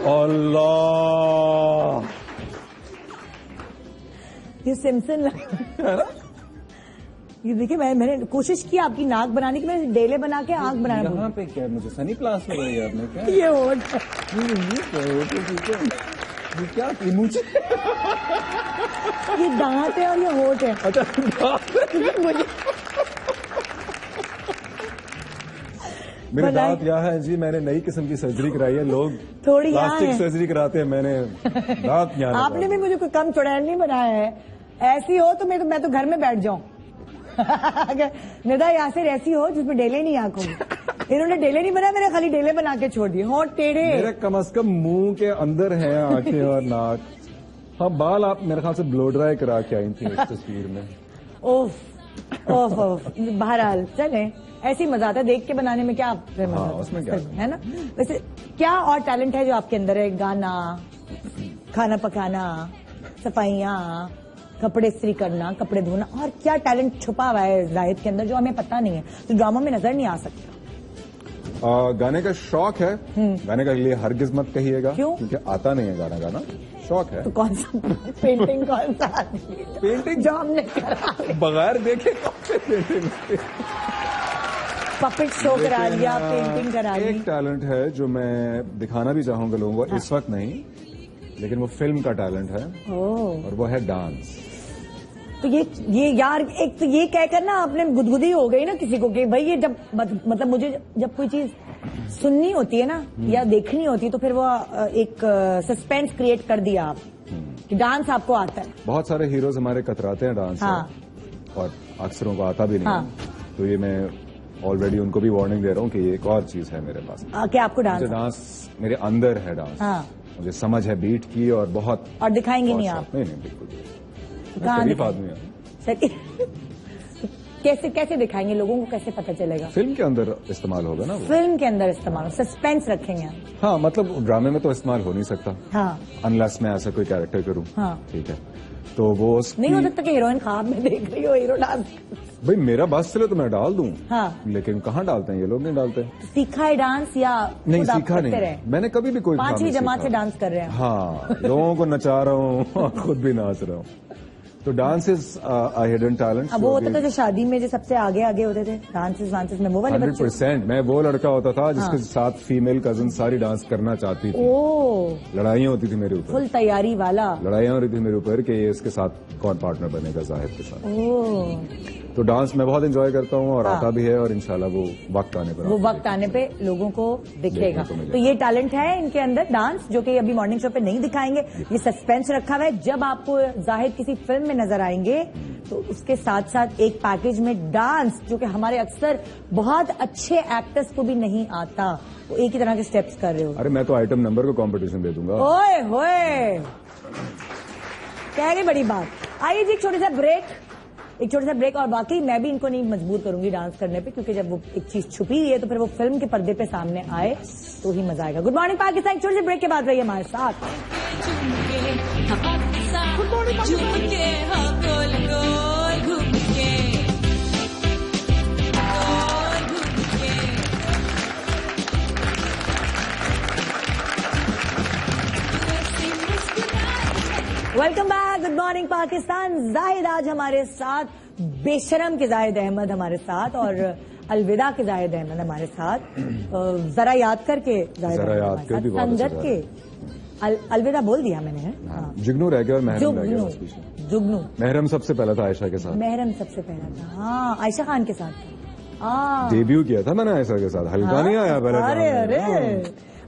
अल्लाह, ये सिम्पसन लग रहा है। ये देखिए, मैंने कोशिश की आपकी नाक बनाने की, मैंने डेले बना के आंख बनाना। यहाँ पे क्या मुझे सनी क्लास में गई आपने क्या? ये होट ये क्या मुझे ये दांत है और ये होट है। अच्छा, मुझे मेरे दांत यहाँ है जी। मैंने नई किस्म की सर्जरी कराई है। लोग थोड़ी प्लास्टिक सर्जरी कराते हैं, मैंने दांत यहाँ। आपने भी मुझे कोई कम चुड़ैल नहीं बनाया है। ऐसी हो तो मैं तो घर में बैठ जाऊं। अगर निदा यासिर ऐसी हो जिसमें डेले नहीं आंखों में। इन्होंने डेले नहीं बनाया, मैंने खाली डेले बना के छोड़ दिए। होंठ टेढ़े। मेरे कम से कम मुंह के अंदर है आंखें और नाक। हाँ, बाल आप मेरे ख्याल से ब्लो ड्राई करा के आई थी इस तस्वीर में। ओफ, बहरहाल चले, ऐसी मजा आता है देख के बनाने में। क्या मजा उसमें क्या है ना। वैसे क्या और टैलेंट है जो आपके अंदर है? गाना, खाना पकाना, सफाइयाँ, कपड़े इस्त्री करना, कपड़े धोना, और क्या टैलेंट छुपा हुआ है जाहिद के अंदर जो हमें पता नहीं है, तो ड्रामा में नजर नहीं आ सकता? गाने का शौक है। गाने का लिए हरगिज मत कहिएगा। क्यों? क्योंकि आता नहीं है गाना गाना, शौक है। तो कौन सा पेंटिंग कौन सा? पेंटिंग जो हमने करा बगैर देखे कौन से पेंटिंग? पपेट शो करा दिया, पेंटिंग करा दी। एक टैलेंट है जो मैं दिखाना भी चाहूंगा लोगों को, इस वक्त नहीं, लेकिन वो फिल्म का टैलेंट है। और वो है डांस। तो ये यार, एक तो ये कहकर ना आपने गुदगुदी हो गई ना किसी को कि भाई ये जब मतलब मुझे जब कोई चीज सुननी होती है ना या देखनी होती है तो फिर वो एक सस्पेंस क्रिएट कर दिया आप कि डांस आपको आता है। बहुत सारे हीरोज हमारे कतराते हैं डांस से, और अक्सरों को आता भी नहीं। तो ये मैं ऑलरेडी उनको भी वार्निंग दे रहा हूँ कि ये एक और चीज है मेरे पास कि आपको डांस मेरे अंदर है डांस। मुझे समझ है बीट की और बहुत। और दिखाएंगे नहीं आप? नहीं बिल्कुल नहीं। कहाँ शरीफ आदमी है। कैसे कैसे दिखाएंगे, लोगों को कैसे पता चलेगा? फिल्म के अंदर इस्तेमाल होगा ना वो। फिल्म के अंदर इस्तेमाल, सस्पेंस रखेंगे आप। हाँ मतलब ड्रामे में तो इस्तेमाल हो नहीं सकता। हाँ अनलेस मैं ऐसा कोई कैरेक्टर करूँ। हाँ ठीक है, तो वो नहीं हो सकता कि हीरोइन ख्वाब में देख रही हो हीरो डांस। भाई मेरा बस चले तो मैं डाल दूं। हाँ लेकिन कहाँ डालते हैं ये लोग? नहीं डालते। सीखा है डांस या नहीं खुद आप सीखा करते नहीं रहे? मैंने कभी भी कोई काम 5वीं नहीं जमात से सीखा। डांस कर रहे हैं? हाँ लोगों को नचा रहा हूँ और खुद भी नाच रहा हूँ। तो dance is a hidden talent. अब वो होता था जो शादी में जो सबसे आगे आगे होते थे डांसेस वांसेस में, वो वाले बच्चे? 100%। मैं वो लड़का होता था जिसके साथ फीमेल कजिन सारी डांस करना चाहती थी। ओ लड़ाइयाँ होती थी मेरे ऊपर, फुल तैयारी वाला। लड़ाइयाँ हो रही थी मेरे ऊपर कि ये इसके साथ कौन पार्टनर बनेगा जाहिद के साथ। ओ तो डांस मैं बहुत एंजॉय करता हूँ और आता भी है, और इंशाल्लाह वो वक्त आने पर वो वक्त आने पे लोगों को दिखेगा। देखने को मिलेगा। तो ये टैलेंट है इनके अंदर डांस, जो कि अभी मॉर्निंग शो पे नहीं दिखाएंगे। ये सस्पेंस रखा हुआ है। जब आपको जाहिद किसी फिल्म में नजर आएंगे तो उसके साथ साथ एक पैकेज में डांस, जो कि हमारे अक्सर बहुत अच्छे एक्टर्स को भी नहीं आता, वो एक ही तरह के स्टेप्स कर रहे हो। अरे मैं तो आइटम नंबर को कंपटीशन दे दूंगा। ओए होए, कह गई बड़ी बात। आइए जी एक छोटा सा ब्रेक और बाकी मैं भी इनको नहीं मजबूर करूंगी डांस करने पे, क्योंकि जब वो एक चीज छुपी हुई है तो फिर वो फिल्म के पर्दे पे सामने आए तो ही मजा आएगा। गुड मॉर्निंग पाकिस्तान, छोटे से ब्रेक के बाद रहिए हमारे साथ। Welcome back, good morning Pakistan. Zahid आज हमारे साथ, बेशरम के जाहिद अहमद हमारे साथ और अलविदा के जाहिद अहमद हमारे साथ। जरा याद करके जाहिद जरा याद अहमद कर भी हमारे साथ, बहुत संगत के अलविदा बोल दिया मैंने। हाँ। जुगनू रह गया और महरम रह गया बस पीछे। जुगनू महरम सबसे पहला था आयशा के साथ। महरम सबसे पहला था, हाँ आयशा खान के साथ। डेब्यू किया था मैंने आयशा के साथ, हल्का नहीं आया पहले। अरे अरे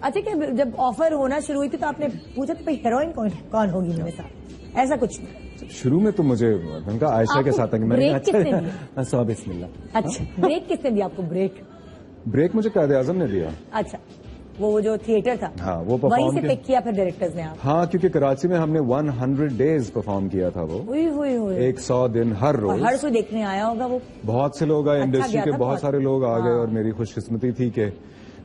अच्छा, क्या जब ऑफर होना शुरू हुई थी तो आपने पूछा था हीरोइन कौन होगी मेरे साथ? ऐसा कुछ नहीं। शुरू में तो मुझे उनका आयशा के साथ है कि मैंने ब्रेक किसने दिया? अच्छा बिस्मिल्लाह। अच्छा ब्रेक किसने दिया आपको? ब्रेक मुझे कायदे आजम ने दिया। अच्छा वो जो थिएटर था, हाँ वो वहीं परफॉर्म से पिक किया फिर डायरेक्टर्स ने आप? हाँ क्योंकि कराची में हमने 100 डेज परफॉर्म किया था वो। हुई 100 दिन हर और रोज। हर कोई देखने आया होगा वो। बहुत से लोग आए, अच्छा इंडस्ट्री गया के था बहुत बहुत। सारे लोग आ गए हाँ। और मेरी खुशकिस्मती थी कि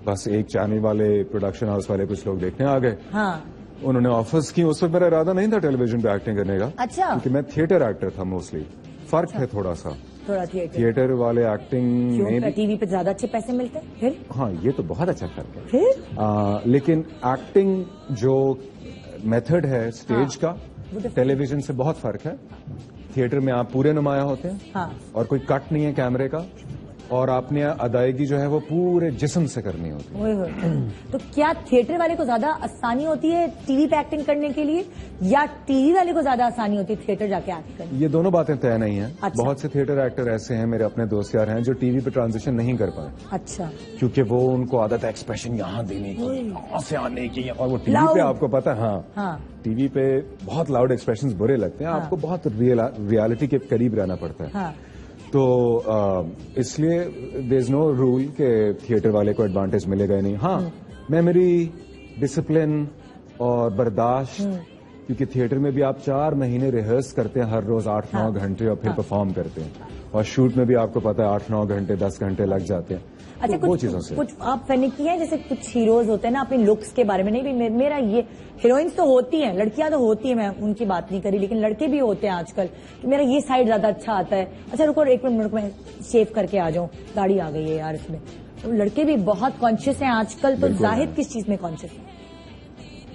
बस एक चैनल वाले, प्रोडक्शन हाउस वाले कुछ लोग देखने आ गए। हाँ उन्होंने ऑफर्स की। उस वक्त मेरा इरादा नहीं था टेलीविजन पे एक्टिंग करने का। अच्छा। क्योंकि मैं थिएटर एक्टर था मोस्टली। फर्क है थोड़ा सा। थोड़ा थिएटर वाले एक्टिंग में भी। टीवी पे ज्यादा अच्छे पैसे मिलते हैं फिर? हाँ ये तो बहुत अच्छा फर्क है फिर लेकिन एक्टिंग जो मेथड है स्टेज हाँ। का, टेलीविजन से बहुत फर्क है। थिएटर में आप पूरे नुमाया होते हैं हाँ। और कोई कट नहीं है कैमरे का, और आपने अदायगी जो है वो पूरे जिस्म से करनी होती है। तो क्या थिएटर वाले को ज्यादा आसानी होती है टीवी पे एक्टिंग करने के लिए, या टीवी वाले को ज्यादा आसानी होती है थिएटर जाके एक्ट करने? ये दोनों बातें तय नहीं है। अच्छा। बहुत से थिएटर एक्टर ऐसे हैं, मेरे अपने दोस्त यार हैं, जो टीवी पे ट्रांजिशन नहीं कर पाए। अच्छा। क्योंकि वो उनको आदत है एक्सप्रेशन यहाँ देने की, यहाँ से आने की, और वो टीवी Loud। पे आपको पता है। हाँ। टीवी पे बहुत लाउड एक्सप्रेशंस बुरे लगते हैं। आपको बहुत रियलिटी के करीब रहना पड़ता है। हाँ। तो इसलिए देयर इज नो रूल के थिएटर वाले को एडवांटेज मिलेगा ही नहीं। हाँ मेमोरी, डिसिप्लिन और बर्दाश्त, क्योंकि थिएटर में भी आप 4 महीने रिहर्स करते हैं हर रोज 8-9 घंटे और फिर परफॉर्म करते हैं, और शूट में भी आपको पता है 8-9 घंटे 10 घंटे लग जाते हैं। अच्छा तो वो चीजों से कुछ आप फनिकी हैं, जैसे कुछ हीरोज होते हैं ना अपनी लुक्स के बारे में, नहीं भी मेरा ये हीरोइंस तो होती हैं, लड़कियां तो होती हैं, मैं उनकी बात नहीं करी, लेकिन लड़के भी होते हैं आजकल कि मेरा ये साइड ज्यादा अच्छा आता है। अच्छा रुको एक मिनट में शेव करके आ जाऊं, दाढ़ी आ गई है यार इसमें। तो लड़के भी बहुत कॉन्शियस हैं आजकल। तो जाहिद किस चीज में कॉन्शियस है?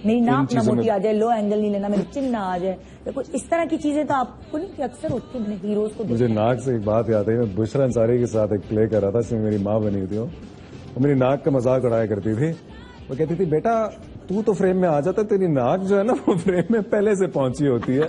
मेरी नाक ना मोटी आ जाए, लो एंगल नहीं लेना, मेरी चिन ना आ जाए, तो कुछ इस तरह की चीजें तो आपको नहीं अक्सर होती है हीरोज को? मुझे नाक से एक बात याद है, मैं बुशरा अंसारी के साथ एक प्ले कर रहा था, जिसमें मेरी माँ बनी थी। वो मेरी नाक का मजाक उड़ाया करती थी। वो कहती थी बेटा तू तो फ्रेम में आ जाता, तेरी नाक जो है ना वो फ्रेम में पहले से पहुंची होती है।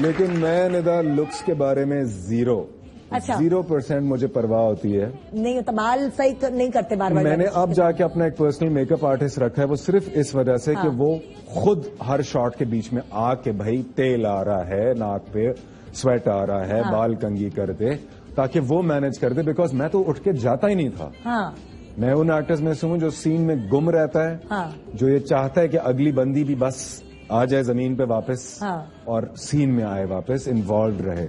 लेकिन मैं निदा लुक्स के बारे में 0% मुझे परवाह होती है। नहीं होता, बाल सही नहीं करते बार बार। मैंने अब जाके अपना एक पर्सनल मेकअप आर्टिस्ट रखा है, वो सिर्फ इस वजह से कि वो खुद हर शॉट के बीच में आके भाई तेल आ रहा है नाक पे, स्वेट आ रहा है, बाल कंघी कर दे, ताकि वो मैनेज कर दे। बिकॉज मैं तो उठ के जाता ही नहीं था। मैं उन एक्टर्स में से हूँ जो सीन में गुम रहता है, हाँ। जो ये चाहता है कि अगली बंदी भी बस आ जाए जमीन पे वापस, हाँ। और सीन में आए वापस, इन्वॉल्व रहे।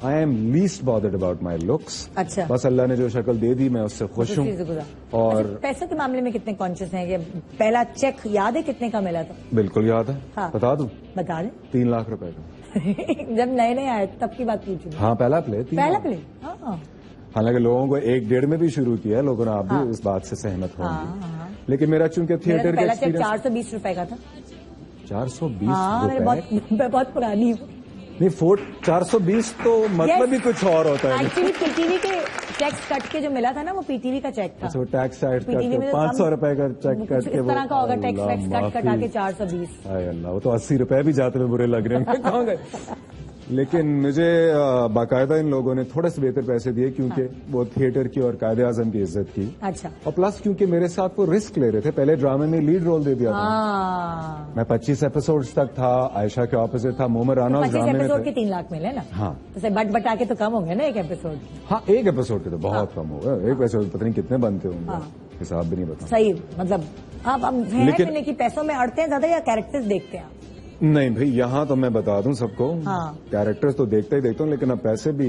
I am least bothered about my looks. अच्छा। बस अल्लाह ने जो शक्ल दे दी मैं उससे खुश हूँ। और अच्छा, पैसे के मामले में कितने कॉन्शियस हैं? कि पहला चेक याद है कितने का मिला था? बिल्कुल याद है। हाँ। बता दूं? बता दें। 3 लाख रुपए का। जब नए नए आए तब की बात पूछू। हाँ, पहला प्ले। पहला प्ले। हाँ। हालांकि लोगों को 1-1.5 में भी शुरू किया, लोगों ने, आप भी इस बात से सहमत होंगे। लेकिन मेरा चूंकि थिएटर का पहला चेक एक्सपीरियंस 420 रुपए का था। 420 हाँ, रुपए? मैं बहुत पुरानी हूँ। नहीं, 420 तो मतलब ही कुछ और होता है। एक्चुअली पीटीवी के टैक्स कट के जो मिला था ना, वो पीटीवी का चेक था। अच्छा, टैक्स साइड कट PTV के में 500 रुपए का चेक कट के इस तरह का होगा, टैक्स वैक्स कट कटा के 420। हाय अल्लाह, वो तो 80 रुपए भी जाते हुए बुरे लग रहे हैं। कहाँ गए? लेकिन मुझे बाकायदा इन लोगों ने थोड़े से बेहतर पैसे दिए, क्योंकि वो थिएटर की और कायदे आजम की इज्जत की। अच्छा। और प्लस क्योंकि मेरे साथ वो रिस्क ले रहे थे। पहले ड्रामे में लीड रोल दे दिया था। मैं 25 एपिसोड्स तक था, आयशा के ऑपोजिट था, मोमर राना उस ड्रामे में एपिसोड थे। के 3 लाख मिले ना? हाँ। तो बट बटा के तो कम हो गया ना एक एपिसोड। हाँ, एक एपिसोड के तो बहुत कम हो गया। एक एपिसोड पता नहीं कितने बनते होंगे, हिसाब भी नहीं पता। सही, मतलब आप लेकिन कि पैसों में अड़ते हैं ज्यादा या कैरेक्टर्स देखते हैं? नहीं भाई, यहाँ तो मैं बता दूं सबको, हाँ। कैरेक्टर्स तो देखता ही देखता हूँ, लेकिन अब पैसे भी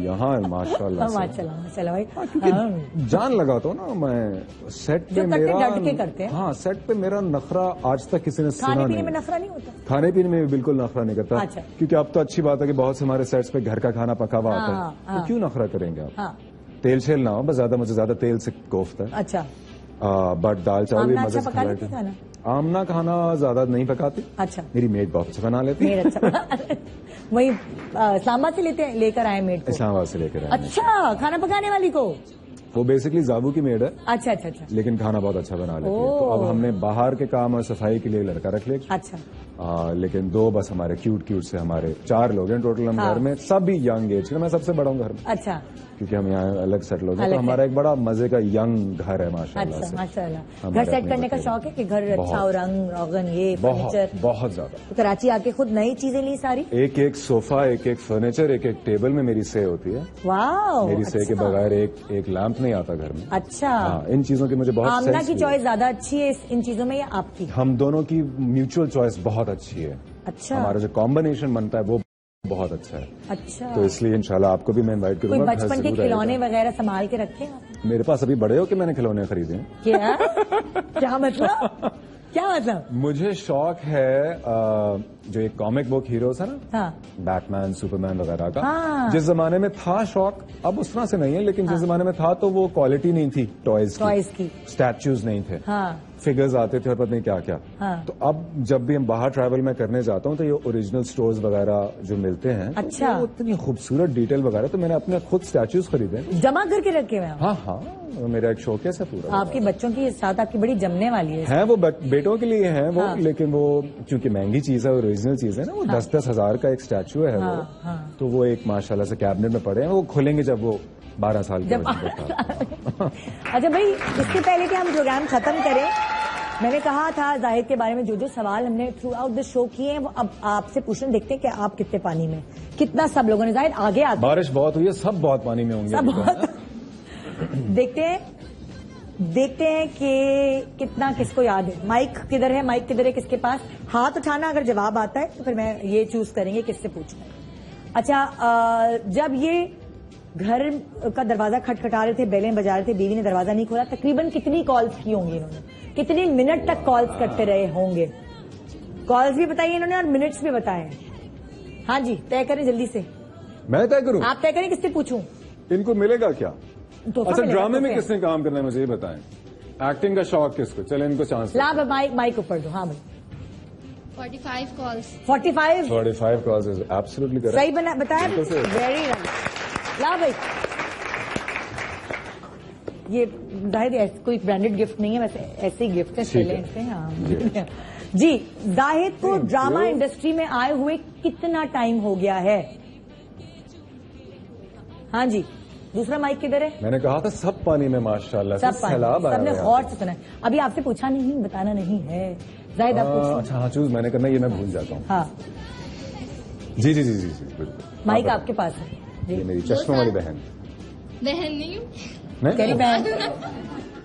यहाँ माशाल्लाह से। माशाल्लाह भाई। क्योंकि जान लगाता हूँ ना मैं सेट पे, जो करते मेरा डट के करते हैं। हाँ, सेट पे मेरा नखरा आज तक किसी ने सुना नहीं। खाने पीने में नखरा नहीं होता? खाने पीने में भी बिल्कुल नखरा नहीं करता। अच्छा। क्योंकि अब तो अच्छी बात है कि बहुत से हमारे सेट्स पे घर का खाना पका हुआ आता है, तो क्यों नखरा करेंगे आप? हाँ। तेल शेल ना हो, बस ज्यादा मुझे ज्यादा तेल से कोफ्ता है। अच्छा। बट दाल चावल भी मजे से पका लेती खाना? आमना खाना ज्यादा नहीं पकाती। अच्छा। मेरी मेड बहुत अच्छा बना लेती है। अच्छा। वही इस्लामाबाद से लेकर आए मेड को? इस्लामाबाद से लेकर आए। अच्छा, खाना पकाने वाली को? वो बेसिकली जाबू की मेड है। अच्छा अच्छा अच्छा। लेकिन खाना बहुत अच्छा बना लेती है। तो अब हमने बाहर के काम और सफाई के लिए लड़का रख लिया। अच्छा। लेकिन 2 बस हमारे क्यूट से हमारे 4 लोग हैं टोटल हम घर में, सभी यंग एज के। मैं सबसे बड़ा हूँ घर में। अच्छा। क्योंकि हम यहाँ अलग सेटल हो गए, तो हमारा एक बड़ा मजे का यंग घर है माशाल्लाह से। माशाल्लाह। घर सेट करने का शौक है कि घर अच्छा हो, रंग रोगन, ये फर्नीचर? बहुत ज्यादा। तो कराची आके खुद नई चीजें ली सारी? एक सोफा, एक फर्नीचर, एक टेबल में मेरी से होती है। वाह। मेरी से के बगैर एक लैंप नहीं आता घर में। अच्छा। हाँ, इन चीजों की मुझे बहुत आमना की चॉइस ज्यादा अच्छी है इन चीजों में या आपकी? हम दोनों की म्यूचुअल चॉइस बहुत अच्छी है। अच्छा। हमारा जो कॉम्बिनेशन बनता है वो बहुत अच्छा है। अच्छा। तो इसलिए इंशाल्लाह आपको भी मैं इनवाइट करूंगा। कोई बचपन के खिलौने वगैरह संभाल के रखे हैं? मेरे पास अभी बड़े हो कि मैंने खिलौने खरीदे हैं। क्या? क्या मतलब? क्या मतलब? मुझे शौक है जो एक कॉमिक बुक हीरोज है ना, हाँ। बैटमैन, सुपरमैन वगैरह का। हाँ। जिस जमाने में था शौक, अब उस तरह से नहीं है, लेकिन जिस जमाने में था तो वो क्वालिटी नहीं थी टॉयज की, स्टैच्यूज नहीं थे, हाँ। फिगर्स आते थे और पता नहीं क्या क्या। हाँ। तो अब जब भी हम बाहर ट्रैवल में करने जाता हूँ तो ये ओरिजिनल स्टोर्स वगैरह जो मिलते हैं, अच्छा, तो इतनी खूबसूरत डिटेल वगैरह, तो मैंने अपने खुद स्टैच्यूज खरीदे, जमा करके रखे हुए हैं। हाँ हाँ, मेरा एक शौकेस है पूरा। आपके बच्चों की साथ आपकी बड़ी जमने वाली है। वो बेटों के लिए है वो, हाँ। लेकिन वो क्योंकि महंगी चीज है, ओरिजिनल चीज है ना, वो 10-10 हजार का एक स्टैचू है वो, तो वो एक माशाल्लाह से कैबिनेट में पड़े हैं, वो खुलेंगे जब वो 12 साल के अच्छा भाई, इससे पहले कि हम प्रोग्राम खत्म करें, मैंने कहा था जाहिद के बारे में जो सवाल हमने थ्रू आउट द शो किए हैं वो अब आपसे पूछने, देखते हैं कि आप कितने पानी में, कितना सब लोगों ने। जाहिद आगे आते, बारिश बहुत हुई है, सब बहुत पानी में होंगे, सब बहुत देखते हैं कि कितना किसको याद है। माइक किधर है, माइक किधर है किसके पास? हाथ उठाना, अगर जवाब आता है तो फिर मैं ये चूज करेंगे किससे पूछना है। अच्छा, जब ये घर का दरवाजा खटखटा रहे थे, बेलें बजा रहे थे, बीवी ने दरवाजा नहीं खोला, तकरीबन कितनी कॉल्स की होंगी इन्होंने? कितने मिनट तक कॉल्स करते रहे होंगे? कॉल्स भी बताइए इन्होंने और मिनट्स भी बताए। हाँ जी, तय करें जल्दी से। मैं तय करूं? आप तय करें, किससे पूछूं? इनको मिलेगा क्या? अच्छा, ड्रामे में तो किसने काम करना है मुझे ये बताएं। एक्टिंग का शौक किसको? चले इनको चांस। ला माइक ऊपर दो। हाँ भाई, 45 calls. 45 calls is absolutely correct. सही बताया, वेरी नाइस। ला भाई, ये जाहिद कोई ब्रांडेड गिफ्ट नहीं है, वैसे ऐसे ही गिफ्ट है, चले से। हाँ जी, जाहिद को ड्रामा इंडस्ट्री में आए हुए कितना टाइम हो गया है? हाँ जी, दूसरा माइक किधर है? मैंने कहा था सब पानी में माशाल्लाह से सैलाब आया। सबने गौर से सुना है। अभी आपसे पूछा नहीं, बताना नहीं है। जाहिद आप पूछिए। अच्छा हाँ, चूज मैंने करना, ये मैं भूल जाता हूँ। हाँ जी जी जी जी जी बिल्कुल। माइक आपके पास है। ये मेरी चश्मे वाली बहन। बहन नहीं, तेरी बहन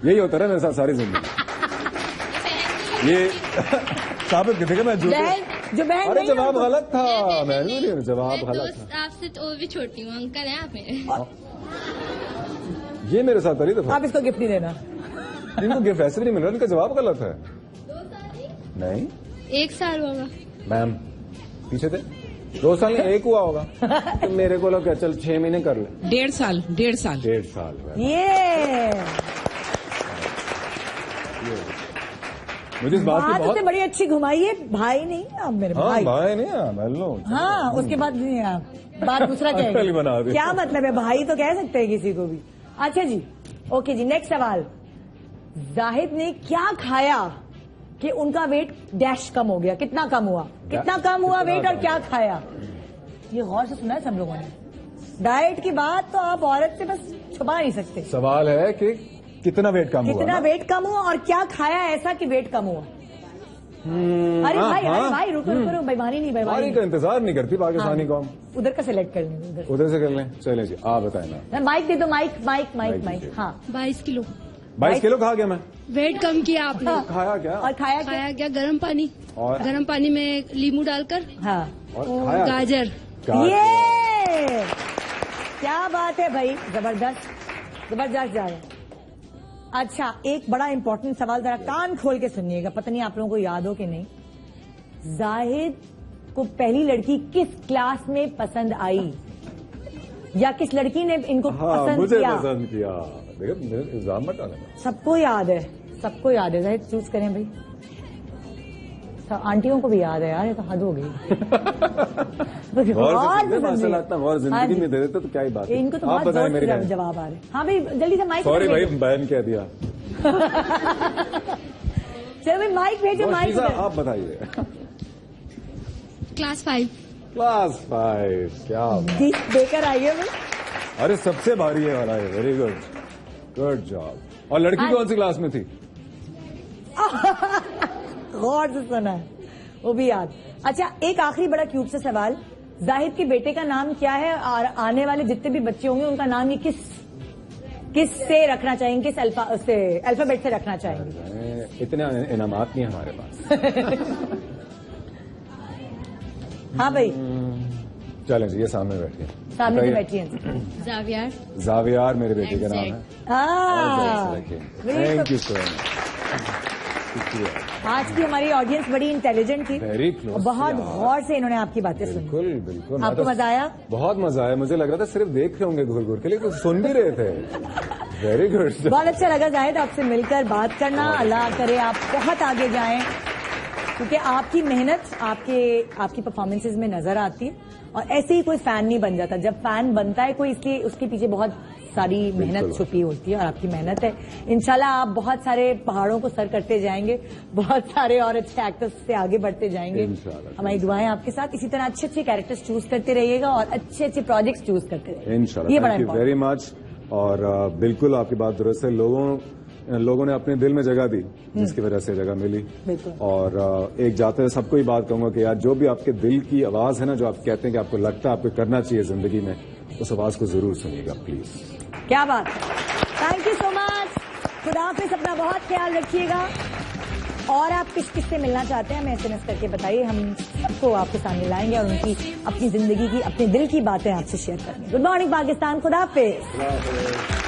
यही होता रहा मेरे साथ सारी जिंदगी। ये साबित कर देगा मैं जो बहन अरे नहीं जवाब ना, गलत था। मैं नहीं, जवाब गलत था। आपसे तो भी छोटी हूँ, अंकल हैं आप मेरे। ये मेरे साथ पहली दफा। आप इसको गिफ्ट नहीं देना। इनको गिफ्ट ऐसे भी नहीं मिल रहा, इनका जवाब गलत है। 2 साल नहीं 1 साल होगा। मैम पीछे थे 2 साल में 1 हुआ होगा। तो मेरे को लगा चल 6 महीने कर ले। 1.5 साल 1.5 साल 1.5 साल। ये मुझे इस बात की बहुत बड़ी अच्छी घुमाई है। भाई नहीं आप मेरे भाई नहीं मैं लो। हाँ उसके बाद नहीं आप बात दूसरा पहले बना कहेंगे। दी। क्या मतलब है, भाई तो कह सकते हैं किसी को भी। अच्छा जी, ओके जी, नेक्स्ट सवाल। जाहिद ने क्या खाया कि उनका वेट डैश कम हो गया? कितना कम हुआ? कितना कम हुआ वेट और क्या खाया? ये गौर से सुना है सब लोगों ने। डाइट की बात तो आप औरत से बस छुपा नहीं सकते। सवाल है कि कितना वेट कम हुआ? कितना वेट कम हुआ और क्या खाया ऐसा कि वेट कम हुआ? अरे भाई रुको, बेईमानी नहीं, बेईमानी का इंतजार नहीं करती पाकिस्तानी कौम। उधर का सिलेक्ट कर लें, उधर से कर लें। चले जी आप बताएं ना। माइक दे दो, माइक। हाँ 22 किलो 22 किलो खा गया मैं। वेट कम किया आपने। खाया क्या? और खाया क्या? गर्म पानी, और गर्म पानी में नींबू डालकर। हाँ और खाया गाजर। ये क्या बात है भाई, जबरदस्त जबरदस्त जा रहे हैं। अच्छा, एक बड़ा इंपॉर्टेंट सवाल, जरा कान खोल के सुनिएगा, पता नहीं आप लोगों को याद हो कि नहीं। जाहिद को पहली लड़की किस क्लास में पसंद आई, या किस लड़की ने इनको पसंद मुझे किया? पसंद किया। देखो मेरे इल्जाम मत डालना। सबको याद है, सबको याद है। जाहिद चूज करें भाई। आंटियों को भी याद है यार, ये तो हद हो गई। और जिंदगी में दे देते तो क्या ही बात है। इनको तो आप बताएं मेरे जवाब आ रहे। हाँ भाई जल्दी से माइक। सॉरी भाई बहन कह दिया। चलो भाई माइक भेजो, माइक आप बताइए। क्लास 5। क्लास 5 क्या देकर आइए भाई। अरे सबसे भारी है वाला है। Very good, good job. और लड़की कौन सी क्लास में थी? गौर से सुना है, वो भी याद। अच्छा, एक आखिरी बड़ा क्यूब से सवाल। जाहिद के बेटे का नाम क्या है और आने वाले जितने भी बच्चे होंगे उनका नाम ये किस से रखना चाहेंगे, किस अल्फाबेट से रखना चाहेंगे? इतने इनामात नहीं हमारे पास। हाँ भाई चलें जी, ये सामने बैठिए। सामने से बैठिए। जावियार मेरे बेटे का नाम है। Thank you so much. आज की हमारी ऑडियंस बड़ी इंटेलिजेंट थी, वेरी क्लोज, बहुत गौर से इन्होंने आपकी बातें सुनी। बिल्कुल बिल्कुल। आपको मजा आया? बहुत मजा आया। मुझे लग रहा था सिर्फ देख रहे होंगे घूर घूर के, लेकिन सुन भी रहे थे। Very good. बहुत अच्छा लगा जाहिद आपसे मिलकर बात करना। अल्लाह करे आप बहुत आगे जाएं, क्योंकि आपकी मेहनत आपकी परफॉर्मेंसेज में नजर आती है। और ऐसे ही कोई फैन नहीं बन जाता, जब फैन बनता है कोई, इसलिए उसके पीछे बहुत सारी मेहनत छुपी होती है और आपकी मेहनत है। इंशाल्लाह आप बहुत सारे पहाड़ों को सर करते जाएंगे, बहुत सारे और अच्छे एक्टर्स से आगे बढ़ते जाएंगे। हमारी दुआएं आपके साथ। इसी तरह अच्छे अच्छे कैरेक्टर्स चूज करते रहिएगा और अच्छे अच्छे प्रोजेक्ट्स चूज करते रहिएगा इंशाल्लाह। ये बड़ा थैंक यू वेरी मच। और बिल्कुल आपकी बात दुरुस्त है। लोगों ने अपने दिल में जगह दी, जिसकी वजह से जगह मिली। और एक जाते हुए सबको ही बात कहूंगा कि यार जो भी आपके दिल की आवाज है ना, जो आप कहते हैं कि आपको लगता है आपको करना चाहिए जिंदगी में, उस आवाज को जरूर सुनिएगा प्लीज। क्या बात। Thank you so much. खुदा हाफिज़, अपना बहुत ख्याल रखिएगा। और आप किससे मिलना चाहते हैं हमें SMS करके बताइए, हम सबको आपके सामने लाएंगे और उनकी अपनी जिंदगी की, अपने दिल की बातें आपसे शेयर करेंगे। गुड मॉर्निंग पाकिस्तान, खुदा हाफिज़।